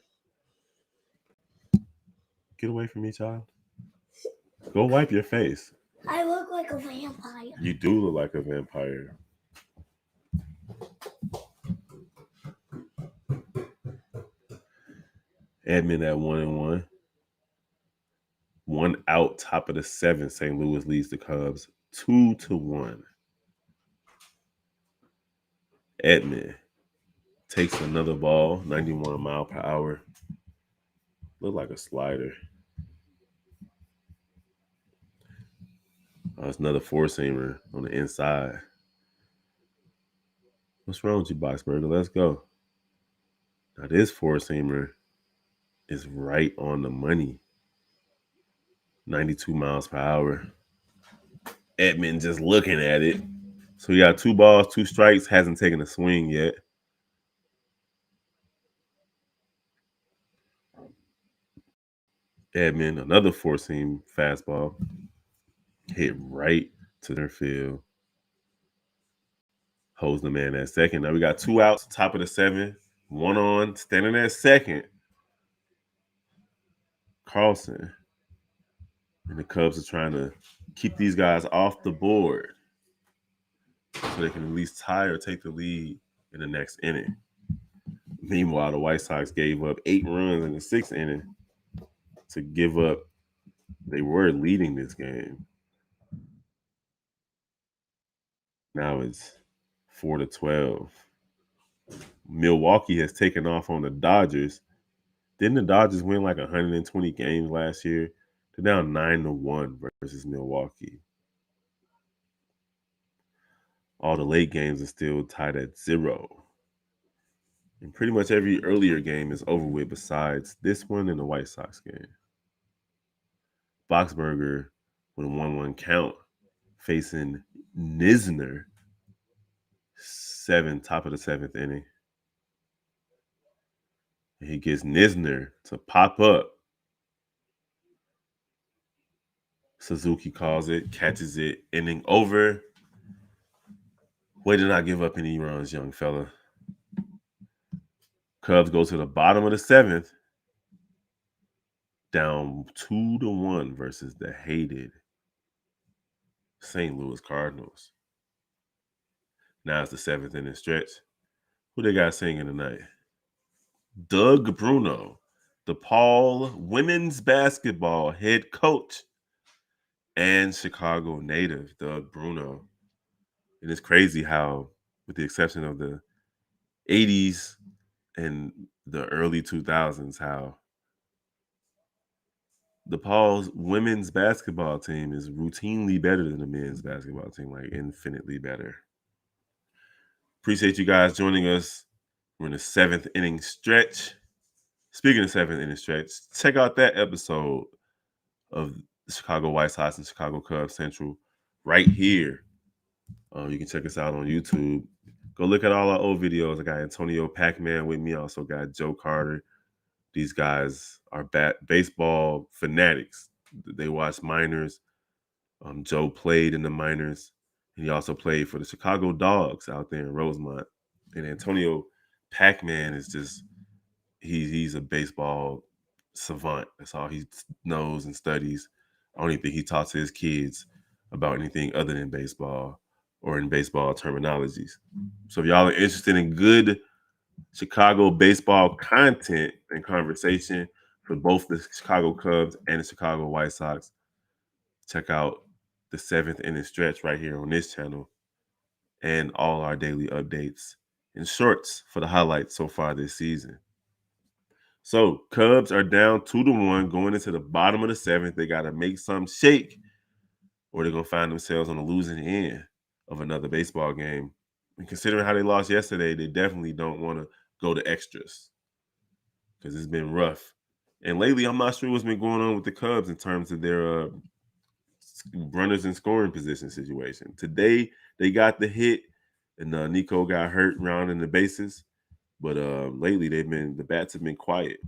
Get away from me, child. Go wipe your face. I look like a vampire. You do look like a vampire. Edman at 1-1. 1 out, top of the 7th. St. Louis leads the Cubs 2-1. Edman takes another ball, 91 mile per hour. Look like a slider. That's another 4-seamer on the inside. What's wrong with you, Boxberger? Let's go. Now this 4-seamer is right on the money. 92 miles per hour. Edman just looking at it. So he got 2 balls, 2 strikes, hasn't taken a swing yet. Edman, another 4-seam fastball. Hit right to their field. Holds the man at second. Now we got 2 outs, top of the 7th. 1 on, standing at second. Carlson. And the Cubs are trying to keep these guys off the board so they can at least tie or take the lead in the next inning. Meanwhile, the White Sox gave up 8 runs in the 6th inning to give up. They were leading this game. Now it's 4-12. Milwaukee has taken off on the Dodgers. Didn't the Dodgers win like 120 games last year? They're down 9-1 versus Milwaukee. All the late games are still tied at 0. And pretty much every earlier game is over with besides this one and the White Sox game. Boxberger with a 1-1 count facing Nisner. 7, top of the 7th inning. And he gets Nisner to pop up. Suzuki calls it, catches it, inning over. Way to not give up any runs, young fella. Cubs go to the bottom of the 7th, down 2-1 versus the hated St. Louis Cardinals. Now it's the 7th inning stretch. Who they got singing tonight? Doug Bruno, DePaul women's basketball head coach and Chicago native Doug Bruno. And it's crazy how, with the exception of the 80s and the early 2000s, how DePaul's women's basketball team is routinely better than the men's basketball team, like infinitely better. Appreciate you guys joining us. We're in the 7th inning stretch. Speaking of 7th inning stretch, check out that episode of the Chicago White Sox and Chicago Cubs Central right here. You can check us out on YouTube. Go look at all our old videos. I got Antonio Pac-Man with me. I also got Joe Carter. These guys are baseball fanatics. They watch minors. Joe played in the minors. He also played for the Chicago Dogs out there in Rosemont. And Antonio Pac-Man is just, he's a baseball savant. That's all he knows and studies. I don't even think he talks to his kids about anything other than baseball or in baseball terminologies. So if y'all are interested in good Chicago baseball content and conversation for both the Chicago Cubs and the Chicago White Sox, check out the 7th inning stretch right here on this channel and all our daily updates and shorts for the highlights so far this season. So Cubs are down 2-1 going into the bottom of the 7th. They got to make some shake or they're going to find themselves on the losing end of another baseball game. And considering how they lost yesterday, they definitely don't want to go to extras because it's been rough. And lately, I'm not sure what's been going on with the Cubs in terms of their runners in scoring position situation. Today, they got the hit, and Nico got hurt rounding the bases. But lately, the bats have been quiet.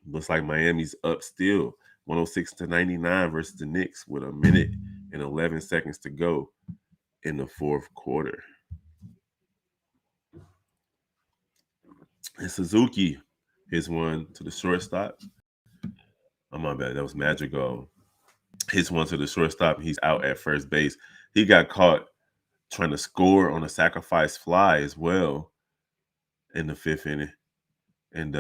Looks like Miami's up still, 106-99 versus the Knicks with a minute and 11 seconds to go in the 4th quarter. And Suzuki hits one to the shortstop. Oh, my bad. That was Madrigal. Hits one to the shortstop. He's out at first base. He got caught trying to score on a sacrifice fly as well in the 5th inning and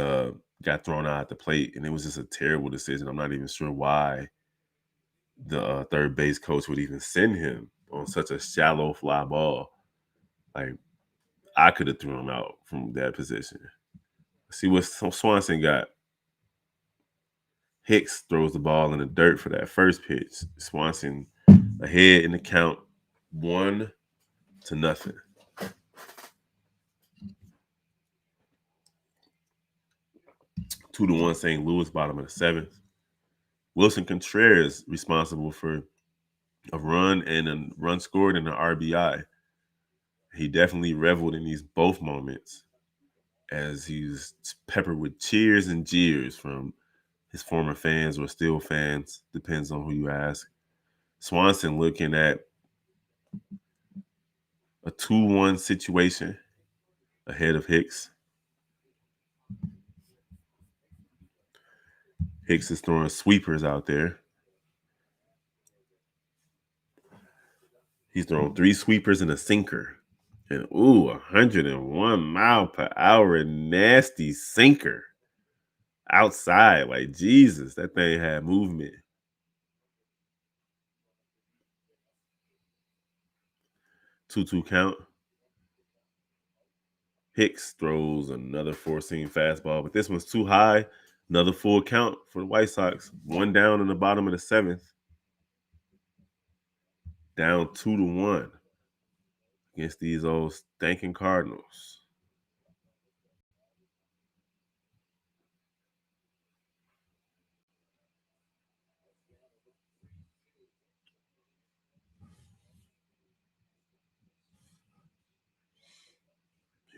got thrown out at the plate. And it was just a terrible decision. I'm not even sure why the third base coach would even send him on such a shallow fly ball. Like, I could have thrown him out from that position. See what Swanson got. Hicks throws the ball in the dirt for that first pitch. Swanson ahead in the count, 1-0. 2-1 St. Louis, bottom of the 7th. Wilson Contreras responsible for a run and a run scored and an RBI. He definitely reveled in these both moments as he's peppered with cheers and jeers from his former fans or still fans, depends on who you ask. Swanson looking at a 2-1 situation ahead of Hicks. Hicks is throwing sweepers out there. He's thrown 3 sweepers and a sinker. And 101 mile per hour nasty sinker. Outside, like Jesus, that thing had movement. 2-2 count. Hicks throws another 4-seam fastball, but this one's too high. Another full count for the White Sox. 1 down in the bottom of the 7th. Down 2-1 against these old stinking Cardinals.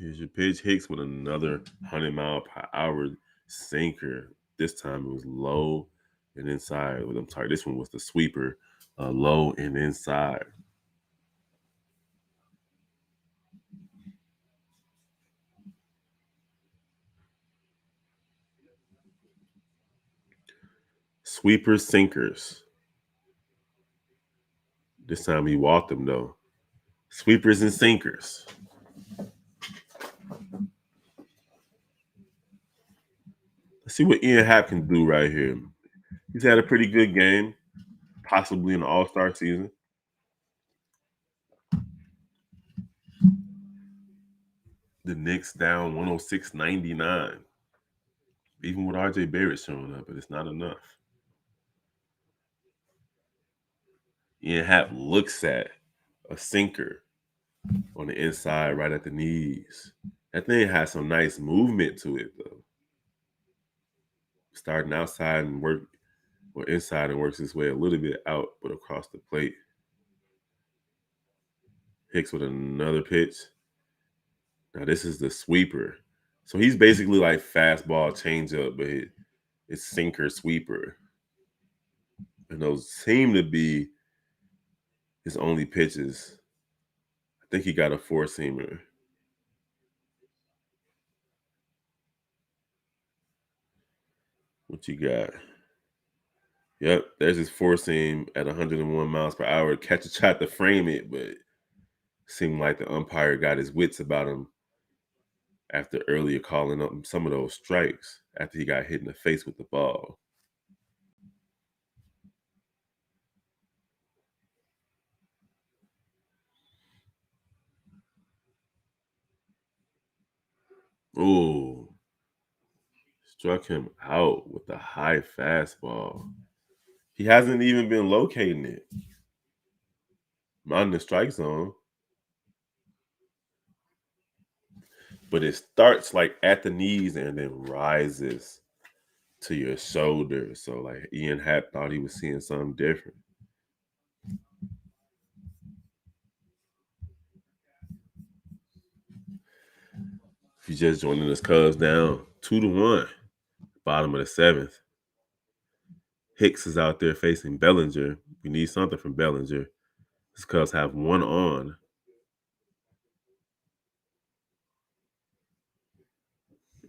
Here's your pitch. Hicks with another 100-mile-per-hour sinker. This time it was low and inside. I'm sorry, this one was the sweeper, low and inside. Sweepers, sinkers. This time he walked them though. Sweepers and sinkers. Let's see what Ian Happ can do right here. He's had a pretty good game, possibly an all-star season. The Knicks down 106-99. Even with RJ Barrett showing up, but it's not enough. Ian Happ looks at a sinker on the inside, right at the knees. That thing has some nice movement to it, though. Starting outside and work, or inside and works his way a little bit out, but across the plate. Hicks with another pitch. Now this is the sweeper. So he's basically like fastball changeup, but it's sinker sweeper. And those seem to be his only pitches. I think he got a four-seamer. What you got? Yep, there's his four-seam at 101 miles per hour. Catcher tried to frame it, but seemed like the umpire got his wits about him after earlier calling up some of those strikes after he got hit in the face with the ball. Ooh, struck him out with a high fastball. He hasn't even been locating it. Not in the strike zone. But it starts like at the knees and then rises to your shoulder. So like Ian Happ thought he was seeing something different. If you just joining us, Cubs down 2-1, bottom of the seventh. Hicks is out there facing Bellinger. We need something from Bellinger. These Cubs have one on.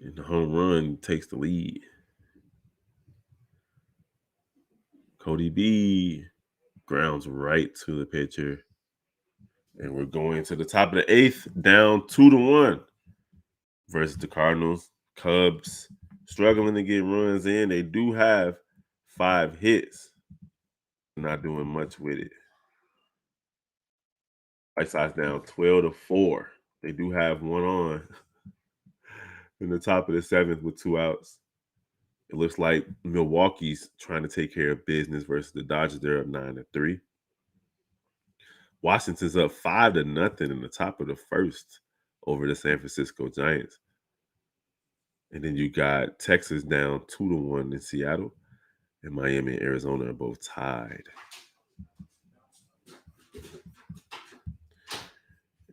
And the home run takes the lead. Cody B grounds right to the pitcher. And we're going to the top of the eighth, down 2-1 versus the Cardinals. Cubs struggling to get runs in. They do have 5 hits. Not doing much with it. White Sox down 12-4. They do have one on in the top of the seventh with 2 outs. It looks like Milwaukee's trying to take care of business versus the Dodgers. They're up 9-3. Washington's up 5-0 in the top of the first over the San Francisco Giants. And then you got Texas down 2-1 in Seattle. And Miami and Arizona are both tied.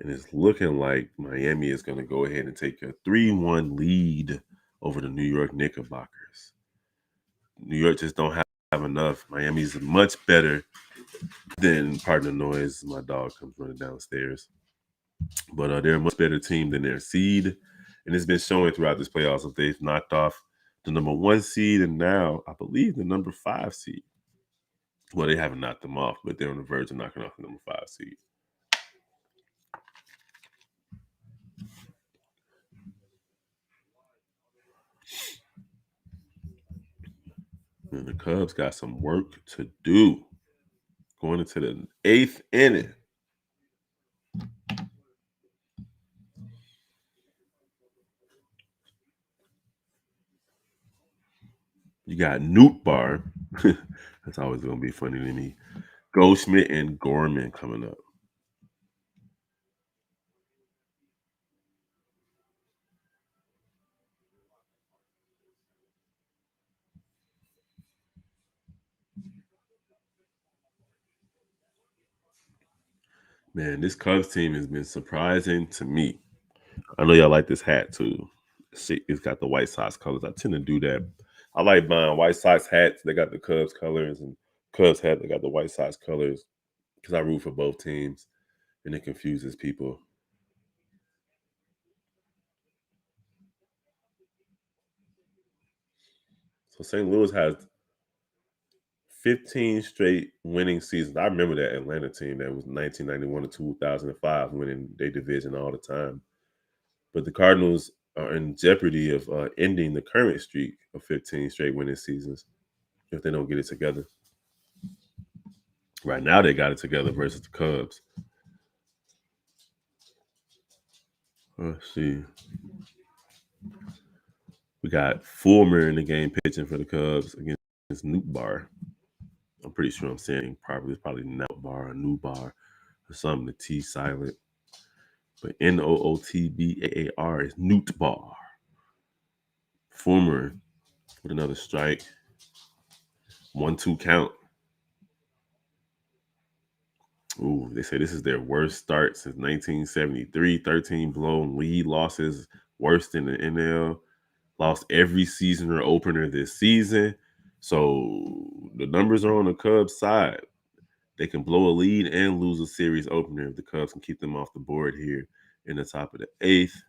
And it's looking like Miami is going to go ahead and take a 3-1 lead over the New York Knickerbockers. New York just don't have enough. Miami's much better than, pardon the noise, my dog comes running downstairs. But they're a much better team than their seed. And it's been showing throughout this playoffs that they've knocked off the number 1 seed and now, I believe, the number 5 seed. Well, they haven't knocked them off, but they're on the verge of knocking off the number 5 seed. And the Cubs got some work to do going into the 8th inning. You got Nootbaar. That's always going to be funny to me. Goldschmidt and Gorman coming up. Man, this Cubs team has been surprising to me. I know y'all like this hat too. It's got the White Sox colors. I tend to do that. I like buying White Sox hats. They got the Cubs colors, and Cubs hat they got the White Sox colors because I root for both teams, and it confuses people. So St. Louis has 15 straight winning seasons. I remember that Atlanta team that was 1991 to 2005 winning their division all the time. But the Cardinals are in jeopardy of ending the current streak of 15 straight winning seasons if they don't get it together. Right now, they got it together versus the Cubs. Let's see. We got Fulmer in the game pitching for the Cubs against Nootbaar. I'm pretty sure I'm saying properly. It's probably Nootbaar or Newbar or something. The T silent. But Nootbaar is Nootbaar. Fulmer with another strike. 1-2 count. Ooh, they say this is their worst start since 1973. 13 blown lead losses, worst in the NL. Lost every season or opener this season. So the numbers are on the Cubs' side. They can blow a lead and lose a series opener if the Cubs can keep them off the board here in the top of the eighth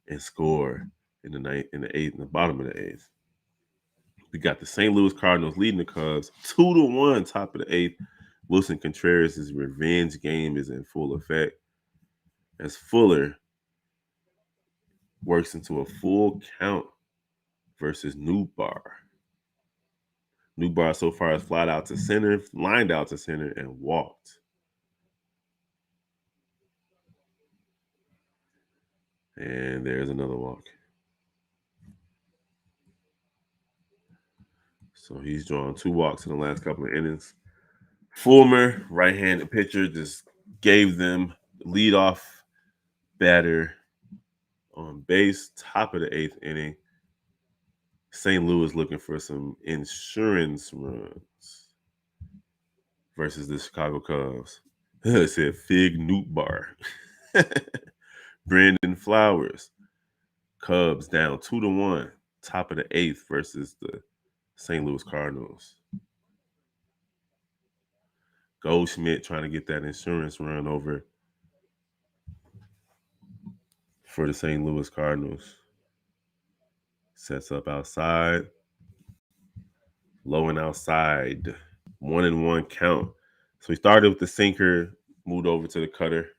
and score in the ninth, in the eighth, in the bottom of the eighth. We got the St. Louis Cardinals leading the Cubs 2-1, top of the eighth. Wilson Contreras' revenge game is in full effect as Fuller works into a full count versus Nootbaar. Nootbaar so far has flied out to center, lined out to center, and walked. And there's another walk. So he's drawn 2 walks in the last couple of innings. Fulmer, right-handed pitcher, just gave them leadoff batter on base, top of the 8th inning. St. Louis looking for some insurance runs versus the Chicago Cubs. It said Fig Nootbaar. Brandon Flowers. Cubs down 2-1, top of the 8th versus the St. Louis Cardinals. Goldschmidt trying to get that insurance run over for the St. Louis Cardinals. Sets up outside. Low and outside. 1-1 count. So he started with the sinker, moved over to the cutter.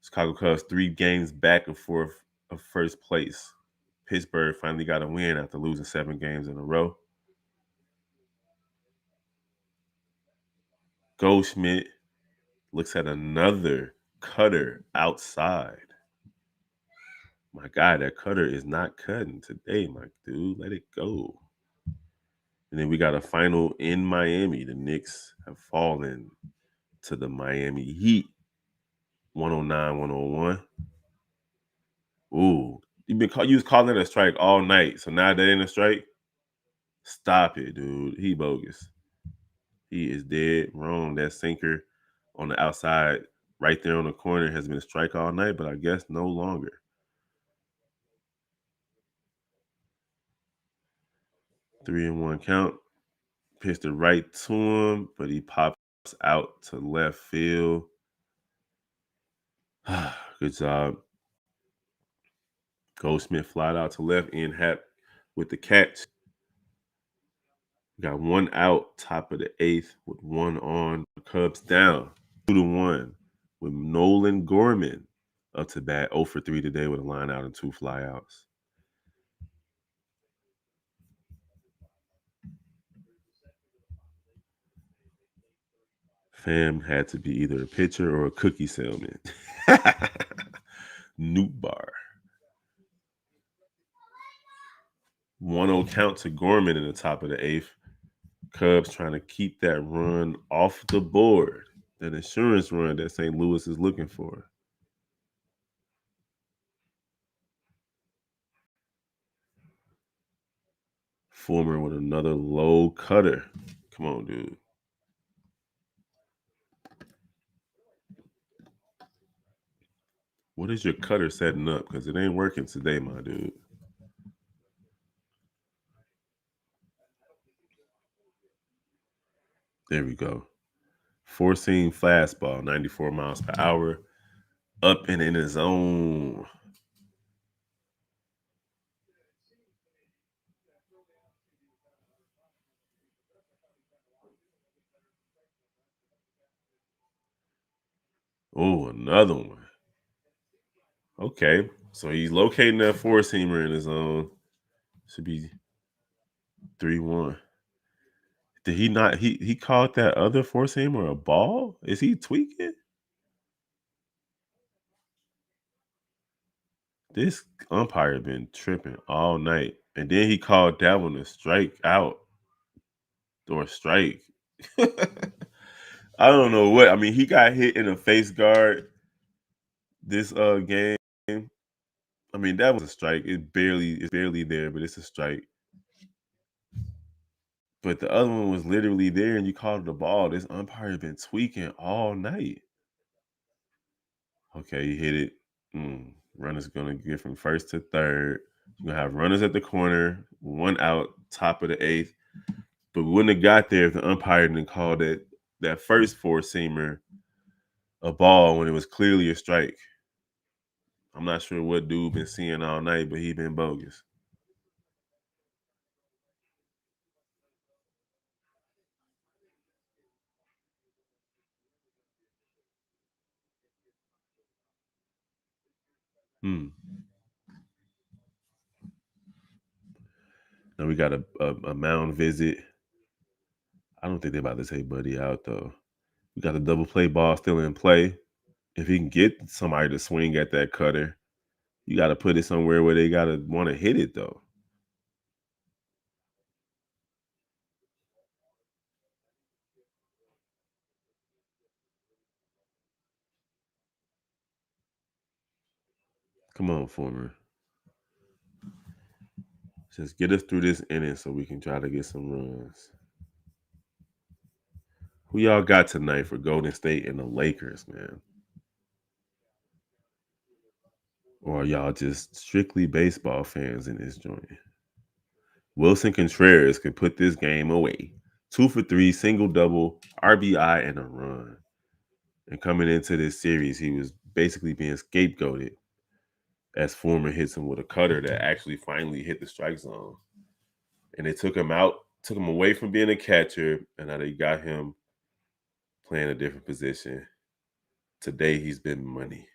Chicago Cubs 3 games back and forth of first place. Pittsburgh finally got a win after losing 7 games in a row. Goldschmidt looks at another cutter outside. My God, that cutter is not cutting today, my dude. Let it go. And then we got a final in Miami. The Knicks have fallen to the Miami Heat. 109-101. Ooh, you was calling it a strike all night. So now that ain't a strike? Stop it, dude. He bogus. He is dead wrong. That sinker on the outside right there on the corner has been a strike all night, but I guess no longer. 3-1 count. Pitched it right to him, but he pops out to left field. Good job. Goldsmith flied out to left. Ian Happ with the catch. Got 1 out, top of the 8th with 1 on. Cubs down 2-1 with Nolan Gorman up to bat 0 for 3 today with a line out and 2 flyouts. Fam had to be either a pitcher or a cookie salesman. Nootbaar. 1-0 count to Gorman in the top of the 8th. Cubs trying to keep that run off the board. That insurance run that St. Louis is looking for. Fulmer with another low cutter. Come on, dude. What is your cutter setting up? Because it ain't working today, my dude. There we go. Four seam fastball, 94 miles per hour, up and in the zone. Oh, another one. Okay, so he's locating that four seamer in his zone. Should be 3-1. Did he not? He called that other four seamer a ball? Is he tweaking? This umpire been tripping all night, and then he called that one a strike out or a strike. I don't know what. I mean, he got hit in a face guard this game. I mean, that was a strike. It's barely there, but it's a strike. But the other one was literally there, and you called it a ball. This umpire been tweaking all night. Okay, he hit it. Runner's gonna get from first to third. You're gonna have runners at the corner, one out, top of the eighth. But we wouldn't have got there if the umpire didn't call that first four seamer a ball when it was clearly a strike. I'm not sure what dude been seeing all night, but he been bogus. Hmm. Now we got a mound visit. I don't think they're about to take Buddy out though. We got the double play ball still in play. If he can get somebody to swing at that cutter, you got to put it somewhere where they got to want to hit it though. Come on, Former. Just get us through this inning so we can try to get some runs. Who y'all got tonight for Golden State and the Lakers, man? Or are y'all just strictly baseball fans in this joint? Wilson Contreras could put this game away. 2 for 3, single double, RBI, and a run. And coming into this series, he was basically being scapegoated as Foreman hits him with a cutter that actually finally hit the strike zone. And they took him out, took him away from being a catcher, and now they got him playing a different position. Today, he's been money.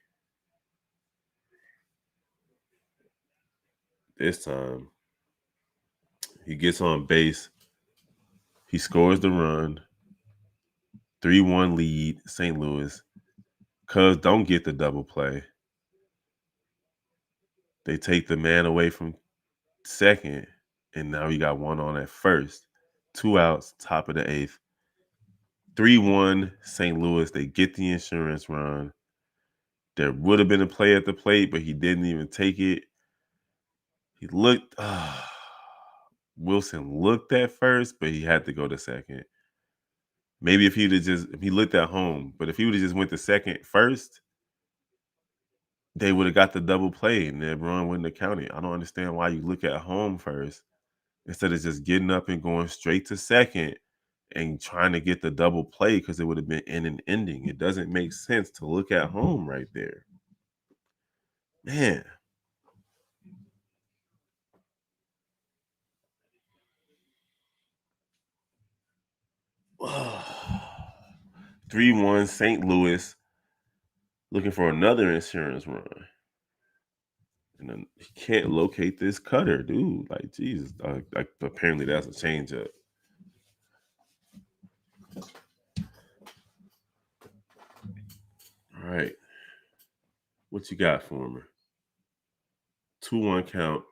This time, he gets on base. He scores the run. 3-1 lead, St. Louis. Cubs don't get the double play. They take the man away from second, and now you got one on at first. 2 outs, top of the eighth. 3-1 St. Louis. They get the insurance run. There would have been a play at the plate, but he didn't even take it. He looked. Wilson looked at first, but he had to go to second. Maybe if he looked at home, but if he would have just went to second first, they would have got the double play and then run wouldn't have counted. I don't understand why you look at home first instead of just getting up and going straight to second and trying to get the double play because it would have been in an ending. It doesn't make sense to look at home right there. Man. Ugh. 3-1 St. Louis looking for another insurance run. And then he can't locate this cutter, dude. Like, Jesus. Apparently that's a changeup. All right. What you got for me? 2-1 count.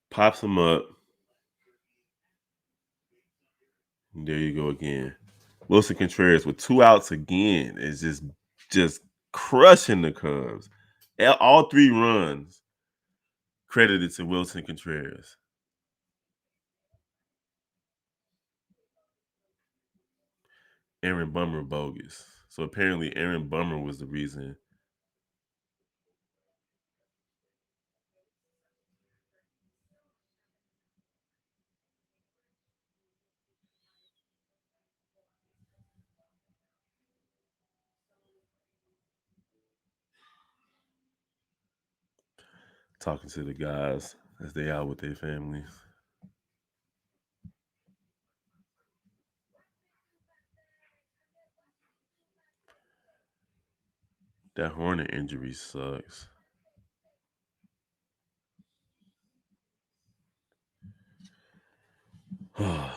Pops him up. And there you go again. Wilson Contreras with 2 outs again is just crushing the Cubs. All 3 runs credited to Wilson Contreras. Aaron Bummer bogus. So apparently Aaron Bummer was the reason Talking to the guys as they out with their families. That Hornet injury sucks. Let's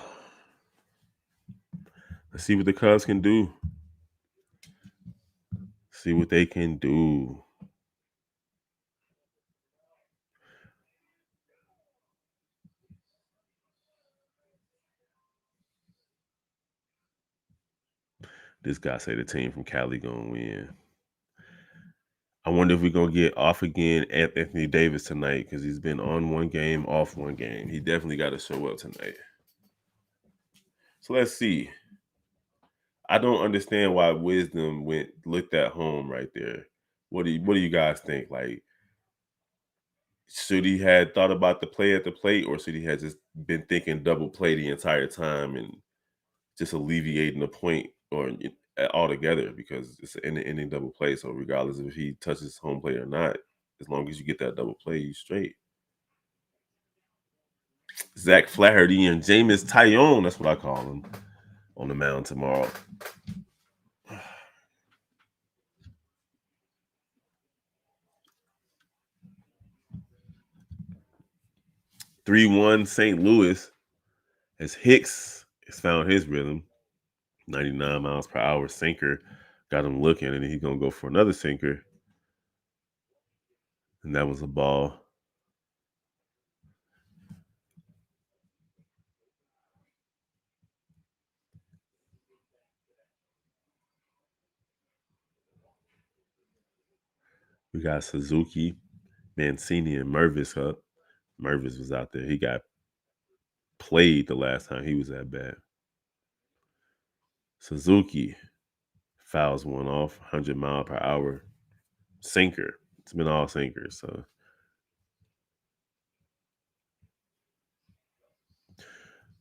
see what the Cubs can do. See what they can do. This guy say the team from Cali gonna win. I wonder if we're gonna get off again at Anthony Davis tonight because he's been on one game, off one game. He definitely got to show up tonight. So let's see. I don't understand why Wisdom looked at home right there. What do you guys think? Like, should he had thought about the play at the plate, or should he have just been thinking double play the entire time and just alleviating the point or altogether because it's an inning double play. So regardless of if he touches home plate or not, as long as you get that double play, you straight. Zach Flaherty and Jameis Tyone, that's what I call him, on the mound tomorrow. 3-1 St. Louis as Hicks has found his rhythm. 99 miles per hour sinker. Got him looking, and he's going to go for another sinker. And that was a ball. We got Suzuki, Mancini, and Mervis up. Mervis was out there. He got played the last time he was at bat. Suzuki fouls one off, 100 mile per hour sinker. It's been all sinkers.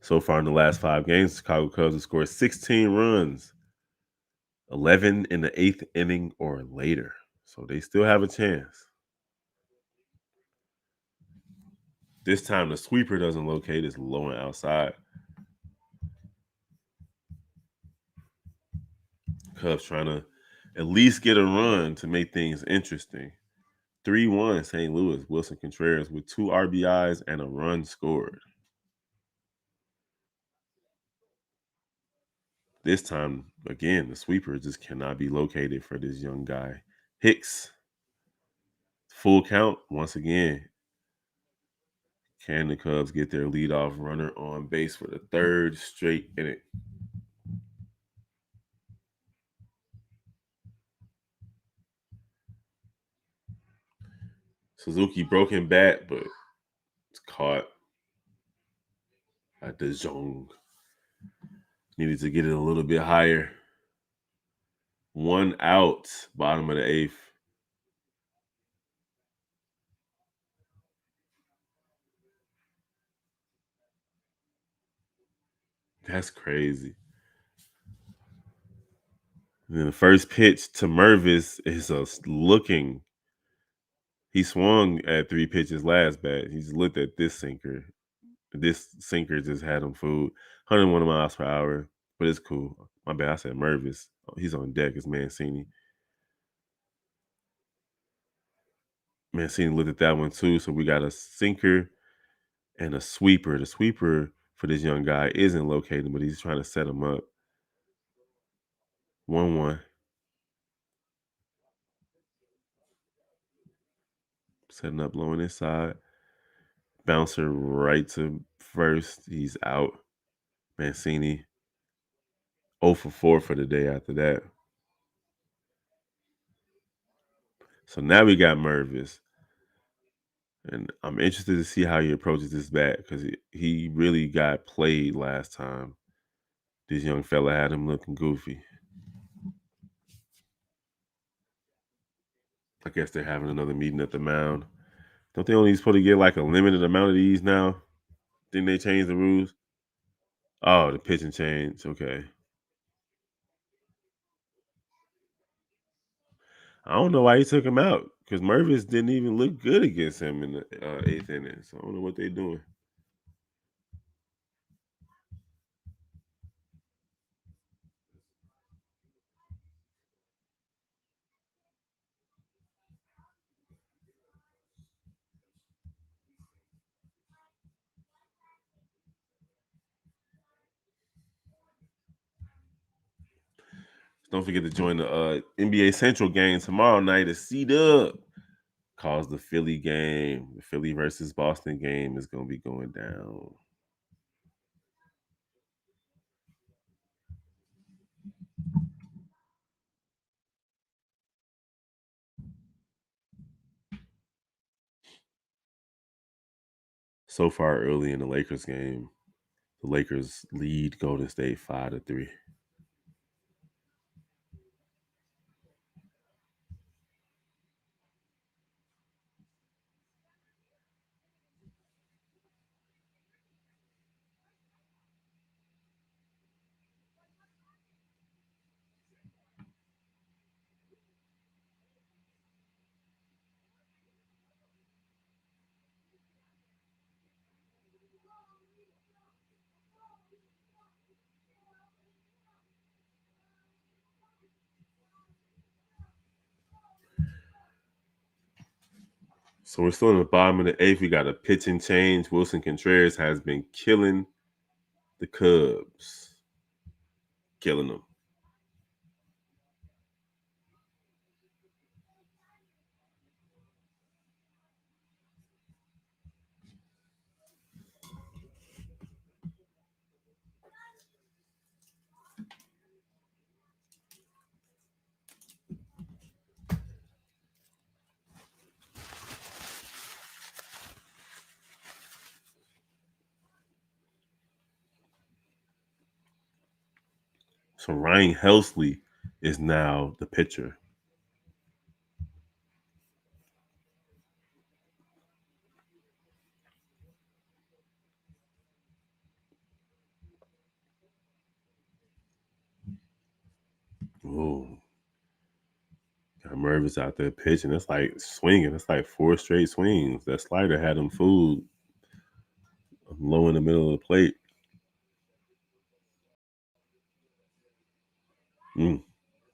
So far in the last 5 games, Chicago Cubs have scored 16 runs, 11 in the 8th inning or later. So they still have a chance. This time the sweeper doesn't locate. It's low and outside. Cubs trying to at least get a run to make things interesting. 3-1 St. Louis. Wilson Contreras with 2 RBIs and a run scored. This time, again, the sweeper just cannot be located for this young guy. Hicks. Full count once again. Can the Cubs get their leadoff runner on base for the 3rd straight inning? Suzuki broken bat, but it's caught at the zone. Needed to get it a little bit higher. 1 out, bottom of the 8th. That's crazy. And then the first pitch to Mervis is looking. He swung at 3 pitches last bat. He's looked at this sinker. This sinker just had him fooled. 101 miles per hour, but it's cool. My bad, I said Mervis. He's on deck. It's Mancini. Mancini looked at that one too. So we got a sinker and a sweeper. The sweeper for this young guy isn't located, but he's trying to set him up. 1-1. Setting up low on his side. Bouncer right to first. He's out. Mancini 0 for 4 for the day after that. So now we got Mervis. And I'm interested to see how he approaches this bat because he really got played last time. This young fella had him looking goofy. I guess they're having another meeting at the mound. Don't they only supposed to get like a limited amount of these now? Didn't they change the rules? Oh, the pitching change. Okay. I don't know why he took him out because Mervis didn't even look good against him in the 8th inning. So I don't know what they're doing. Don't forget to join the NBA Central game tomorrow night at C-Dub. Calls the Philly game. The Philly versus Boston game is going to be going down. So far early in the Lakers game, the Lakers lead Golden State 5-3. So we're still in the bottom of the 8th. We got a pitching change. Wilson Contreras has been killing the Cubs. Killing them. So Ryan Helsley is now the pitcher. Ooh. Got Mervis out there pitching. It's like swinging. It's like 4 straight swings. That slider had him fooled low in the middle of the plate.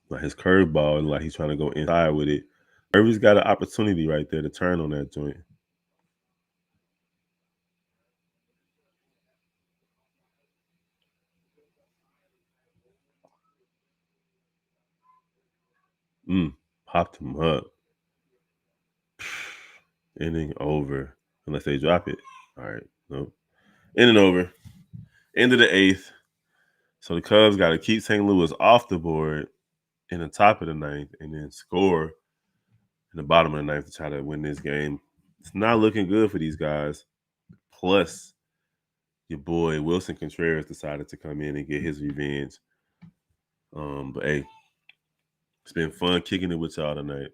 Like his curveball, like he's trying to go inside with it. Mervis got an opportunity right there to turn on that joint. Popped him up. Inning over. Unless they drop it. All right. Nope. Inning over. End of the 8th. So the Cubs got to keep St. Louis off the board in the top of the 9th and then score in the bottom of the 9th to try to win this game. It's not looking good for these guys. Plus, your boy Wilson Contreras decided to come in and get his revenge. But hey, it's been fun kicking it with y'all tonight.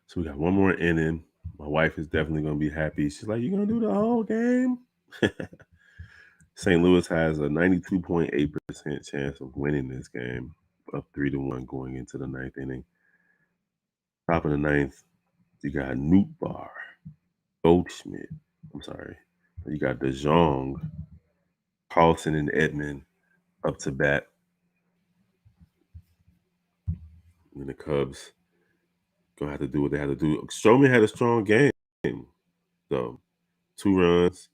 So we got one more inning. My wife is definitely going to be happy. She's like, "You going to do the whole game?" St. Louis has a 92.8% chance of winning this game, up 3-1 going into the 9th inning. Top of the 9th, you got Nootbaar, Goldschmidt. I'm sorry. You got DeJong, Carlson, and Edmond up to bat. And the Cubs gonna have to do what they had to do. Stroman had a strong game, though. 2 runs,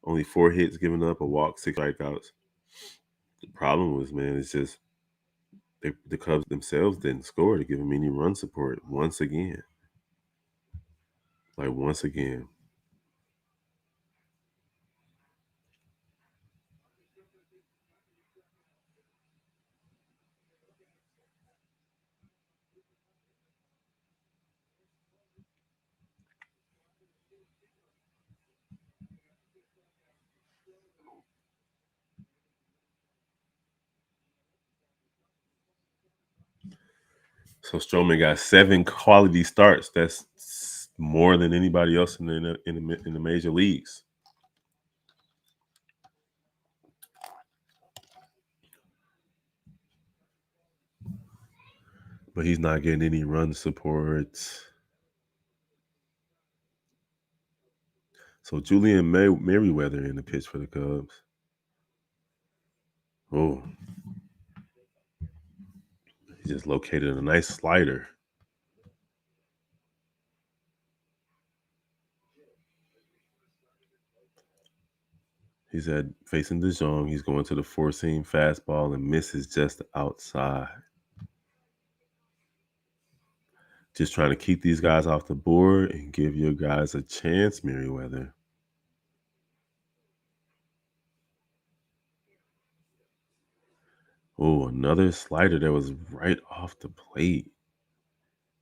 only 4 hits given up, a walk, 6 strikeouts. The problem was, man, it's just the Cubs themselves didn't score to give him any run support once again. Like once again. So Stroman got 7 quality starts. That's more than anybody else in the major leagues. But he's not getting any run support. So Julian Merriweather in the pitch for the Cubs. Oh, he just located a nice slider. He's facing DeJong. He's going to the 4-seam fastball and misses just outside. Just trying to keep these guys off the board and give your guys a chance, Merriweather. Oh, another slider that was right off the plate.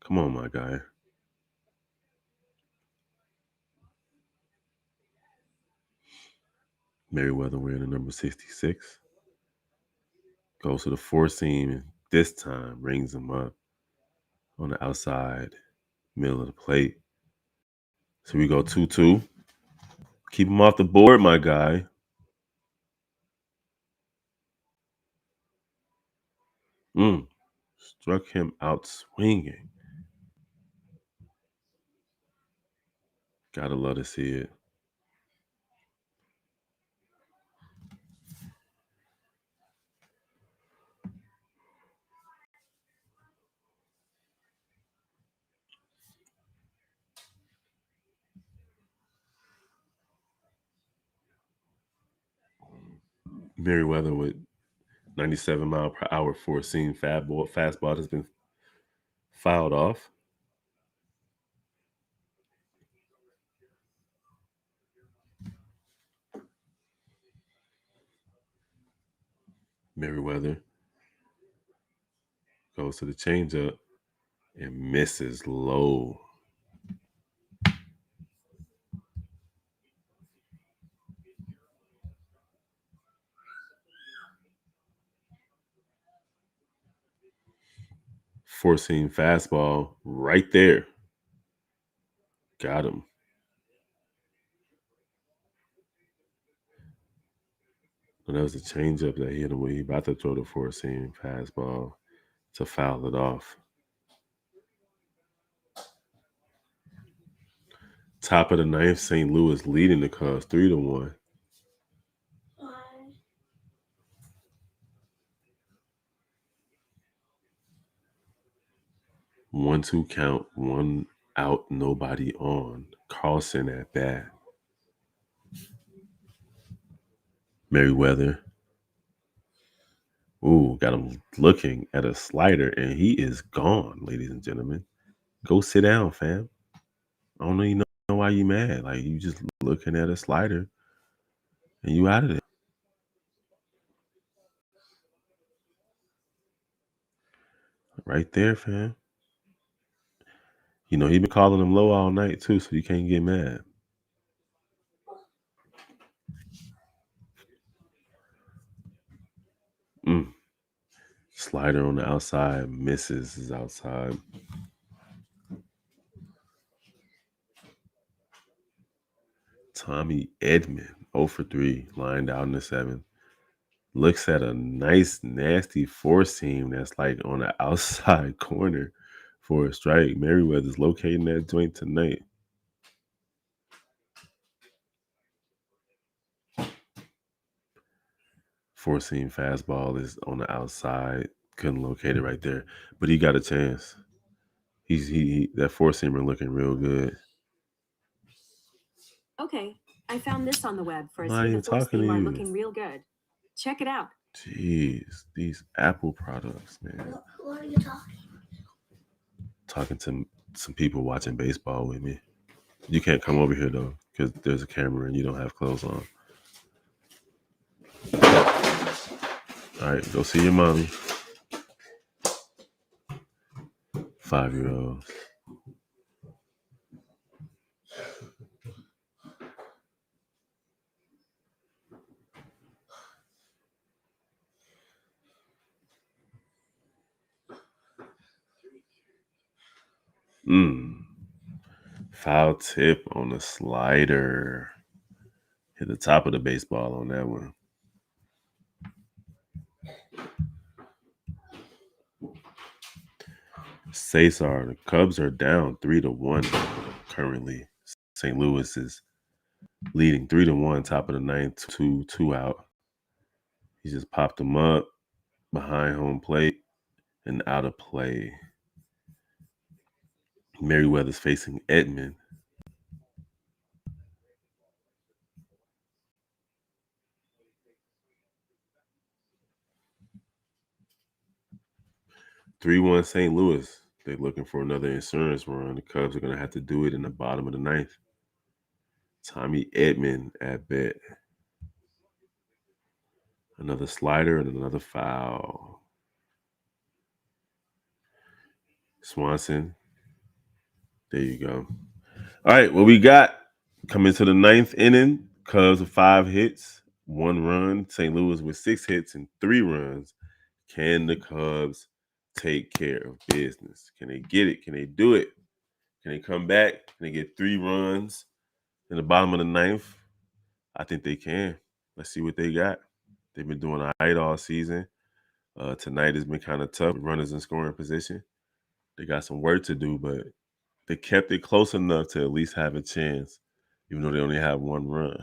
Come on, my guy. Merriweather wearing the number 66. Goes to the 4-seam and this time rings him up on the outside middle of the plate. So we go 2-2. Keep him off the board, my guy. Struck him out swinging. Gotta love to see it. Merriweather with 97 mile per hour 4-seam fastball has been fouled off. Merriweather goes to the changeup and misses low. Four-seam fastball right there. Got him. And that was a changeup that hit him when he about to throw the 4-seam fastball to foul it off. Top of the ninth, St. Louis leading the Cubs 3-1. 1-2 count, 1 out, nobody on. Carlson at bat. Merriweather. Ooh, got him looking at a slider, and he is gone, ladies and gentlemen. Go sit down, fam. I don't even know why you mad. Like, you just looking at a slider, and you out of there. Right there, fam. You know, he been calling him low all night, too, so you can't get mad. Slider on the outside, misses his outside. Tommy Edman, 0 for 3, lined out in the 7th. Looks at a nice, nasty 4-seam that's like on the outside corner for a strike. Merriweather's locating that joint tonight. Four-seam fastball is on the outside. Couldn't locate it right there, but he got a chance. He that 4-seamer looking real good. Okay, I found this on the web for a I'm not even talking to are you. looking real good. Check it out. Jeez, these Apple products, man. What are you talking? Talking to some people watching baseball with me. You can't come over here though, because there's a camera and you don't have clothes on. All right, go see your mommy. 5-year-olds. Foul tip on the slider. Hit the top of the baseball on that one. Cesar, the Cubs are down 3-1 currently. St. Louis is leading 3-1, top of the ninth, 2 out. He just popped them up behind home plate and out of play. Merriweather's facing Edman. (3-1) St. Louis. They're looking for another insurance run. The Cubs are going to have to do it in the bottom of the ninth. Tommy Edman at bat. Another slider and another foul. Swanson. There you go. All right, what we got coming to the ninth inning. Cubs with 5 hits, 1 run. St. Louis with 6 hits and 3 runs. Can the Cubs take care of business? Can they get it? Can they do it? Can they come back? Can they get 3 runs in the bottom of the ninth? I think they can. Let's see what they got. They've been doing all right all season. Tonight has been kind of tough. Runners in scoring position. They got some work to do, but they kept it close enough to at least have a chance, even though they only have 1 run.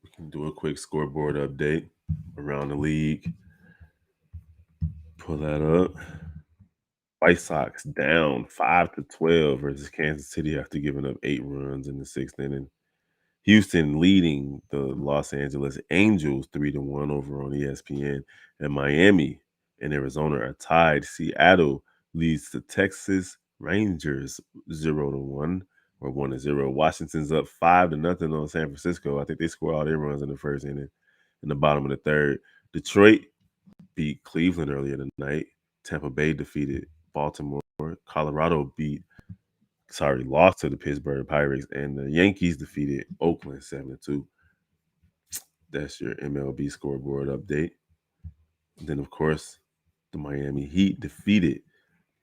We can do a quick scoreboard update around the league. Pull that up. White Sox down 5-12 versus Kansas City after giving up 8 runs in the 6th inning. Houston leading the Los Angeles Angels 3-1 over on ESPN. And Miami and Arizona are tied. Seattle leads the Texas Rangers 0-1 or 1-0. Washington's up 5-0 on San Francisco. I think they scored all their runs in the first inning. In the bottom of the third, Detroit beat Cleveland earlier tonight. Tampa Bay defeated Baltimore. Colorado lost to the Pittsburgh Pirates, and the Yankees defeated Oakland 7-2. That's your MLB scoreboard update. And then, of course, the Miami Heat defeated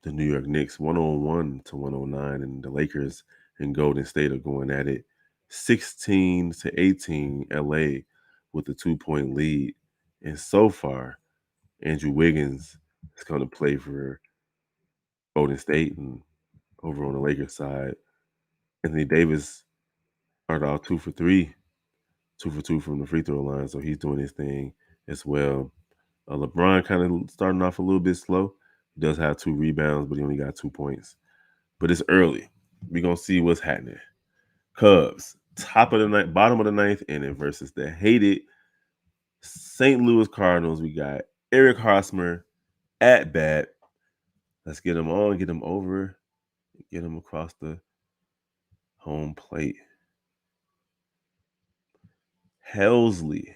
the New York Knicks 101-109, and the Lakers and Golden State are going at it 16-18 LA with a 2-point lead. And so far, Andrew Wiggins is going to play for Golden State, and over on the Lakers side, Anthony Davis are all 2 for 3, 2 for 2 from the free throw line, so he's doing his thing as well. LeBron kind of starting off a little bit slow. He does have 2 rebounds, but he only got 2 points. But it's early. We're going to see what's happening. Cubs, top of the ninth, bottom of the ninth inning versus the hated St. Louis Cardinals. We got Eric Hosmer at bat. Let's get him on, get him over, get him across the home plate. Helsley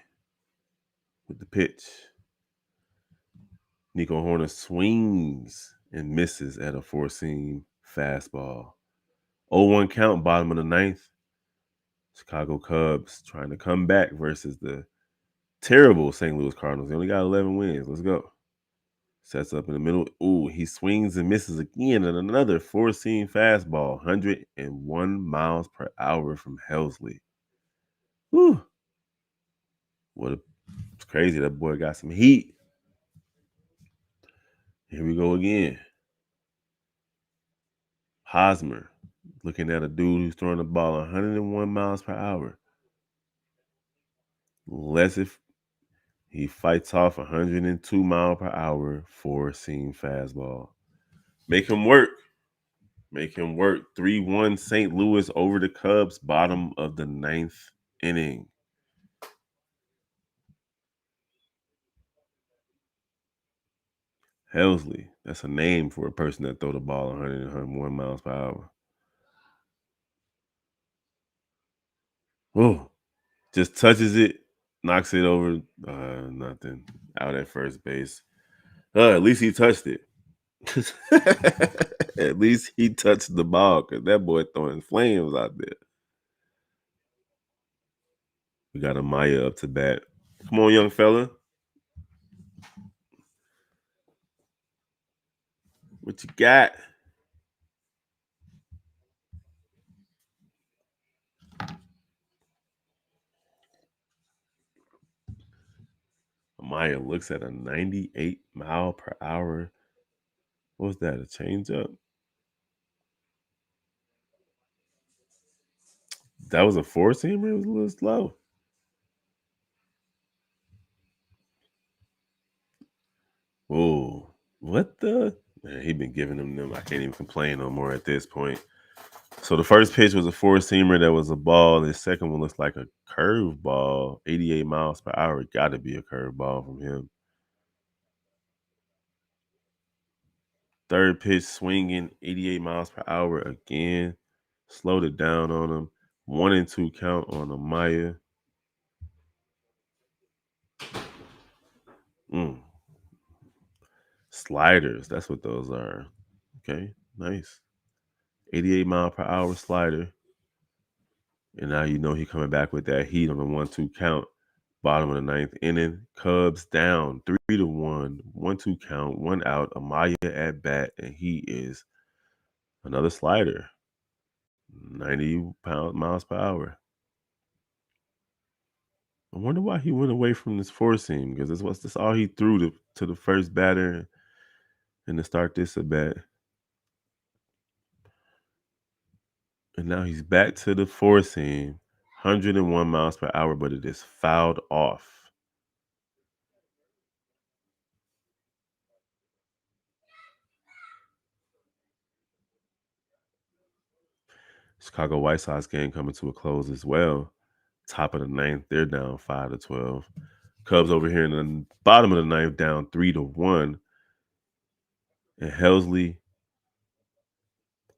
with the pitch. Nico Horner swings and misses at a 4-seam fastball. 0-1 count, bottom of the ninth. Chicago Cubs trying to come back versus the terrible St. Louis Cardinals. They only got 11 wins. Let's go. Sets up in the middle. Ooh, he swings and misses again at another 4-seam fastball. 101 miles per hour from Helsley. Whew. It's crazy. That boy got some heat. Here we go again. Hosmer looking at a dude who's throwing the ball 101 miles per hour. Unless if he fights off 102 mile per hour 4-seam fastball. Make him work. Make him work. 3-1 St. Louis over the Cubs, bottom of the ninth inning. Helsley, that's a name for a person that throw the ball 101 miles per hour. Oh, just touches it, knocks it over. Nothing. Out at first base. At least he touched it. At least he touched the ball, because that boy throwing flames out there. We got Amaya up to bat. Come on, young fella. What you got? Amaya looks at a 98 mile per hour. What was that? A changeup? That was a four seamer. It was a little slow. Whoa. What the? Man, he been giving them. I can't even complain no more at this point. So the first pitch was a four seamer that was a ball. The second one looks like a curve ball, 88 miles per hour. It got to be a curve ball from him. Third pitch swinging, 88 miles per hour again. Slowed it down on him. 1-2 count on Amaya. Sliders, that's what those are. Okay, nice. 88 mile per hour slider. And now you know he coming back with that heat on the 1-2 count. Bottom of the ninth inning. Cubs down 3-1. 1-2 count, 1 out. Amaya at bat, and he is another slider. 90 miles per hour. I wonder why he went away from this four seam, because that's all he threw to the first batter and to start this at bat. And now he's back to the four seam, 101 miles per hour, but it is fouled off. Chicago White Sox game coming to a close as well. Top of the ninth, they're down 5-12. Cubs over here in the bottom of the ninth, down 3-1. And Helsley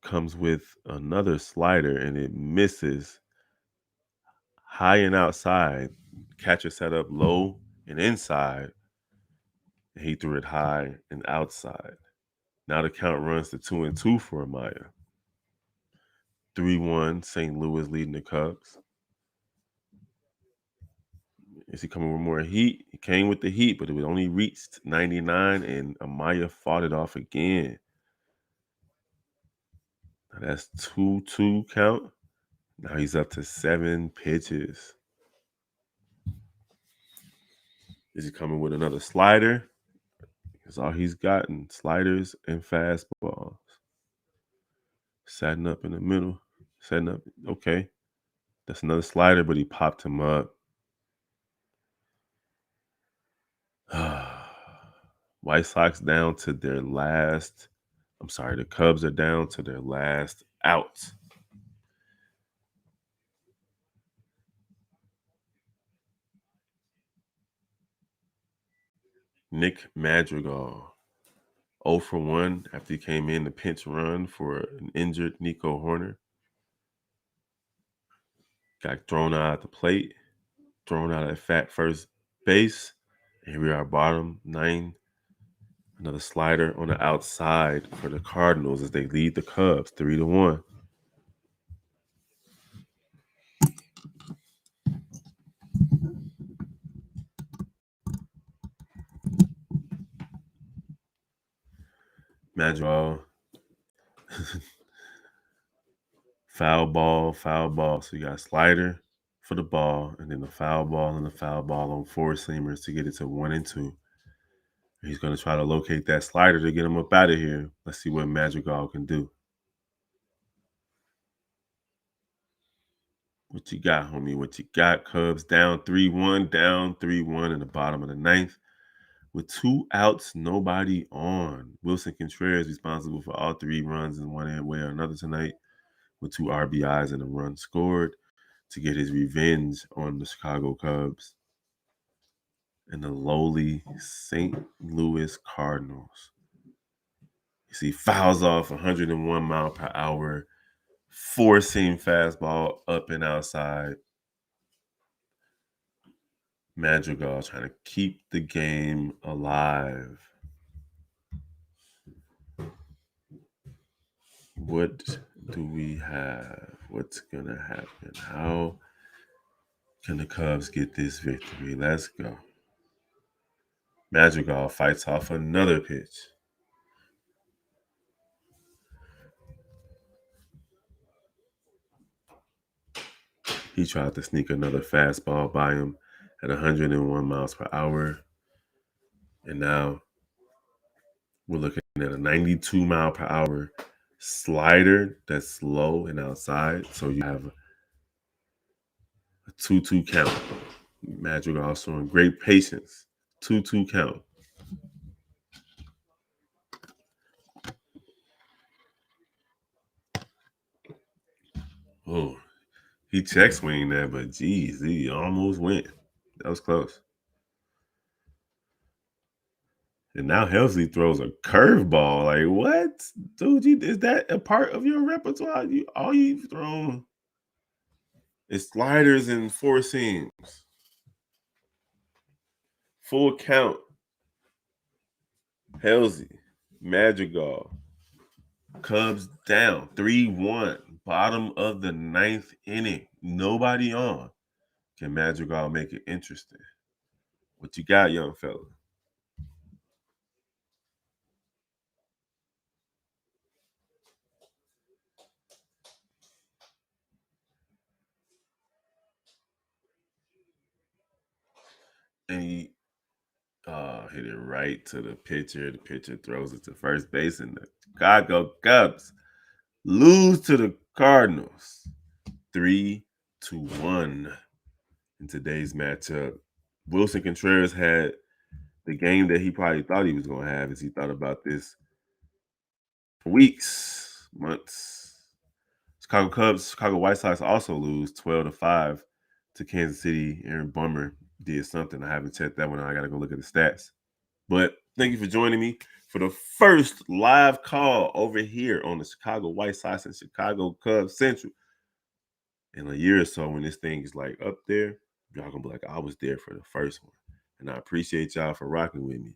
comes with another slider, and it misses high and outside. Catcher set up low and inside. And he threw it high and outside. Now the count runs to 2-2 for Amaya. 3-1, St. Louis leading the Cubs. Is he coming with more heat? He came with the heat, but it was only reached 99, and Amaya fought it off again. Now that's 2-2 count. Now he's up to 7 pitches. Is he coming with another slider? That's all he's gotten, sliders and fastballs. Setting up in the middle. Setting up, okay. That's another slider, but he popped him up. White Sox down to their last. I'm sorry, the Cubs are down to their last out. Nick Madrigal, 0 for 1 after he came in the pinch run for an injured Nico Horner. Got thrown out at the plate, thrown out at fat first base. And here we are, bottom 9. Another slider on the outside for the Cardinals as they lead the Cubs 3-1. Madrigal. Foul ball. So you got a slider for the ball, and then the foul ball and the foul ball on four seamers to get it to 1-2. He's going to try to locate that slider to get him up out of here. Let's see what Madrigal can do. What you got, homie? What you got? Cubs down 3-1 in the bottom of the ninth. With 2 outs, nobody on. Wilson Contreras responsible for all 3 runs in one way or another tonight, with 2 RBIs and a run scored to get his revenge on the Chicago Cubs and the lowly St. Louis Cardinals. You see, fouls off 101 mile per hour, 4-seam fastball up and outside. Madrigal trying to keep the game alive. What do we have? What's going to happen? How can the Cubs get this victory? Let's go. Madrigal fights off another pitch. He tried to sneak another fastball by him at 101 miles per hour. And now we're looking at a 92 mile per hour slider that's slow and outside. So you have a 2-2 count. Madrigal showing great patience. 2-2 count. Oh, he check swinged that, but geez, he almost went. That was close. And now Helsley throws a curveball. Like, what? Dude, is that a part of your repertoire? All you've thrown is sliders and four seams. Full count. Helsley, Madrigal. Cubs down 3-1. Bottom of the ninth inning. Nobody on. Can Madrigal make it interesting? What you got, young fella? And he hit it right to the pitcher. The pitcher throws it to first base, and the Chicago Cubs lose to the Cardinals 3-1 in today's matchup. Wilson Contreras had the game that he probably thought he was going to have as he thought about this for weeks, months. Chicago White Sox also lose 12-5 to Kansas City. Aaron Bummer did something. I haven't checked that one out. I got to go look at the stats. But thank you for joining me for the first live call over here on the Chicago White Sox and Chicago Cubs Central. In a year or so, when this thing is like up there, y'all gonna be like, I was there for the first one. And I appreciate y'all for rocking with me.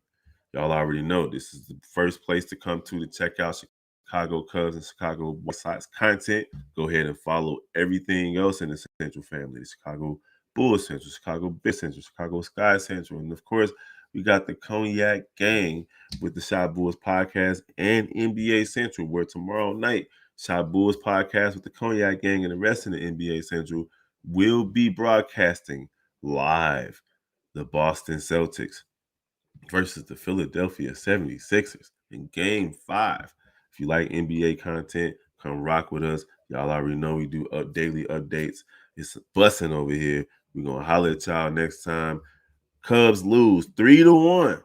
Y'all already know this is the first place to come to check out Chicago Cubs and Chicago White Sox content. Go ahead and follow everything else in the Central family. The Chicago Bulls Central, Chicago Bit Central, Chicago Sky Central. And of course, we got the Cognac Gang with the Shot Bulls podcast and NBA Central, where tomorrow night, Shot Bulls podcast with the Cognac Gang and the rest of the NBA Central will be broadcasting live the Boston Celtics versus the Philadelphia 76ers in Game 5. If you like NBA content, come rock with us. Y'all already know we do daily updates. It's busting over here. We're going to holler at y'all next time. Cubs lose 3-1.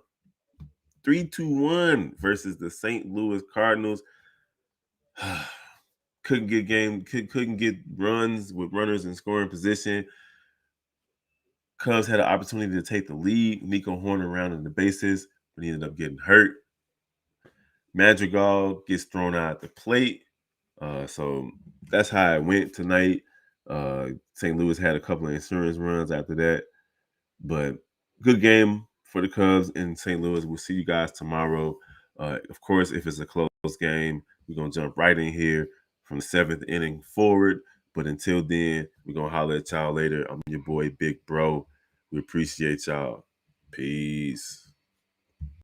3-1 versus the St. Louis Cardinals. Couldn't get runs with runners in scoring position. Cubs had an opportunity to take the lead. Nico Horner around in the bases, but he ended up getting hurt. Madrigal gets thrown out at the plate. So that's how it went tonight. St. Louis had a couple of insurance runs after that. But good game for the Cubs in St. Louis. We'll see you guys tomorrow. Of course, if it's a close game, we're going to jump right in here from the 7th inning forward. But until then, we're going to holler at y'all later. I'm your boy, Big Bro. We appreciate y'all. Peace.